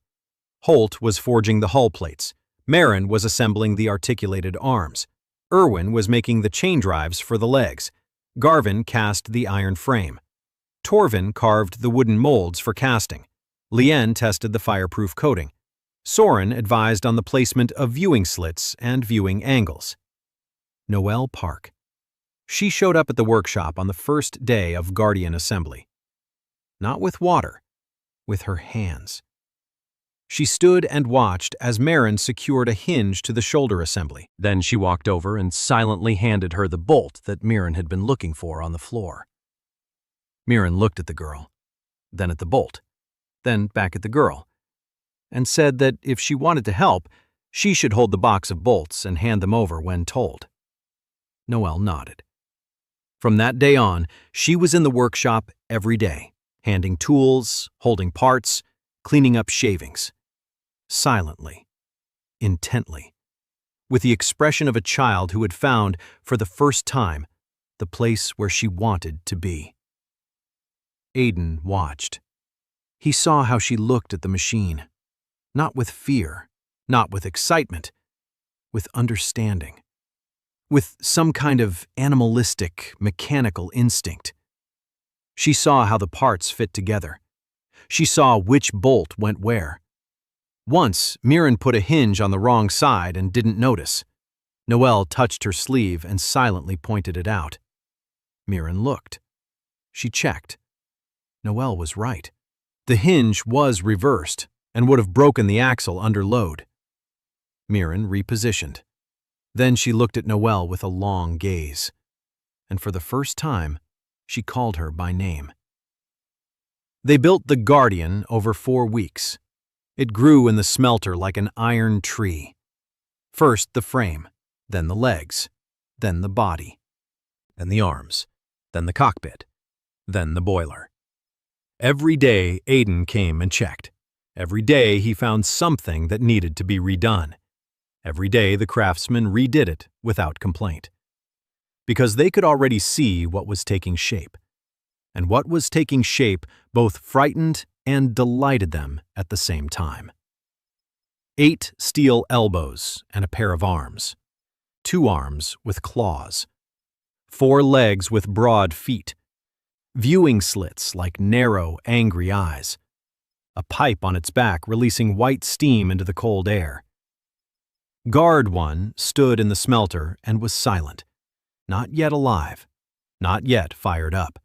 Holt was forging the hull plates. Marin was assembling the articulated arms. Irwin was making the chain drives for the legs. Garvin cast the iron frame. Torvin carved the wooden molds for casting. Lien tested the fireproof coating. Soren advised on the placement of viewing slits and viewing angles. Noelle Park. She showed up at the workshop on the first day of Guardian assembly. Not with water, with her hands. She stood and watched as Marin secured a hinge to the shoulder assembly. Then she walked over and silently handed her the bolt that Mirren had been looking for on the floor. Mirren looked at the girl, then at the bolt, then back at the girl, and said that if she wanted to help, she should hold the box of bolts and hand them over when told. Noelle nodded. From that day on, she was in the workshop every day, handing tools, holding parts, cleaning up shavings. Silently, intently, with the expression of a child who had found, for the first time, the place where she wanted to be. Aiden watched. He saw how she looked at the machine, not with fear, not with excitement, with understanding, with some kind of animalistic, mechanical instinct. She saw how the parts fit together. She saw which bolt went where. Once, Mirren put a hinge on the wrong side and didn't notice. Noelle touched her sleeve and silently pointed it out. Mirren looked. She checked. Noelle was right. The hinge was reversed and would have broken the axle under load. Mirren repositioned. Then she looked at Noelle with a long gaze. And for the first time, she called her by name. They built the Guardian over 4 weeks. It grew in the smelter like an iron tree. First the frame, then the legs, then the body, then the arms, then the cockpit, then the boiler. Every day Aiden came and checked. Every day he found something that needed to be redone. Every day the craftsmen redid it without complaint. Because they could already see what was taking shape. And what was taking shape both frightened and delighted them at the same time. 8 steel elbows and a pair of arms. 2 arms with claws. 4 legs with broad feet. Viewing slits like narrow, angry eyes. A pipe on its back releasing white steam into the cold air. Guard 1 stood in the smelter and was silent. Not yet alive. Not yet fired up.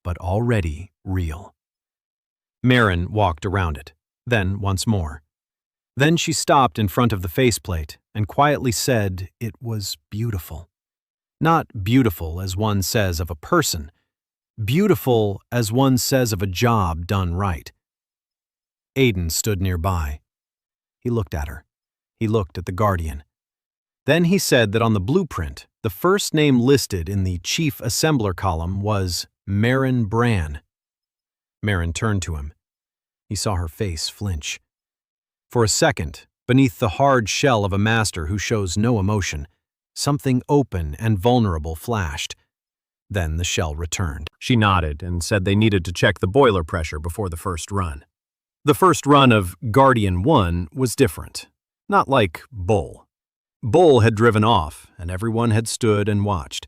But already real. Marin walked around it, then once more. Then she stopped in front of the faceplate and quietly said it was beautiful. Not beautiful as one says of a person, beautiful as one says of a job done right. Aiden stood nearby. He looked at her. He looked at the Guardian. Then he said that on the blueprint, the first name listed in the Chief Assembler column was Marin Bran. Marin turned to him. He saw her face flinch. For a second, beneath the hard shell of a master who shows no emotion, something open and vulnerable flashed. Then the shell returned. She nodded and said they needed to check the boiler pressure before the first run. The first run of Guardian 1 was different. Not like Bull. Bull had driven off, and everyone had stood and watched.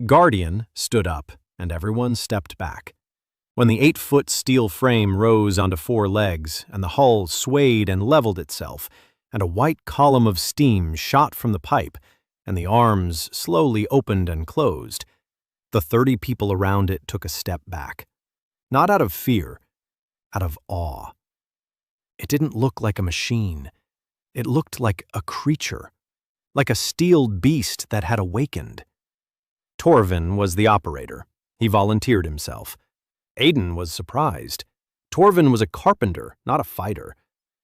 Guardian stood up, and everyone stepped back. When the 8-foot steel frame rose onto 4 legs, and the hull swayed and leveled itself, and a white column of steam shot from the pipe, and the arms slowly opened and closed, the 30 people around it took a step back. Not out of fear, out of awe. It didn't look like a machine. It looked like a creature, like a steeled beast that had awakened. Torvin was the operator. He volunteered himself. Aiden was surprised. Torvin was a carpenter, not a fighter.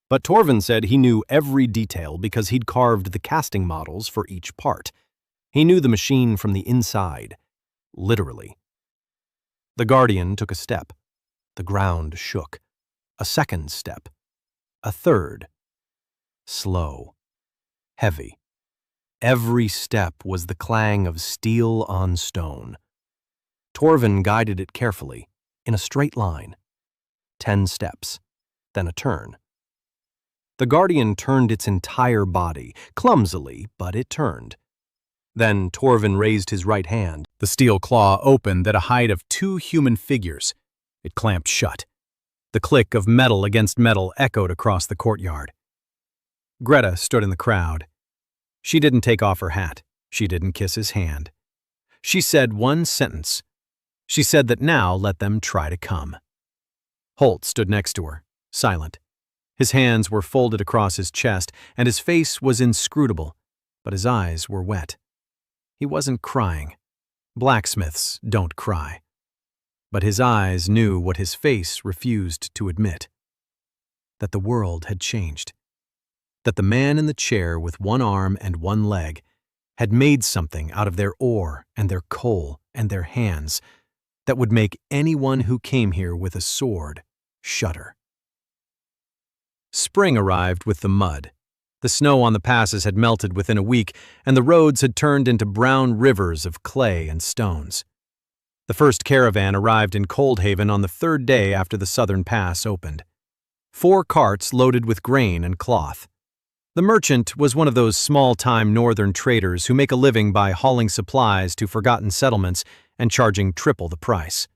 But Torvin said he knew every detail because he'd carved the casting models for each part. He knew the machine from the inside, literally. The Guardian took a step. The ground shook. A second step. A third. Slow. Heavy. Every step was the clang of steel on stone. Torvin guided it carefully, in a straight line. 10 steps, then a turn. The Guardian turned its entire body, clumsily, but it turned. Then Torvin raised his right hand. The steel claw opened at a height of 2 human figures. It clamped shut. The click of metal against metal echoed across the courtyard. Greta stood in the crowd. She didn't take off her hat. She didn't kiss his hand. She said one sentence. She said that now let them try to come. Holt stood next to her, silent. His hands were folded across his chest, and his face was inscrutable, but his eyes were wet. He wasn't crying. Blacksmiths don't cry. But his eyes knew what his face refused to admit. That the world had changed. That the man in the chair with 1 arm and 1 leg had made something out of their ore and their coal and their hands that would make anyone who came here with a sword shudder. Spring arrived with the mud. The snow on the passes had melted within a week, and the roads had turned into brown rivers of clay and stones. The first caravan arrived in Coldhaven on the 3rd day after the southern pass opened. 4 carts loaded with grain and cloth. The merchant was one of those small-time northern traders who make a living by hauling supplies to forgotten settlements and charging triple the price.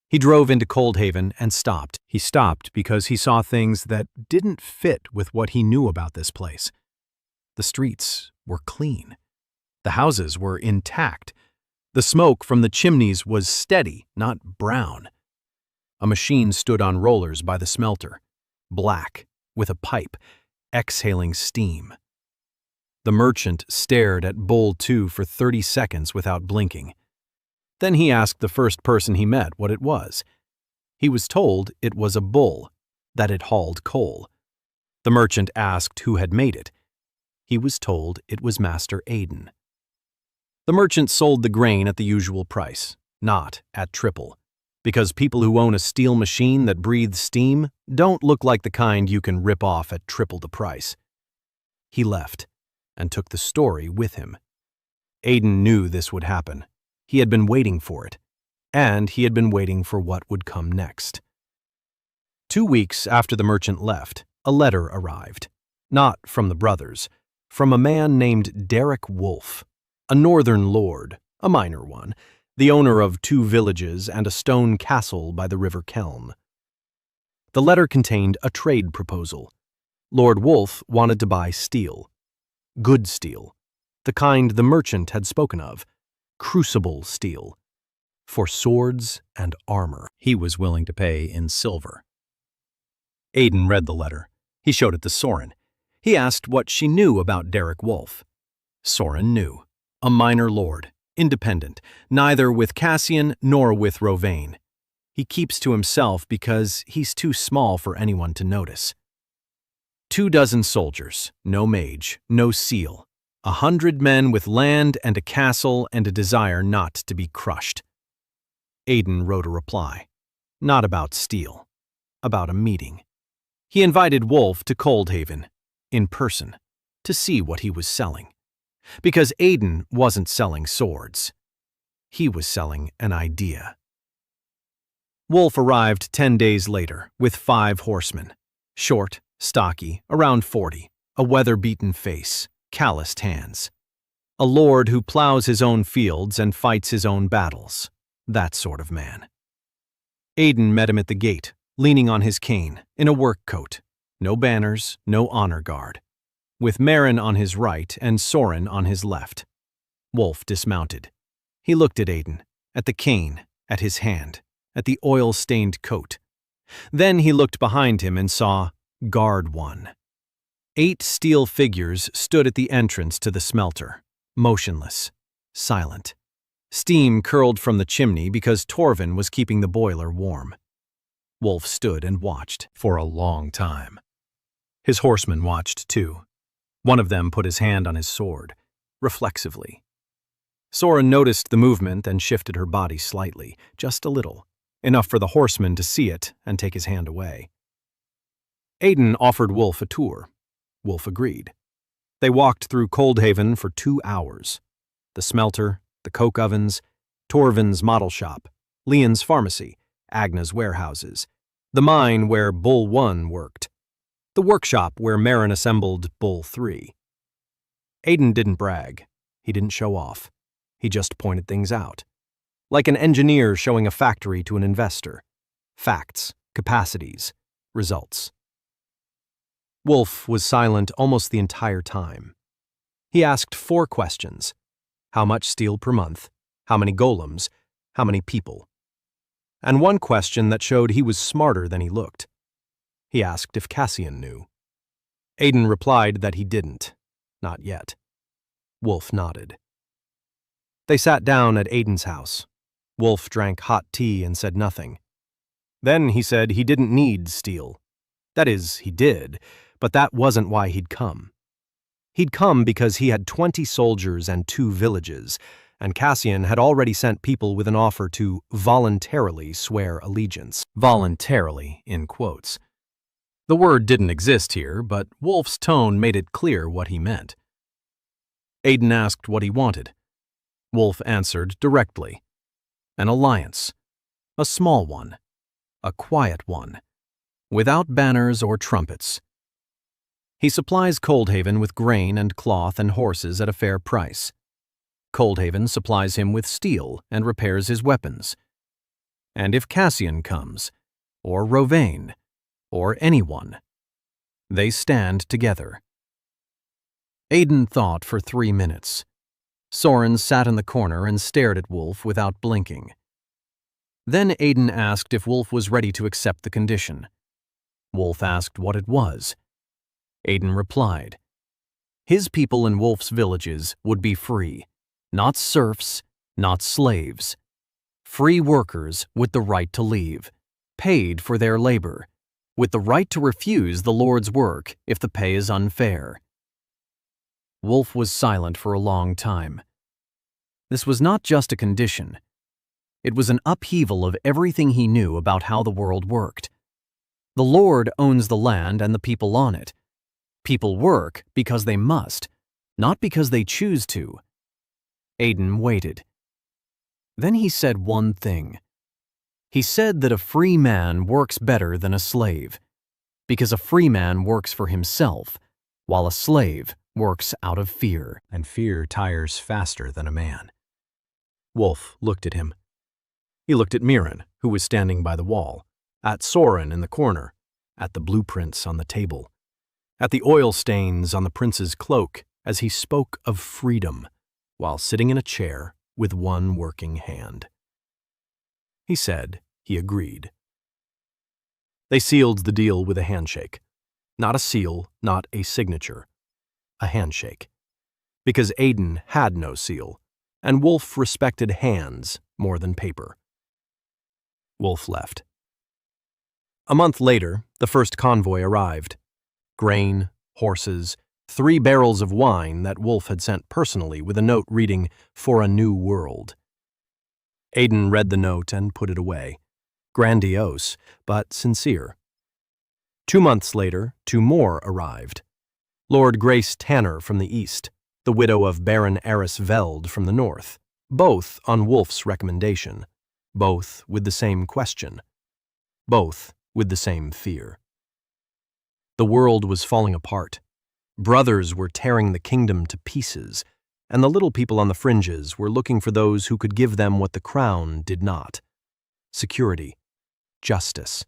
He drove into Coldhaven and stopped. He stopped because he saw things that didn't fit with what he knew about this place. The streets were clean. The houses were intact. The smoke from the chimneys was steady, not brown. A machine stood on rollers by the smelter, black, with a pipe, exhaling steam. The merchant stared at Bull 2 for 30 seconds without blinking. Then he asked the first person he met what it was. He was told it was a bull, that it hauled coal. The merchant asked who had made it. He was told it was Master Aiden. The merchant sold the grain at the usual price, not at triple, because people who own a steel machine that breathes steam don't look like the kind you can rip off at triple the price. He left and took the story with him. Aiden knew this would happen. He had been waiting for it, and he had been waiting for what would come next. 2 weeks after the merchant left, a letter arrived. Not from the brothers, from a man named Derek Wolfe, a northern lord, a minor one, the owner of 2 villages and a stone castle by the River Kelm. The letter contained a trade proposal. Lord Wolfe wanted to buy steel. Good steel, the kind the merchant had spoken of, crucible steel, for swords and armor. He was willing to pay in silver. Aiden read the letter. He showed it to Soren. He asked what she knew about Derek Wolfe. Soren knew. A minor lord, independent, neither with Cassian nor with Rovain. He keeps to himself because he's too small for anyone to notice. 24 soldiers, no mage, no seal, 100 men with land and a castle and a desire not to be crushed. Aiden wrote a reply. Not about steel, about a meeting. He invited Wolfe to Coldhaven, in person, to see what he was selling. Because Aiden wasn't selling swords. He was selling an idea. Wolfe arrived 10 days later with 5 horsemen. Short, stocky, around 40, a weather-beaten face, calloused hands. A lord who plows his own fields and fights his own battles. That sort of man. Aiden met him at the gate, leaning on his cane, in a work coat. No banners, no honor guard. With Marin on his right and Soren on his left. Wolfe dismounted. He looked at Aiden, at the cane, at his hand, at the oil-stained coat. Then he looked behind him and saw Guard 1. 8 steel figures stood at the entrance to the smelter, motionless, silent. Steam curled from the chimney because Torvin was keeping the boiler warm. Wolfe stood and watched for a long time. His horsemen watched too. One of them put his hand on his sword, reflexively. Soren noticed the movement and shifted her body slightly, just a little, enough for the horseman to see it and take his hand away. Aiden offered Wolfe a tour. Wolfe agreed. They walked through Coldhaven for 2 hours. The smelter, the coke ovens, Torvin's model shop, Leon's pharmacy, Agna's warehouses, the mine where Bull 1 worked, the workshop where Marin assembled Bull 3. Aiden didn't brag. He didn't show off. He just pointed things out. Like an engineer showing a factory to an investor. Facts, capacities, results. Wolfe was silent almost the entire time. He asked 4 questions. How much steel per month? How many golems? How many people? And 1 question that showed he was smarter than he looked. He asked if Cassian knew. Aiden replied that he didn't. Not yet. Wolfe nodded. They sat down at Aiden's house. Wolfe drank hot tea and said nothing. Then he said he didn't need steel. That is, he did, but that wasn't why he'd come. He'd come because he had 20 soldiers and 2 villages, and Cassian had already sent people with an offer to voluntarily swear allegiance. Voluntarily, in quotes. The word didn't exist here, but Wolfe's tone made it clear what he meant. Aiden asked what he wanted. Wolfe answered directly. An alliance. A small one. A quiet one. Without banners or trumpets. He supplies Coldhaven with grain and cloth and horses at a fair price. Coldhaven supplies him with steel and repairs his weapons. And if Cassian comes, or Rovain, or anyone, they stand together. Aiden thought for 3 minutes. Soren sat in the corner and stared at Wolfe without blinking. Then Aiden asked if Wolfe was ready to accept the condition. Wolfe asked what it was. Aiden replied. His people in Wolfe's villages would be free, not serfs, not slaves. Free workers with the right to leave, paid for their labor, with the right to refuse the Lord's work if the pay is unfair. Wolf was silent for a long time. This was not just a condition. It was an upheaval of everything he knew about how the world worked. The Lord owns the land and the people on it. People work because they must, not because they choose to. Aidan waited. Then he said one thing. He said that a free man works better than a slave, because a free man works for himself, while a slave works out of fear. And fear tires faster than a man. Wolf looked at him. He looked at Mirren, who was standing by the wall, at Soren in the corner, at the blueprints on the table, at the oil stains on the prince's cloak as he spoke of freedom while sitting in a chair with one working hand. He said he agreed. They sealed the deal with a handshake. Not a seal, not a signature. A handshake. Because Aidan had no seal, and Wolf respected hands more than paper. Wolf left. A month later, the first convoy arrived. Grain, horses, 3 barrels of wine that Wolf had sent personally with a note reading, "For a New World." Aidan read the note and put it away. Grandiose, but sincere. 2 months later, 2 more arrived. Lord Grace Tanner from the east, the widow of Baron Eris Veld from the north, both on Wolf's recommendation, both with the same question, both with the same fear. The world was falling apart. Brothers were tearing the kingdom to pieces, and the little people on the fringes were looking for those who could give them what the crown did not: security, justice,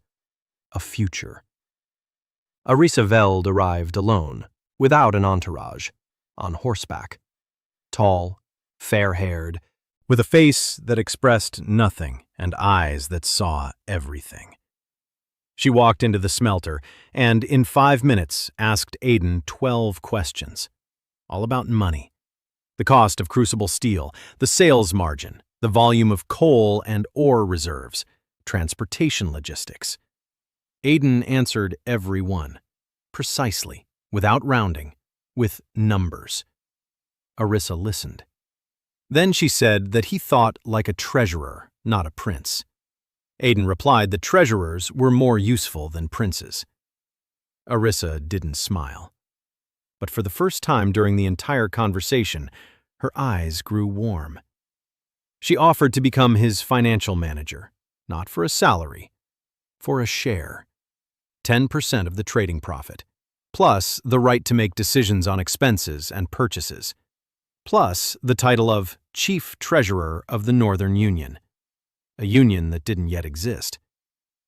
a future. Arisa Veld arrived alone, without an entourage, on horseback. Tall, fair-haired, with a face that expressed nothing and eyes that saw everything. She walked into the smelter and, in 5 minutes, asked Aidan 12 questions, all about money. The cost of crucible steel, the sales margin, the volume of coal and ore reserves, transportation logistics. Aidan answered every one, precisely, without rounding, with numbers. Arisa listened. Then she said that he thought like a treasurer, not a prince. Aidan replied that treasurers were more useful than princes. Arisa didn't smile. But for the first time during the entire conversation, her eyes grew warm. She offered to become his financial manager, not for a salary, for a share. 10% of the trading profit, plus the right to make decisions on expenses and purchases, plus the title of Chief Treasurer of the Northern Union, a union that didn't yet exist.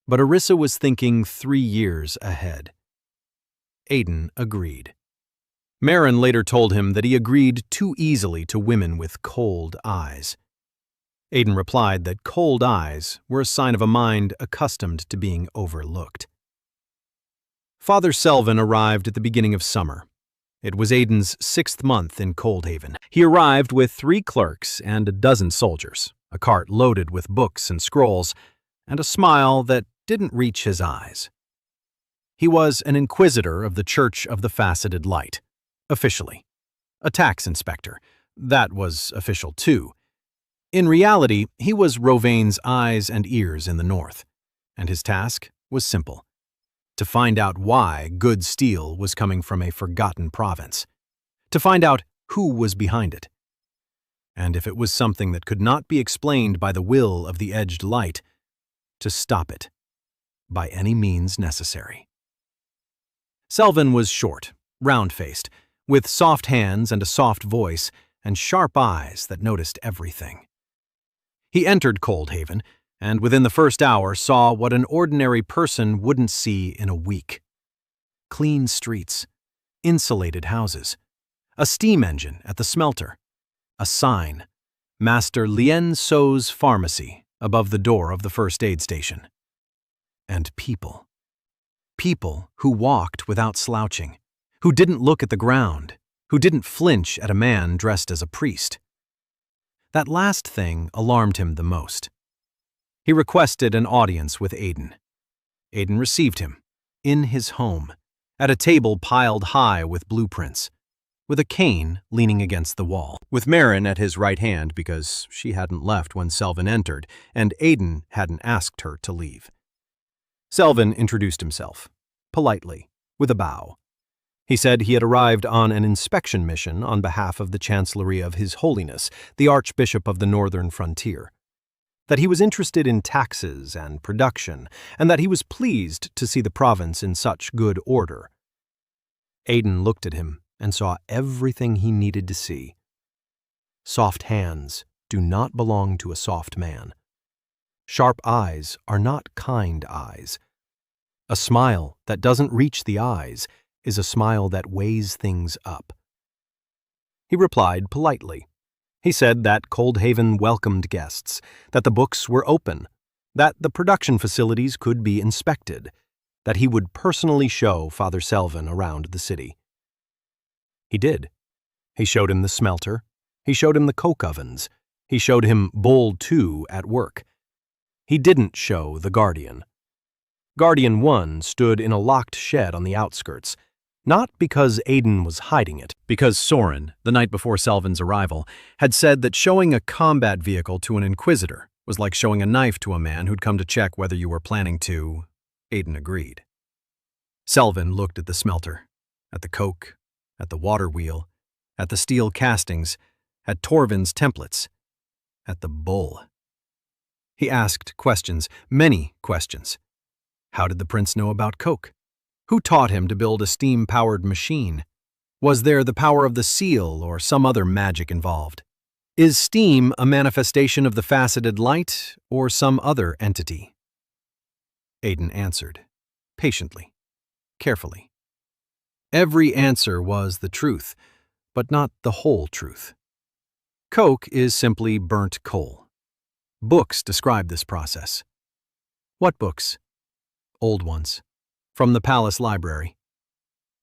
But Arisa was thinking 3 years ahead. Aidan agreed. Marin later told him that he agreed too easily to women with cold eyes. Aidan replied that cold eyes were a sign of a mind accustomed to being overlooked. Father Selvin arrived at the beginning of summer. It was Aidan's 6th month in Coldhaven. He arrived with 3 clerks and a dozen soldiers, a cart loaded with books and scrolls, and a smile that didn't reach his eyes. He was an inquisitor of the Church of the Faceted Light, officially. A tax inspector. That was official too. In reality, he was Rovaine's eyes and ears in the north, and his task was simple: to find out why good steel was coming from a forgotten province, to find out who was behind it, and if it was something that could not be explained by the will of the edged light, to stop it by any means necessary. Selvin was short, round-faced, with soft hands and a soft voice and sharp eyes that noticed everything. He entered Coldhaven, and within the first hour saw what an ordinary person wouldn't see in a week. Clean streets, insulated houses, a steam engine at the smelter, a sign, Master Lien So's Pharmacy, above the door of the first aid station. And people. People who walked without slouching, who didn't look at the ground, who didn't flinch at a man dressed as a priest. That last thing alarmed him the most. He requested an audience with Aidan. Aiden received him, in his home, at a table piled high with blueprints, with a cane leaning against the wall, with Marin at his right hand because she hadn't left when Selvin entered, and Aiden hadn't asked her to leave. Selvin introduced himself, politely, with a bow. He said he had arrived on an inspection mission on behalf of the Chancellery of His Holiness, the Archbishop of the Northern Frontier, that he was interested in taxes and production, and that he was pleased to see the province in such good order. Aiden looked at him and saw everything he needed to see. Soft hands do not belong to a soft man. Sharp eyes are not kind eyes. A smile that doesn't reach the eyes is a smile that weighs things up. He replied politely. He said that Coldhaven welcomed guests, that the books were open, that the production facilities could be inspected, that he would personally show Father Selvin around the city. He did. He showed him the smelter. He showed him the coke ovens. He showed him Bowl 2 at work. He didn't show the Guardian. Guardian 1 stood in a locked shed on the outskirts, not because Aiden was hiding it, because Soren, the night before Selvin's arrival, had said that showing a combat vehicle to an Inquisitor was like showing a knife to a man who'd come to check whether you were planning to. Aiden agreed. Selvin looked at the smelter, at the coke, at the water wheel, at the steel castings, at Torvin's templates, at the bull. He asked questions, many questions. How did the prince know about coke? Who taught him to build a steam-powered machine? Was there the power of the seal or some other magic involved? Is steam a manifestation of the faceted light or some other entity? Aiden answered, patiently, carefully. Every answer was the truth, but not the whole truth. Coke is simply burnt coal. Books describe this process. What books? Old ones, from the palace library.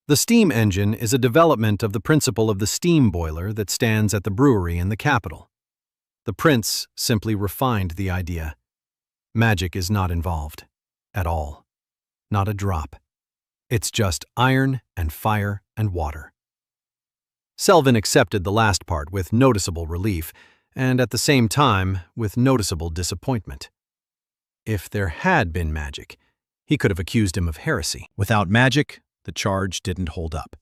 The steam engine is a development of the principle of the steam boiler that stands at the brewery in the capital. The prince simply refined the idea. Magic is not involved, at all. Not a drop. It's just iron and fire and water. Selvin accepted the last part with noticeable relief, and at the same time with noticeable disappointment. If there had been magic, he could have accused him of heresy. Without magic, the charge didn't hold up.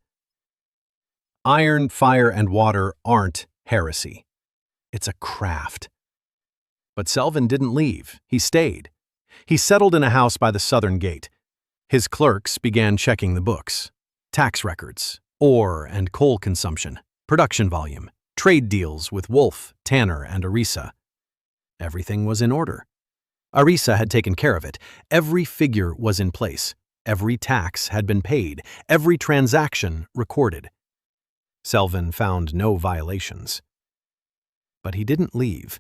Iron, fire, and water aren't heresy. It's a craft. But Selvin didn't leave. He stayed. He settled in a house by the southern gate. His clerks began checking the books, tax records, ore and coal consumption, production volume, trade deals with Wolf, Tanner, and Arisa. Everything was in order. Arisa had taken care of it. Every figure was in place. Every tax had been paid. Every transaction recorded. Selvin found no violations. But he didn't leave.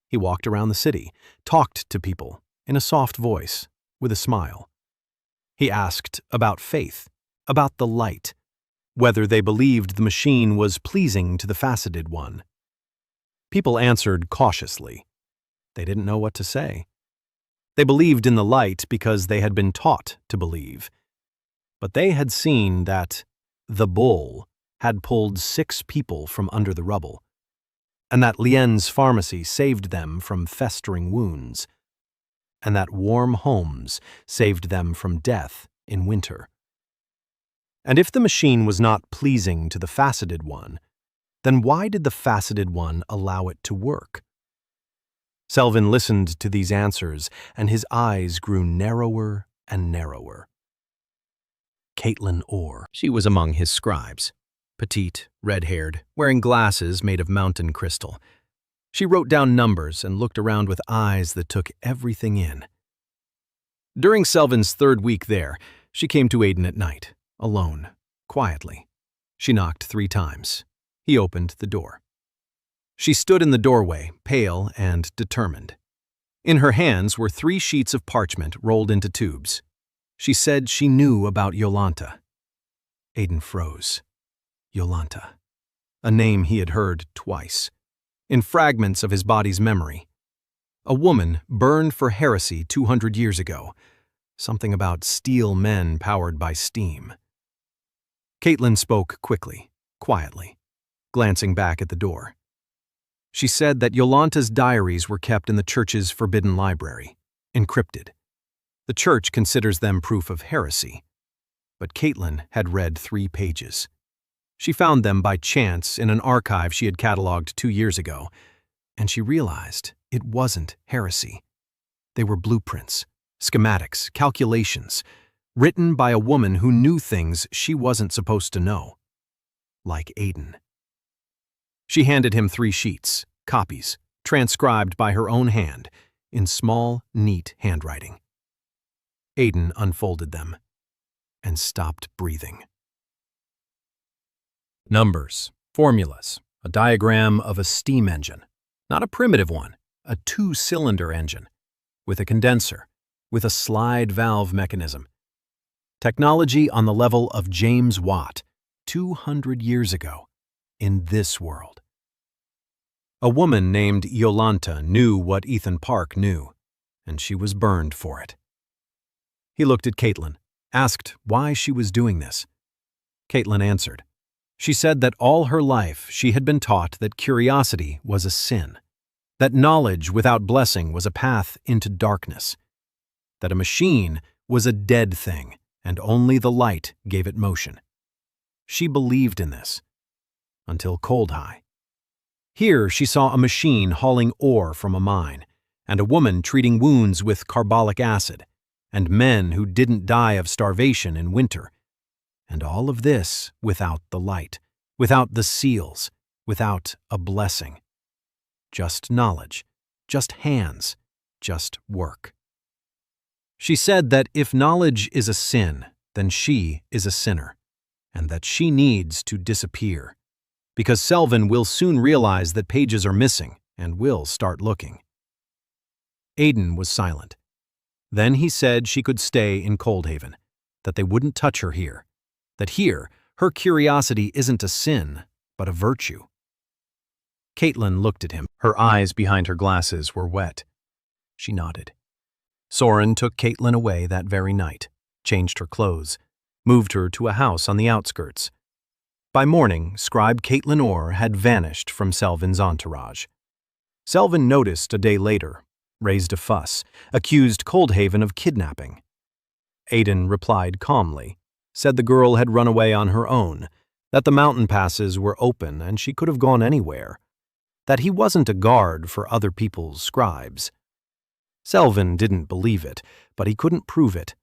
He walked around the city, talked to people, in a soft voice, with a smile. He asked about faith, about the light, whether they believed the machine was pleasing to the faceted one. People answered cautiously. They didn't know what to say. They believed in the light because they had been taught to believe. But they had seen that the bull had pulled 6 people from under the rubble, and that Lien's pharmacy saved them from festering wounds, and that warm homes saved them from death in winter. And if the machine was not pleasing to the faceted one, then why did the faceted one allow it to work? Selvin listened to these answers, and his eyes grew narrower and narrower. Caitlin Orr. She was among his scribes, petite, red-haired, wearing glasses made of mountain crystal. She wrote down numbers and looked around with eyes that took everything in. During Selvin's 3rd week there, she came to Aiden at night, alone, quietly. She knocked 3 times. He opened the door. She stood in the doorway, pale and determined. In her hands were 3 sheets of parchment rolled into tubes. She said she knew about Yolanta. Aiden froze. Yolanta. A name he had heard twice, in fragments of his body's memory. A woman burned for heresy 200 years ago. Something about steel men powered by steam. Caitlin spoke quickly, quietly, glancing back at the door. She said that Yolanta's diaries were kept in the church's forbidden library, encrypted. The church considers them proof of heresy. But Caitlin had read 3 pages. She found them by chance in an archive she had cataloged 2 years ago, and she realized it wasn't heresy. They were blueprints, schematics, calculations, written by a woman who knew things she wasn't supposed to know. Like Aiden. She handed him 3 sheets, copies, transcribed by her own hand, in small, neat handwriting. Aiden unfolded them and stopped breathing. Numbers, formulas, a diagram of a steam engine. Not a primitive one, a 2-cylinder engine, with a condenser, with a slide valve mechanism. Technology on the level of James Watt, 200 years ago, in this world. A woman named Yolanta knew what Ethan Park knew, and she was burned for it. He looked at Caitlin, asked why she was doing this. Caitlin answered. She said that all her life she had been taught that curiosity was a sin, that knowledge without blessing was a path into darkness, that a machine was a dead thing and only the light gave it motion. She believed in this. Until Cold High. Here she saw a machine hauling ore from a mine, and a woman treating wounds with carbolic acid, and men who didn't die of starvation in winter. And all of this without the light, without the seals, without a blessing. Just knowledge, just hands, just work. She said that if knowledge is a sin, then she is a sinner, and that she needs to disappear, because Selvin will soon realize that pages are missing and will start looking. Aiden was silent. Then he said she could stay in Coldhaven, that they wouldn't touch her here, that here her curiosity isn't a sin, but a virtue. Caitlin looked at him. Her eyes behind her glasses were wet. She nodded. Soren took Caitlin away that very night, changed her clothes, moved her to a house on the outskirts. By morning, scribe Caitlin Orr had vanished from Selvin's entourage. Selvin noticed a day later, raised a fuss, accused Coldhaven of kidnapping. Aiden replied calmly, said the girl had run away on her own, that the mountain passes were open and she could have gone anywhere, that he wasn't a guard for other people's scribes. Selvin didn't believe it, but he couldn't prove it.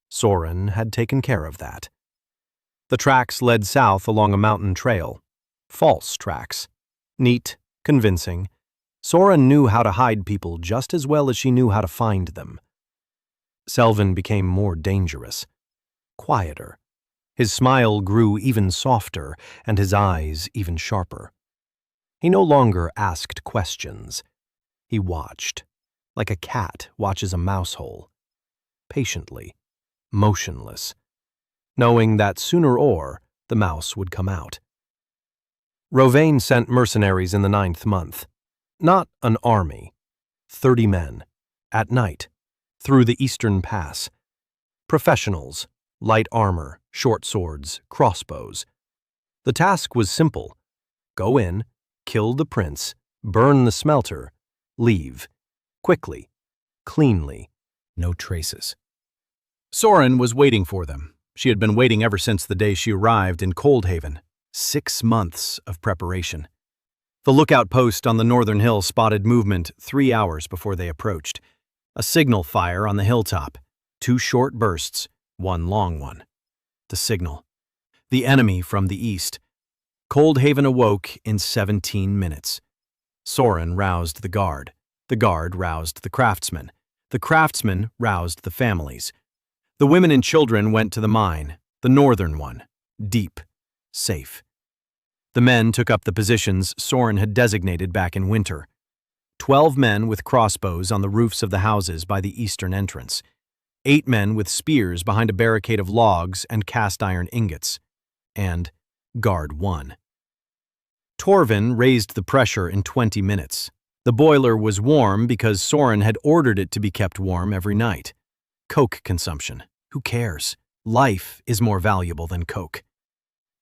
Soren had taken care of that. The tracks led south along a mountain trail. False tracks. Neat, convincing. Soren knew how to hide people just as well as she knew how to find them. Selvin became more dangerous. Quieter. His smile grew even softer, and his eyes even sharper. He no longer asked questions. He watched, like a cat watches a mouse hole. Patiently, motionless, knowing that sooner or the mouse would come out. Rovain sent mercenaries in the 9th month. Not an army. 30 men. At night. Through the Eastern Pass. Professionals. Light armor, short swords, crossbows. The task was simple. Go in, kill the prince, burn the smelter, leave. Quickly. Cleanly. No traces. Soren was waiting for them. She had been waiting ever since the day she arrived in Coldhaven. 6 months of preparation. The lookout post on the northern hill spotted movement 3 hours before they approached. A signal fire on the hilltop. 2 short bursts, 1 long one. The signal. The enemy from the east. Coldhaven awoke in 17 minutes. Soren roused the guard. The guard roused the craftsmen. The craftsmen roused the families. The women and children went to the mine, the northern one, deep, safe. The men took up the positions Soren had designated back in winter. 12 men with crossbows on the roofs of the houses by the eastern entrance. 8 men with spears behind a barricade of logs and cast iron ingots. And Guard 1. Torvin raised the pressure in 20 minutes. The boiler was warm because Soren had ordered it to be kept warm every night. Coke consumption. Who cares? Life is more valuable than Coke.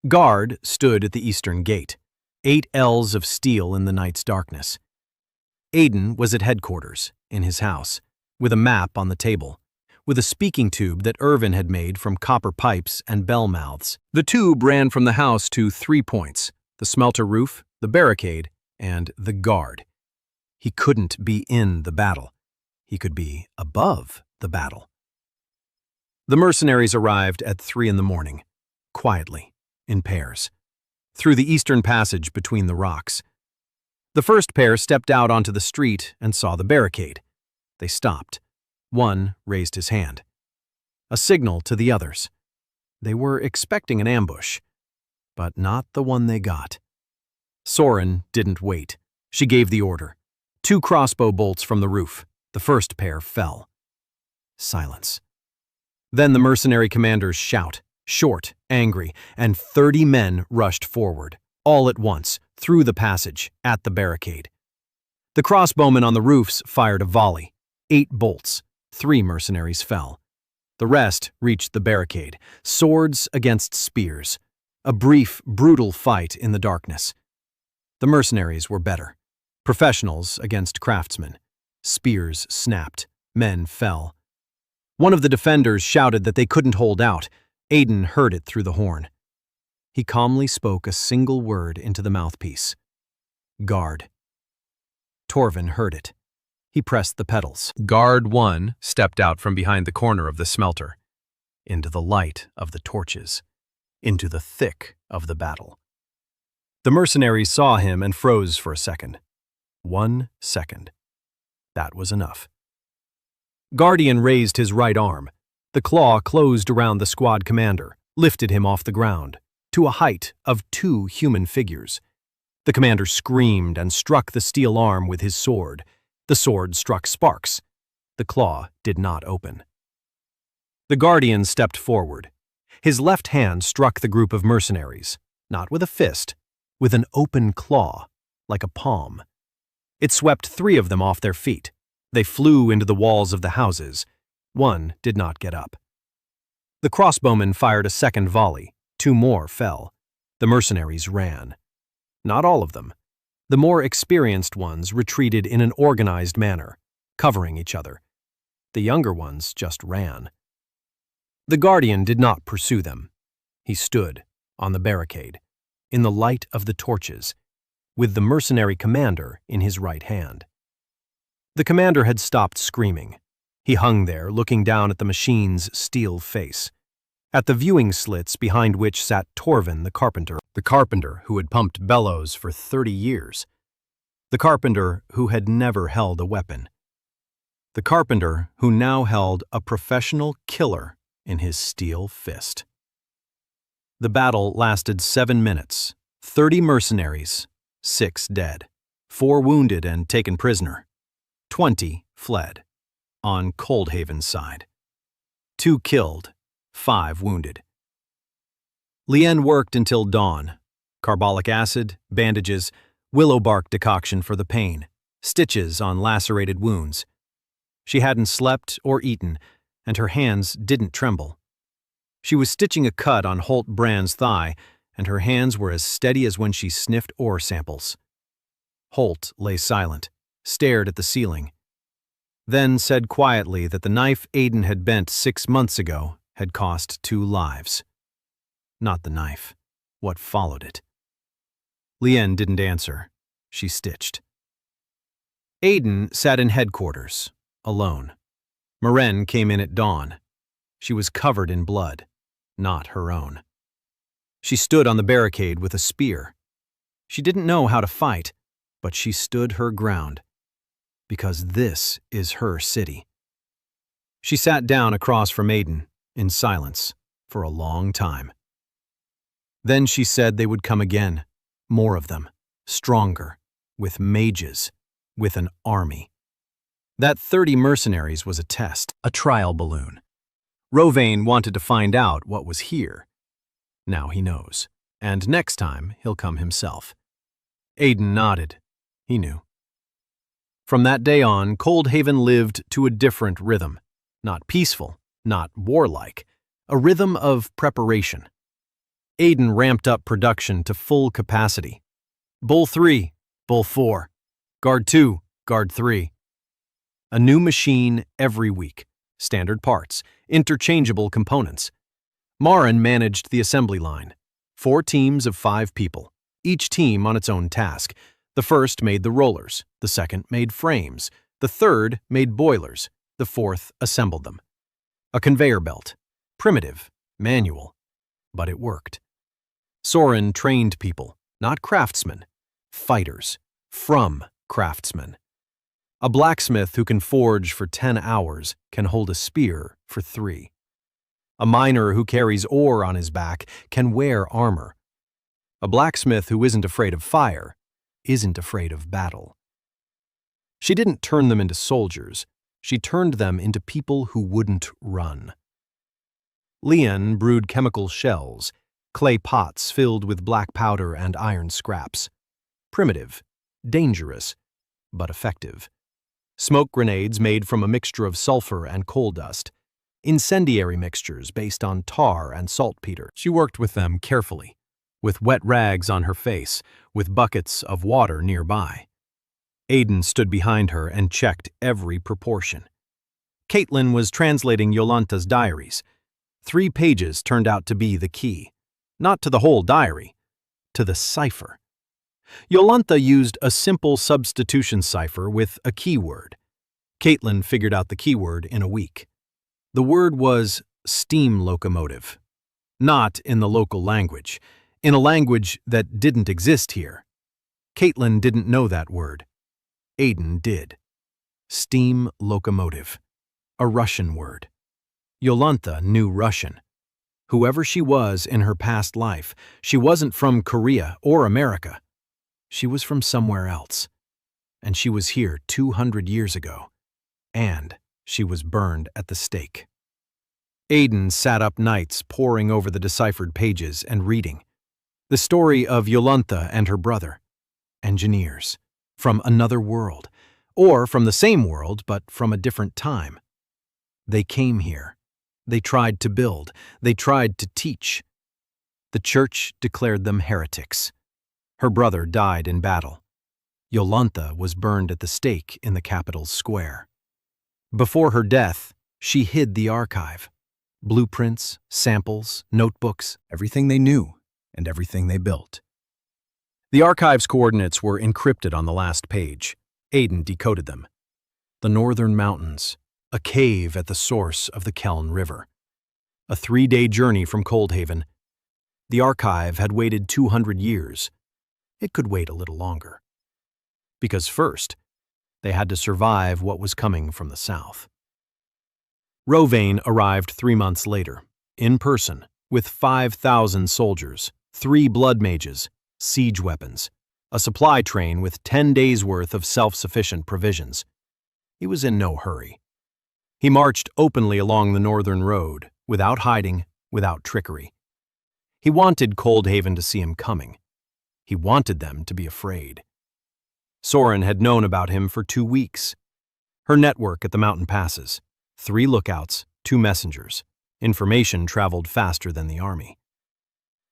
Guard stood at the eastern gate, 8 ells of steel in the night's darkness. Aiden was at headquarters, in his house, with a map on the table, with a speaking tube that Irvin had made from copper pipes and bell mouths. The tube ran from the house to 3 points: the smelter roof, the barricade, and the guard. He couldn't be in the battle. He could be above the battle. The mercenaries arrived at 3 in the morning, quietly, in pairs, through the eastern passage between the rocks. The first pair stepped out onto the street and saw the barricade. They stopped. One raised his hand. A signal to the others. They were expecting an ambush, but not the one they got. Soren didn't wait. She gave the order. 2 crossbow bolts from the roof. The first pair fell. Silence. Then the mercenary commanders shout, short, angry, and 30 men rushed forward, all at once, through the passage, at the barricade. The crossbowmen on the roofs fired a volley. 8 bolts. 3 mercenaries fell. The rest reached the barricade, swords against spears. A brief, brutal fight in the darkness. The mercenaries were better. Professionals against craftsmen. Spears snapped. Men fell. One of the defenders shouted that they couldn't hold out. Aiden heard it through the horn. He calmly spoke a single word into the mouthpiece. Guard. Torvin heard it. He pressed the pedals. Guard 1 stepped out from behind the corner of the smelter, into the light of the torches, into the thick of the battle. The mercenaries saw him and froze for a second. 1 second. That was enough. Guardian raised his right arm. The claw closed around the squad commander, lifted him off the ground, to a height of 2 human figures. The commander screamed and struck the steel arm with his sword. The sword struck sparks. The claw did not open. The Guardian stepped forward. His left hand struck the group of mercenaries, not with a fist, with an open claw, like a palm. It swept 3 of them off their feet. They flew into the walls of the houses. 1 did not get up. The crossbowmen fired a second volley. 2 more fell. The mercenaries ran. Not all of them. The more experienced ones retreated in an organized manner, covering each other. The younger ones just ran. The Guardian did not pursue them. He stood on the barricade, in the light of the torches, with the mercenary commander in his right hand. The commander had stopped screaming. He hung there, looking down at the machine's steel face, at the viewing slits behind which sat Torvin the carpenter who had pumped bellows for 30 years, the carpenter who had never held a weapon, the carpenter who now held a professional killer in his steel fist. The battle lasted 7 minutes, 30 mercenaries, 6 dead, 4 wounded and taken prisoner, 20 fled, on Coldhaven's side, 2 killed, 5 wounded. Leanne worked until dawn. Carbolic acid, bandages, willow bark decoction for the pain, stitches on lacerated wounds. She hadn't slept or eaten, and her hands didn't tremble. She was stitching a cut on Holt Brand's thigh, and her hands were as steady as when she sniffed ore samples. Holt lay silent, stared at the ceiling, then said quietly that the knife Aiden had bent 6 months ago had cost 2 lives. Not the knife, what followed it. Leanne didn't answer. She stitched. Aiden sat in headquarters, alone. Maren came in at dawn. She was covered in blood, not her own. She stood on the barricade with a spear. She didn't know how to fight, but she stood her ground, because this is her city. She sat down across from Aiden, in silence, for a long time. Then she said they would come again, more of them, stronger, with mages, with an army. That 30 mercenaries was a test, a trial balloon. Rovain wanted to find out what was here. Now he knows, and next time he'll come himself. Aiden nodded. He knew. From that day on, Coldhaven lived to a different rhythm. not peaceful, not warlike, a rhythm of preparation. Aiden ramped up production to full capacity. Bull 3, Bull 4, Guard 2, Guard 3. A new machine every week, standard parts, interchangeable components. Marin managed the assembly line. 4 teams of 5 people, each team on its own task. The first made the rollers, the second made frames, the third made boilers, the fourth assembled them. A conveyor belt, primitive, manual, but it worked. Soren trained people, not craftsmen, fighters, from craftsmen. A blacksmith who can forge for 10 hours can hold a spear for 3. A miner who carries ore on his back can wear armor. A blacksmith who isn't afraid of fire isn't afraid of battle. She didn't turn them into soldiers. She turned them into people who wouldn't run. Leon brewed chemical shells, clay pots filled with black powder and iron scraps. Primitive, dangerous, but effective. Smoke grenades made from a mixture of sulfur and coal dust. Incendiary mixtures based on tar and saltpeter. She worked with them carefully, with wet rags on her face, with buckets of water nearby. Aiden stood behind her and checked every proportion. Caitlin was translating Yolanta's diaries. 3 pages turned out to be the key. Not to the whole diary, to the cipher. Yolanta used a simple substitution cipher with a keyword. Caitlin figured out the keyword in a week. The word was steam locomotive. Not in the local language, in a language that didn't exist here. Caitlin didn't know that word. Aiden did. Steam locomotive. A Russian word. Yolanta knew Russian. Whoever she was in her past life, she wasn't from Korea or America. She was from somewhere else. And she was here 200 years ago. And she was burned at the stake. Aiden sat up nights poring over the deciphered pages and reading. The story of Yolanta and her brother. Engineers. From another world. Or from the same world, but from a different time. They came here. They tried to build. They tried to teach. The church declared them heretics. Her brother died in battle. Yolanta was burned at the stake in the capital's square. Before her death, she hid the archive. Blueprints, samples, notebooks, everything they knew and everything they built. The archive's coordinates were encrypted on the last page. Aiden decoded them. The northern mountains, a cave at the source of the Keln River. A 3-day journey from Coldhaven. The archive had waited 200 years. It could wait a little longer. Because first, they had to survive what was coming from the south. Rovane arrived 3 months later, in person, with 5,000 soldiers, 3 blood mages, siege weapons, a supply train with 10 days' worth of self-sufficient provisions. He was in no hurry. He marched openly along the northern road, without hiding, without trickery. He wanted Coldhaven to see him coming. He wanted them to be afraid. Soren had known about him for 2 weeks. Her network at the mountain passes. 3 lookouts, 2 messengers. Information traveled faster than the army.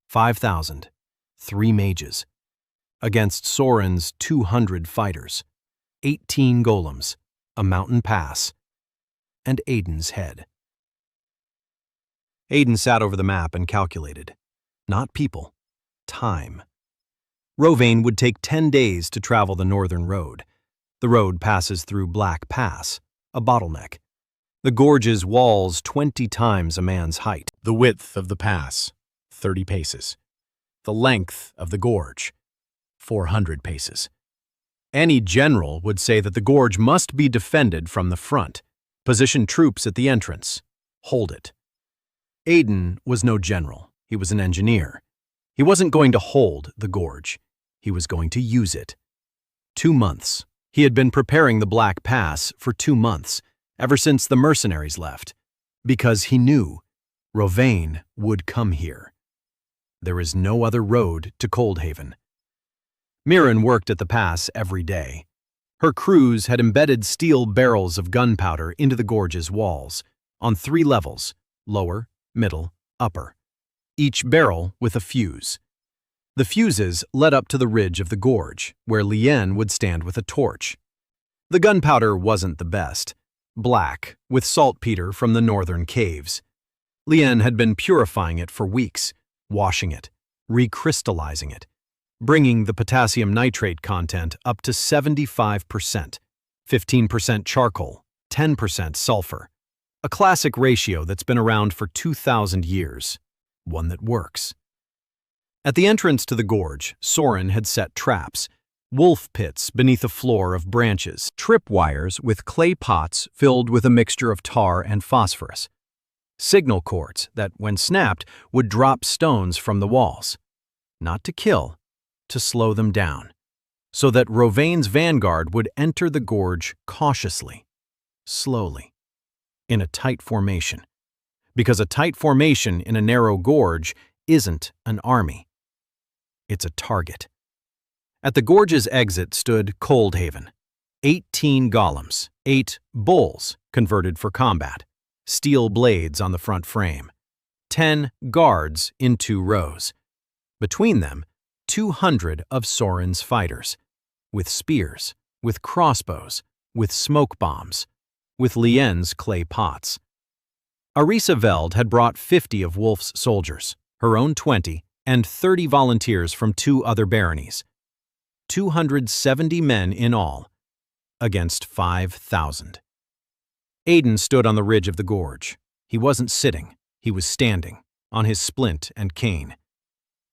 5,000, 3 mages. Against Soren's 200 fighters. 18 golems, a mountain pass, and Aiden's head. Aiden sat over the map and calculated. Not people, time. Rovane would take 10 days to travel the northern road. The road passes through Black Pass, a bottleneck. The gorge's walls 20 times a man's height. The width of the pass, 30 paces. The length of the gorge, 400 paces. Any general would say that the gorge must be defended from the front. Position troops at the entrance. Hold it. Aiden was no general. He was an engineer. He wasn't going to hold the gorge. He was going to use it. 2 months. He had been preparing the Black Pass for 2 months, ever since the mercenaries left, because he knew Rovane would come here. There is no other road to Coldhaven. Mirren worked at the pass every day. Her crews had embedded steel barrels of gunpowder into the gorge's walls, on 3 levels, lower, middle, upper, each barrel with a fuse. The fuses led up to the ridge of the gorge, where Lien would stand with a torch. The gunpowder wasn't the best, black, with saltpeter from the northern caves. Lien had been purifying it for weeks, washing it, recrystallizing it, bringing the potassium nitrate content up to 75%, 15% charcoal, 10% sulfur. A classic ratio that's been around for 2,000 years, one that works. At the entrance to the gorge, Soren had set traps, wolf pits beneath a floor of branches, tripwires with clay pots filled with a mixture of tar and phosphorus, signal cords that, when snapped, would drop stones from the walls. Not to kill, to slow them down, so that Rovain's vanguard would enter the gorge cautiously, slowly, in a tight formation. Because a tight formation in a narrow gorge isn't an army. It's a target. At the gorge's exit stood Coldhaven. 18 golems, 8 bulls converted for combat, steel blades on the front frame, 10 guards in 2 rows. Between them, 200 of Soren's fighters, with spears, with crossbows, with smoke bombs, with Lien's clay pots. Arisa Veld had brought 50 of Wolf's soldiers, her own 20, and 30 volunteers from 2 other baronies. 270 men in all, against 5,000. Aiden stood on the ridge of the gorge. He wasn't sitting, he was standing, on his splint and cane.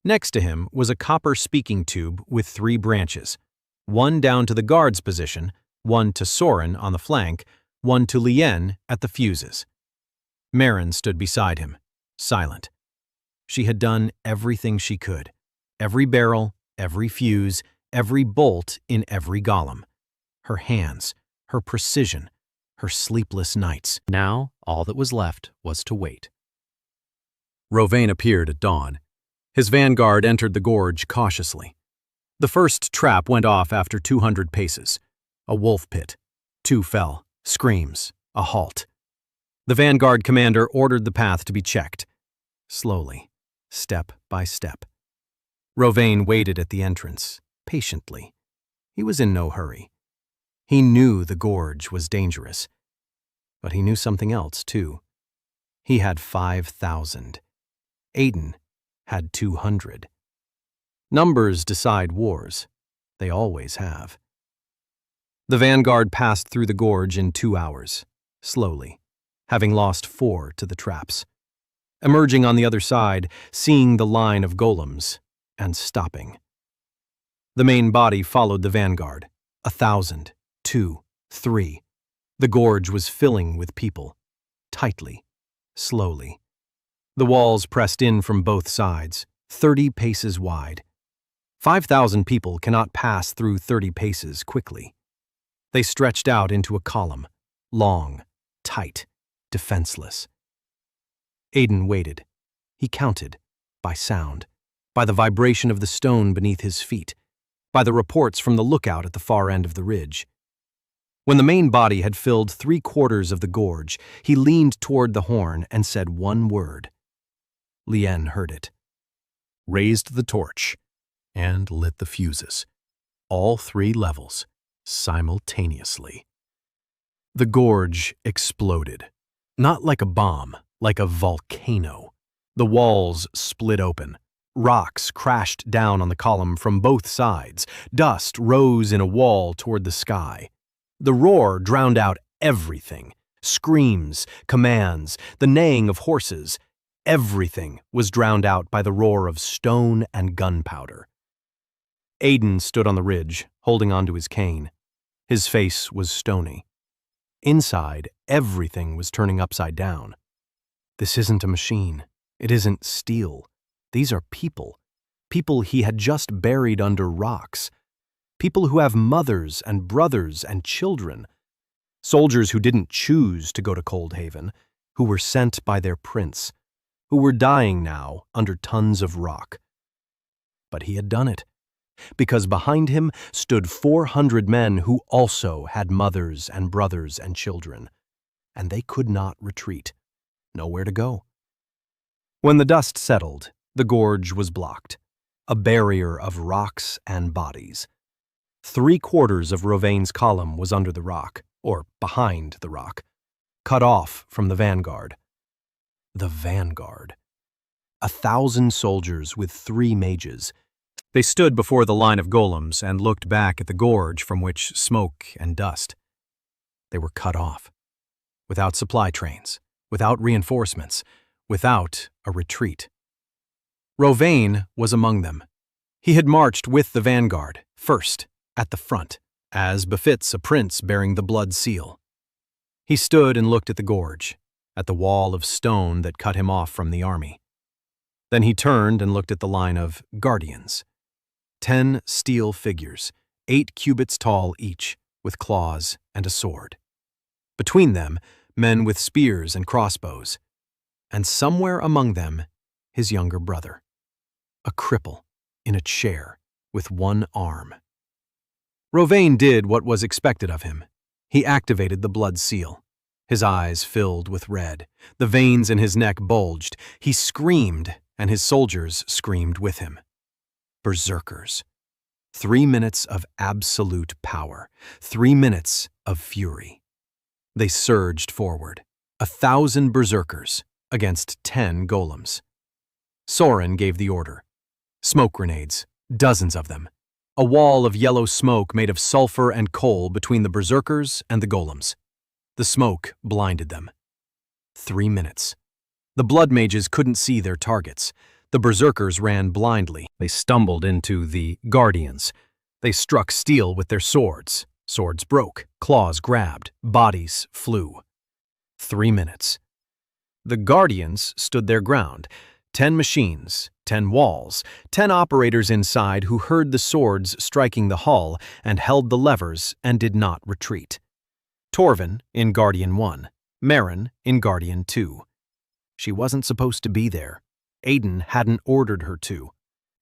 Next to him was a copper speaking tube with 3 branches, one down to the guard's position, one to Soren on the flank, one to Lien at the fuses. Marin stood beside him, silent. She had done everything she could. Every barrel, every fuse, every bolt in every golem. Her hands, her precision, her sleepless nights. Now, all that was left was to wait. Rovain appeared at dawn. His vanguard entered the gorge cautiously. The first trap went off after 200 paces. A wolf pit. 2 fell. Screams. A halt. The vanguard commander ordered the path to be checked. Slowly, step by step. Rovain waited at the entrance, patiently. He was in no hurry. He knew the gorge was dangerous. But he knew something else, too. He had 5,000. Aiden had 200. Numbers decide wars. They always have. The vanguard passed through the gorge in 2 hours, slowly, having lost 4 to the traps. Emerging on the other side, seeing the line of golems, and stopping. The main body followed the vanguard. 1,000, 2, 3. The gorge was filling with people, tightly, slowly. The walls pressed in from both sides, 30 paces wide. 5,000 people cannot pass through 30 paces quickly. They stretched out into a column, long, tight, defenseless. Aiden waited. He counted, by sound, by the vibration of the stone beneath his feet, by the reports from the lookout at the far end of the ridge. When the main body had filled 3/4 of the gorge, he leaned toward the horn and said one word. Lien heard it, raised the torch, and lit the fuses. All 3 levels, simultaneously. The gorge exploded. Not like a bomb, like a volcano. The walls split open. Rocks crashed down on the column from both sides. Dust rose in a wall toward the sky. The roar drowned out everything. Screams, commands, the neighing of horses. Everything was drowned out by the roar of stone and gunpowder. Aiden stood on the ridge, holding onto his cane. His face was stony. Inside, everything was turning upside down. This isn't a machine. It isn't steel. These are people. People he had just buried under rocks. People who have mothers and brothers and children. Soldiers who didn't choose to go to Coldhaven, who were sent by their prince, who were dying now under tons of rock. But he had done it, because behind him stood 400 men who also had mothers and brothers and children, and they could not retreat. nowhere to go. When the dust settled, the gorge was blocked, a barrier of rocks and bodies. 3/4 of Rovaine's column was under the rock, or behind the rock, cut off from the vanguard. The vanguard. 1,000 soldiers with 3 mages. They stood before the line of golems and looked back at the gorge from which smoke and dust. They were cut off, without supply trains, without reinforcements, without a retreat. Rovaine was among them. He had marched with the vanguard, first, at the front, as befits a prince bearing the blood seal. He stood and looked at the gorge, at the wall of stone that cut him off from the army. Then he turned and looked at the line of guardians. 10 steel figures, 8 cubits tall each, with claws and a sword. Between them, men with spears and crossbows. And somewhere among them, his younger brother. A cripple, in a chair, with 1 arm. Rovaine did what was expected of him. He activated the blood seal. His eyes filled with red. The veins in his neck bulged. He screamed, and his soldiers screamed with him. Berserkers. 3 minutes of absolute power. 3 minutes of fury. They surged forward. 1,000 berserkers against 10 golems. Soren gave the order. Smoke grenades, dozens of them. A wall of yellow smoke made of sulfur and coal between the berserkers and the golems. The smoke blinded them. 3 minutes. The blood mages couldn't see their targets. The berserkers ran blindly. They stumbled into the guardians. They struck steel with their swords. Swords broke, claws grabbed, bodies flew. 3 minutes. The guardians stood their ground. 10 machines, 10 walls, 10 operators inside who heard the swords striking the hull and held the levers and did not retreat. Torvin in Guardian 1, Marin in Guardian 2. She wasn't supposed to be there. Aiden hadn't ordered her to.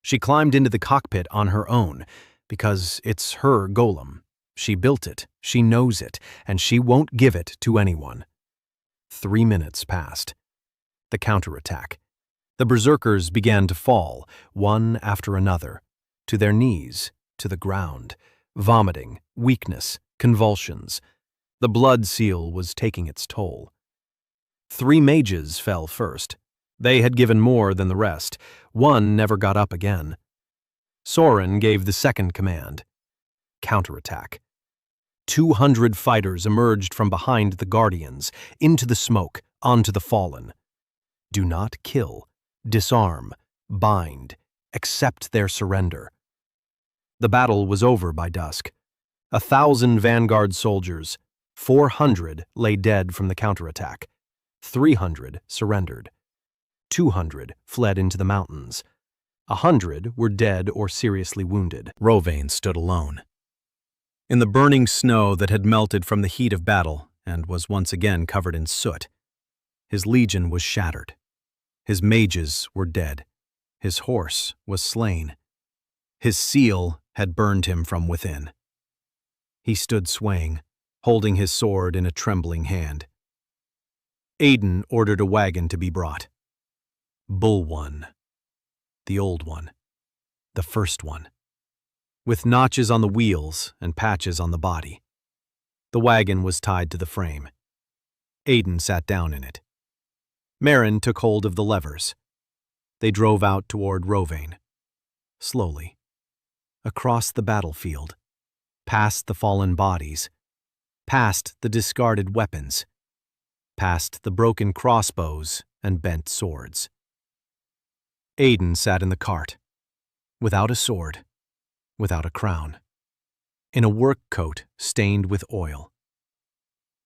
She climbed into the cockpit on her own, because it's her golem. She built it, she knows it, and she won't give it to anyone. 3 minutes passed. The counterattack. The berserkers began to fall, one after another, to their knees, to the ground, vomiting, weakness, convulsions. The blood seal was taking its toll. 3 mages fell first. They had given more than the rest. One never got up again. Soren gave the second command. Counterattack. 200 fighters emerged from behind the guardians, into the smoke, onto the fallen. Do not kill. Disarm, bind, accept their surrender. The battle was over by dusk. 1,000 vanguard soldiers, 400 lay dead from the counterattack. 300 surrendered. 200 fled into the mountains. 100 were dead or seriously wounded. Rovaine stood alone. In the burning snow that had melted from the heat of battle and was once again covered in soot, his legion was shattered. His mages were dead. His horse was slain. His seal had burned him from within. He stood swaying, holding his sword in a trembling hand. Aiden ordered a wagon to be brought. Bull one. The old one. The first one. With notches on the wheels and patches on the body. The wagon was tied to the frame. Aiden sat down in it. Marin took hold of the levers. They drove out toward Rovaine. Slowly. Across the battlefield. Past the fallen bodies. Past the discarded weapons. Past the broken crossbows and bent swords. Aiden sat in the cart. Without a sword. Without a crown. In a work coat stained with oil.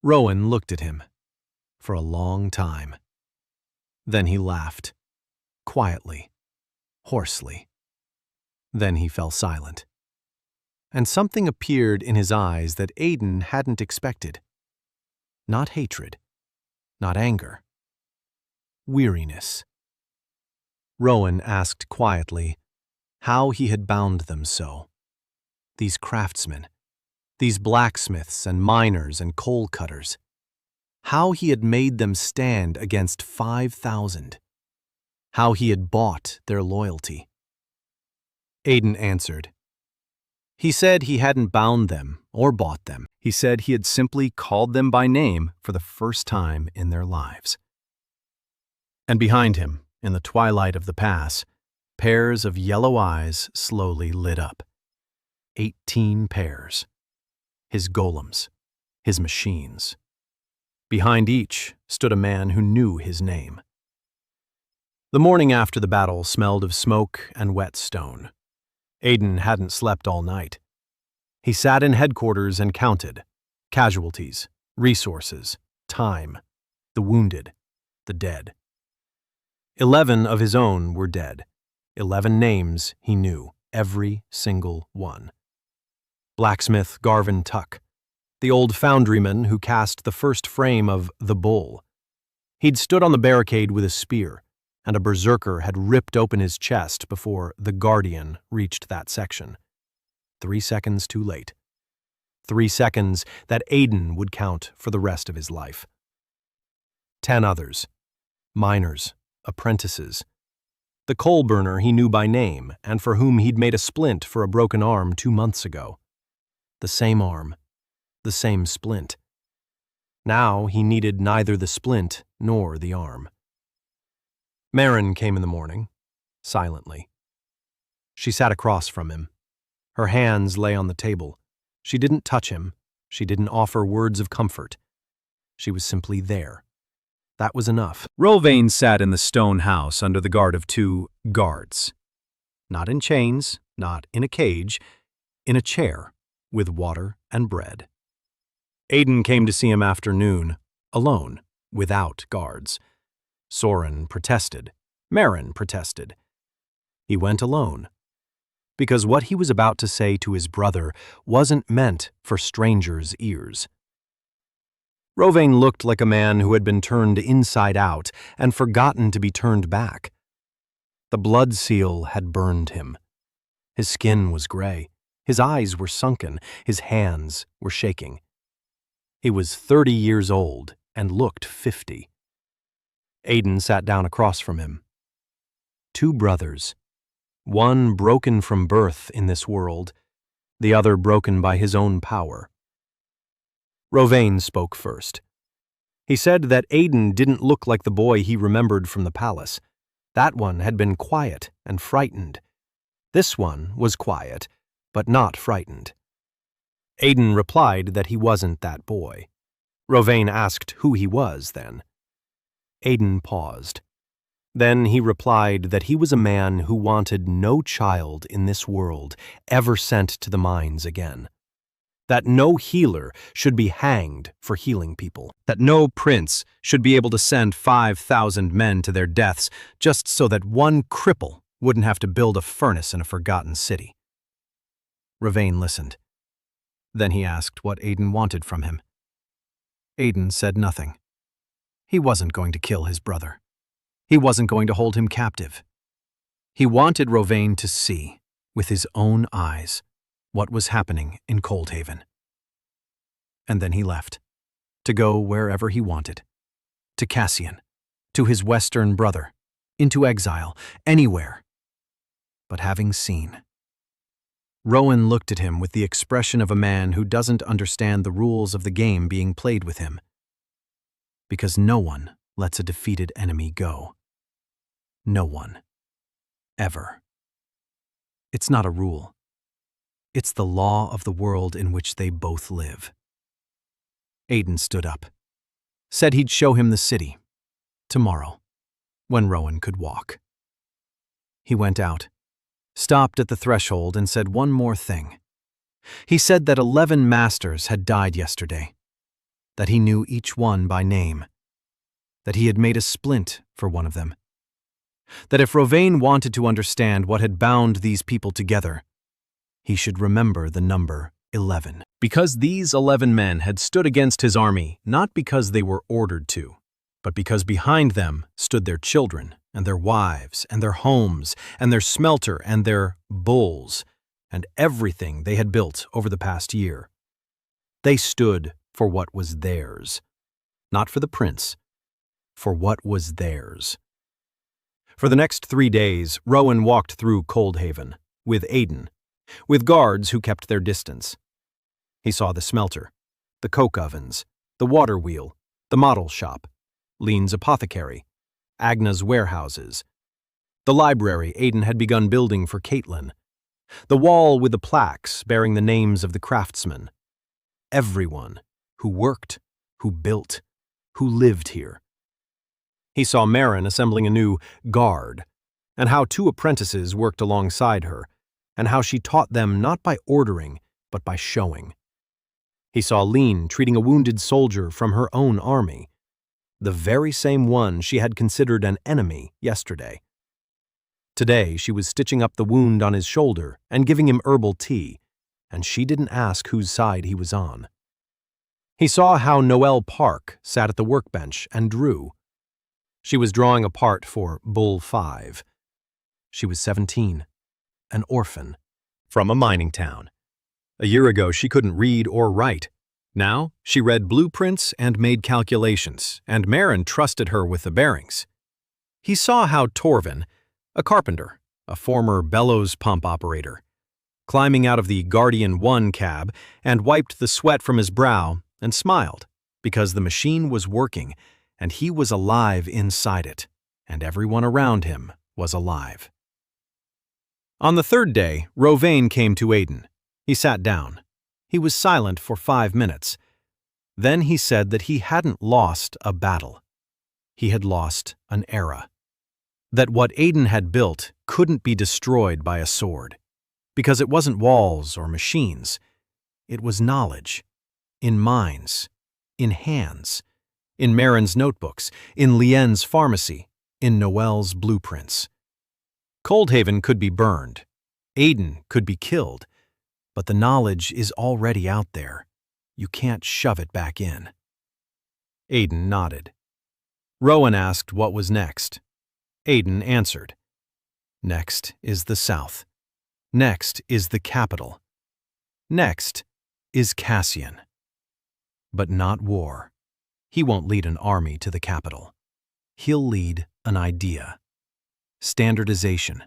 Rowan looked at him. For a long time. Then he laughed, quietly, hoarsely. Then he fell silent. And something appeared in his eyes that Aiden hadn't expected. Not hatred, not anger. Weariness. Rowan asked quietly how he had bound them so. These craftsmen, these blacksmiths and miners and coal cutters. how he had made them stand against 5,000, how he had bought their loyalty. Aiden answered. He said he hadn't bound them or bought them. He said he had simply called them by name for the first time in their lives. And behind him, in the twilight of the pass, pairs of yellow eyes slowly lit up. 18 pairs. His golems, his machines. Behind each stood a man who knew his name. The morning after the battle smelled of smoke and wet stone. Aiden hadn't slept all night. He sat in headquarters and counted casualties, resources, time, the wounded, the dead. 11 of his own were dead. 11 names he knew, every single one. Blacksmith Garvin Tuck, the old foundryman who cast the first frame of The Bull. He'd stood on the barricade with a spear, and a berserker had ripped open his chest before the Guardian reached that section. 3 seconds too late. 3 seconds that Aiden would count for the rest of his life. 10 others. Miners, apprentices. The coal burner he knew by name and for whom he'd made a splint for a broken arm 2 months ago. The same arm. The same splint. Now he needed neither the splint nor the arm. Marin came in the morning, silently. She sat across from him. Her hands lay on the table. She didn't touch him. She didn't offer words of comfort. She was simply there. That was enough. Rovane sat in the stone house under the guard of 2 guards. Not in chains, not in a cage, in a chair, with water and bread. Aiden came to see him after noon, alone, without guards. Soren protested. Marin protested. He went alone, because what he was about to say to his brother wasn't meant for strangers' ears. Rovane looked like a man who had been turned inside out and forgotten to be turned back. The blood seal had burned him. His skin was gray. His eyes were sunken. His hands were shaking. He was 30 years old and looked 50. Aiden sat down across from him. 2 brothers. One broken from birth in this world, the other broken by his own power. Rovane spoke first. He said that Aiden didn't look like the boy he remembered from the palace. That one had been quiet and frightened. This one was quiet, but not frightened. Aiden replied that he wasn't that boy. Rovane asked who he was then. Aiden paused. Then he replied that he was a man who wanted no child in this world ever sent to the mines again. That no healer should be hanged for healing people. That no prince should be able to send 5,000 men to their deaths just so that one cripple wouldn't have to build a furnace in a forgotten city. Rovane listened. Then he asked what Aiden wanted from him. Aiden said nothing. He wasn't going to kill his brother. He wasn't going to hold him captive. He wanted Rovane to see, with his own eyes, what was happening in Coldhaven. And then he left, to go wherever he wanted. To Cassian, to his western brother, into exile, anywhere. But having seen. Rowan looked at him with the expression of a man who doesn't understand the rules of the game being played with him. Because no one lets a defeated enemy go. No one. Ever. It's not a rule. It's the law of the world in which they both live. Aiden stood up. Said he'd show him the city. Tomorrow. When Rowan could walk. He went out. Stopped at the threshold and said one more thing. He said that 11 masters had died yesterday. That he knew each one by name. That he had made a splint for one of them. That if Rovane wanted to understand what had bound these people together, he should remember the number 11. Because these 11 men had stood against his army not because they were ordered to, but because behind them stood their children and their wives and their homes and their smelter and their bulls and everything they had built over the past year. They stood for what was theirs. not for the prince, for what was theirs. For the next 3 days, Rowan walked through Coldhaven, with Aidan, with guards who kept their distance. He saw the smelter, the coke ovens, the water wheel, the model shop, Lean's apothecary, Agna's warehouses, the library Aidan had begun building for Caitlin, the wall with the plaques bearing the names of the craftsmen. Everyone who worked, who built, who lived here. He saw Marin assembling a new guard, and how 2 apprentices worked alongside her, and how she taught them not by ordering, but by showing. He saw Lean treating a wounded soldier from her own army, the very same one she had considered an enemy yesterday. Today she was stitching up the wound on his shoulder and giving him herbal tea, and she didn't ask whose side he was on. He saw how Noelle Park sat at the workbench and drew. She was drawing a part for Bull 5. She was 17, an orphan, from a mining town. A year ago she couldn't read or write. Now she read blueprints and made calculations, and Marin trusted her with the bearings. He saw how Torvin, a carpenter, a former bellows pump operator, climbing out of the Guardian 1 cab and wiped the sweat from his brow and smiled because the machine was working and he was alive inside it, and everyone around him was alive. On the 3rd day, Rovain came to Aidan. He sat down. He was silent for 5 minutes. Then he said that he hadn't lost a battle. He had lost an era. That what Aidan had built couldn't be destroyed by a sword, because it wasn't walls or machines. It was knowledge, in minds, in hands, in Marin's notebooks, in Lien's pharmacy, in Noelle's blueprints. Coldhaven could be burned. Aidan could be killed. But the knowledge is already out there. You can't shove it back in. Aidan nodded. Rowan asked what was next. Aidan answered. Next is the South. Next is the capital. Next is Cassian. But not war. He won't lead an army to the capital. He'll lead an idea. Standardization.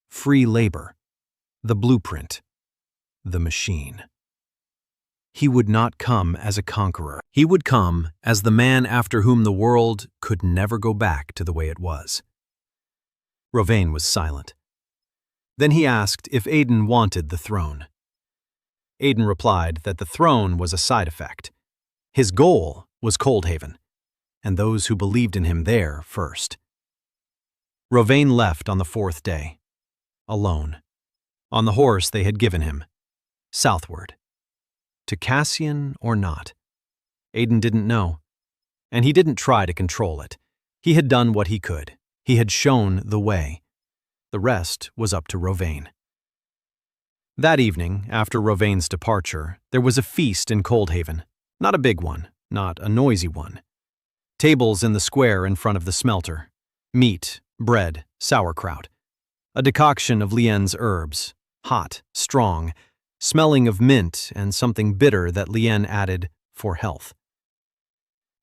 Free labor. The blueprint. The machine. He would not come as a conqueror. He would come as the man after whom the world could never go back to the way it was. Rovain was silent. Then he asked if Aidan wanted the throne. Aidan replied that the throne was a side effect. His goal was Coldhaven, and those who believed in him there first. Rovain left on the 4th day, alone, on the horse they had given him, southward. To Cassian or not? Aidan didn't know, and he didn't try to control it. He had done what he could. He had shown the way. The rest was up to Rovain. That evening, after Rovain's departure, there was a feast in Coldhaven. Not a big one, not a noisy one. Tables in the square in front of the smelter. Meat, bread, sauerkraut. A decoction of Lien's herbs, hot, strong, smelling of mint and something bitter that Lien added for health.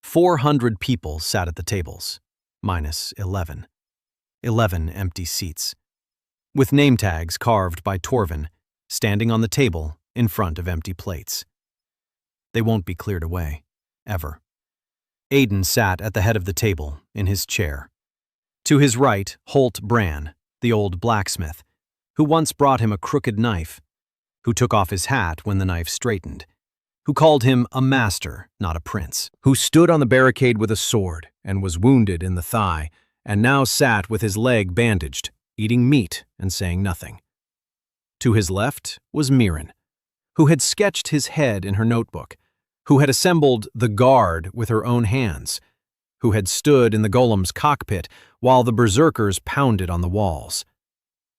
400 people sat at the tables, minus 11. 11 empty seats, with name tags carved by Torvin, standing on the table in front of empty plates. They won't be cleared away, ever. Aidan sat at the head of the table, in his chair. To his right, Holt Bran, the old blacksmith, who once brought him a crooked knife, who took off his hat when the knife straightened, who called him a master, not a prince, who stood on the barricade with a sword and was wounded in the thigh, and now sat with his leg bandaged, eating meat and saying nothing. To his left was Mirren, who had sketched his head in her notebook, who had assembled the guard with her own hands, who had stood in the Golem's cockpit while the berserkers pounded on the walls,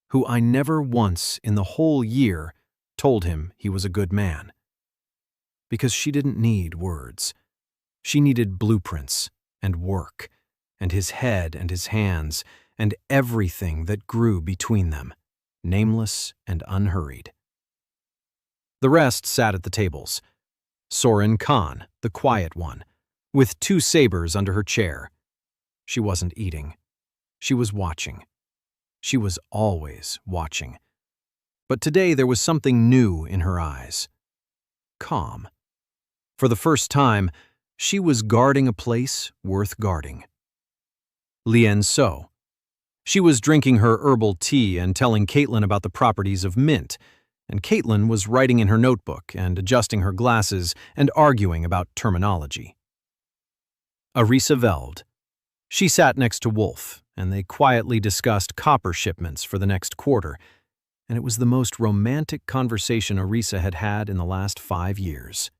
who I never once in the whole year told him he was a good man. Because she didn't need words. She needed blueprints and work, and his head and his hands, and everything that grew between them, nameless and unhurried. The rest sat at the tables. Soren Khan, the quiet one, with 2 sabers under her chair. She wasn't eating. She was watching. She was always watching. But today there was something new in her eyes. Calm. For the first time, she was guarding a place worth guarding. Lien So. She was drinking her herbal tea and telling Caitlin about the properties of mint, and Caitlin was writing in her notebook and adjusting her glasses and arguing about terminology. Arisa Veld. She sat next to Wolf, and they quietly discussed copper shipments for the next quarter, and it was the most romantic conversation Arisa had had in the last 5 years.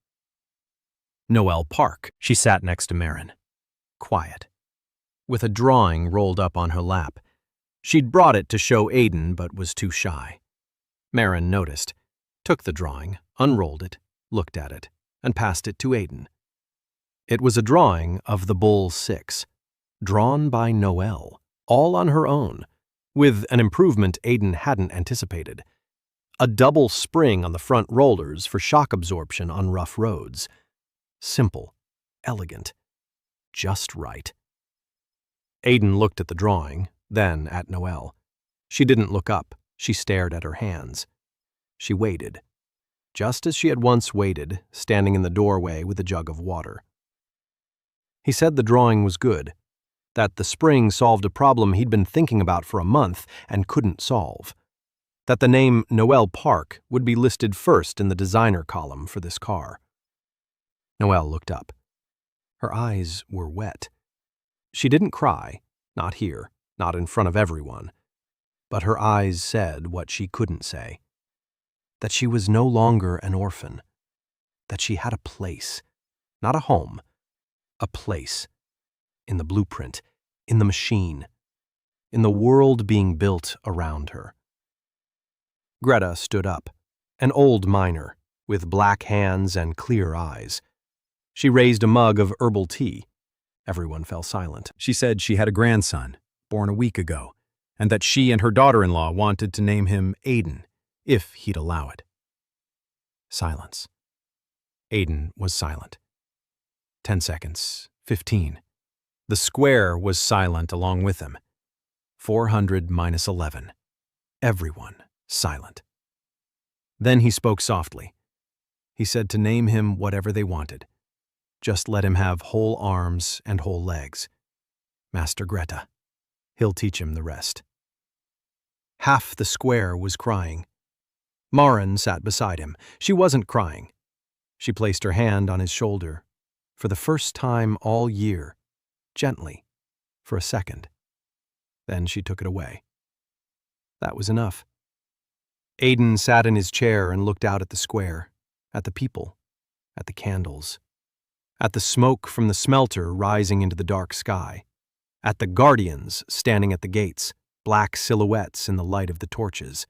Noelle Park. She sat next to Marin. Quiet. With a drawing rolled up on her lap. She'd brought it to show Aiden, but was too shy. Marin noticed, took the drawing, unrolled it, looked at it, and passed it to Aiden. It was a drawing of the Bull 6, drawn by Noelle, all on her own, with an improvement Aiden hadn't anticipated. A double spring on the front rollers for shock absorption on rough roads. Simple, elegant, just right. Aiden looked at the drawing, then at Noelle. She didn't look up, she stared at her hands. She waited, just as she had once waited, standing in the doorway with a jug of water. He said the drawing was good, that the spring solved a problem he'd been thinking about for a month and couldn't solve, that the name Noelle Park would be listed first in the designer column for this car. Noelle looked up. Her eyes were wet. She didn't cry, not here, not in front of everyone, but her eyes said what she couldn't say. That she was no longer an orphan. That she had a place, not a home, a place. In the blueprint, in the machine, in the world being built around her. Greta stood up, an old miner, with black hands and clear eyes. She raised a mug of herbal tea. Everyone fell silent. She said she had a grandson, born a week ago, and that she and her daughter-in-law wanted to name him Aiden, if he'd allow it. Silence. Aiden was silent. 10 seconds, 15. The square was silent along with him. 400 minus 11. Everyone silent. Then he spoke softly. He said to name him whatever they wanted. Just let him have whole arms and whole legs. Master Greta. He'll teach him the rest. Half the square was crying. Marin sat beside him. She wasn't crying. She placed her hand on his shoulder, for the first time all year, gently, for a second. Then she took it away. That was enough. Aiden sat in his chair and looked out at the square, at the people, at the candles, at the smoke from the smelter rising into the dark sky, at the guardians standing at the gates, black silhouettes in the light of the torches,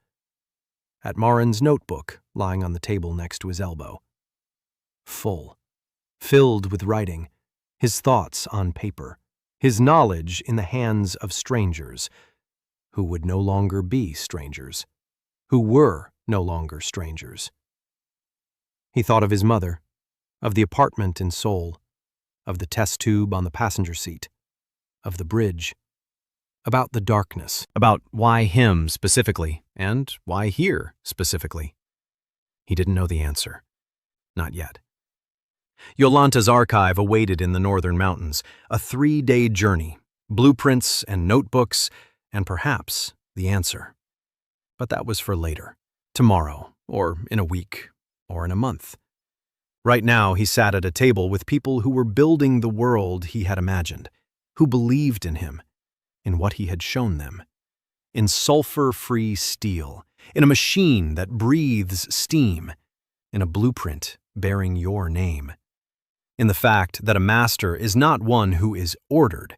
at Marin's notebook lying on the table next to his elbow. Full, filled with writing, his thoughts on paper, his knowledge in the hands of strangers, who would no longer be strangers, who were no longer strangers. He thought of his mother, of the apartment in Seoul, of the test tube on the passenger seat, of the bridge, about the darkness, about why him specifically, and why here specifically. He didn't know the answer. Not yet. Yolanta's archive awaited in the northern mountains, a 3-day journey, blueprints and notebooks, and perhaps the answer. But that was for later, tomorrow, or in a week, or in a month. Right now, he sat at a table with people who were building the world he had imagined, who believed in him, in what he had shown them, in sulfur-free steel, in a machine that breathes steam, in a blueprint bearing your name, in the fact that a master is not one who is ordered,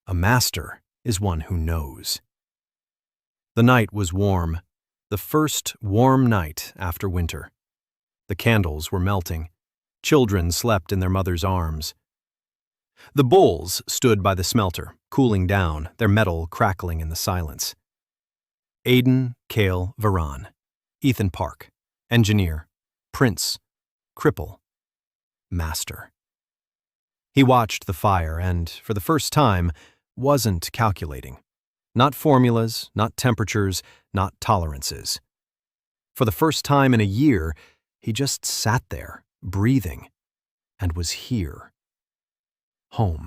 a master is one who knows. The night was warm, the first warm night after winter. The candles were melting. Children slept in their mother's arms. The bulls stood by the smelter, cooling down, their metal crackling in the silence. Aiden, Cale, Varan, Ethan Park, engineer, prince, cripple, master. He watched the fire and, for the first time, wasn't calculating. Not formulas, not temperatures, not tolerances. For the first time in a year, he just sat there, breathing, and was here. Home.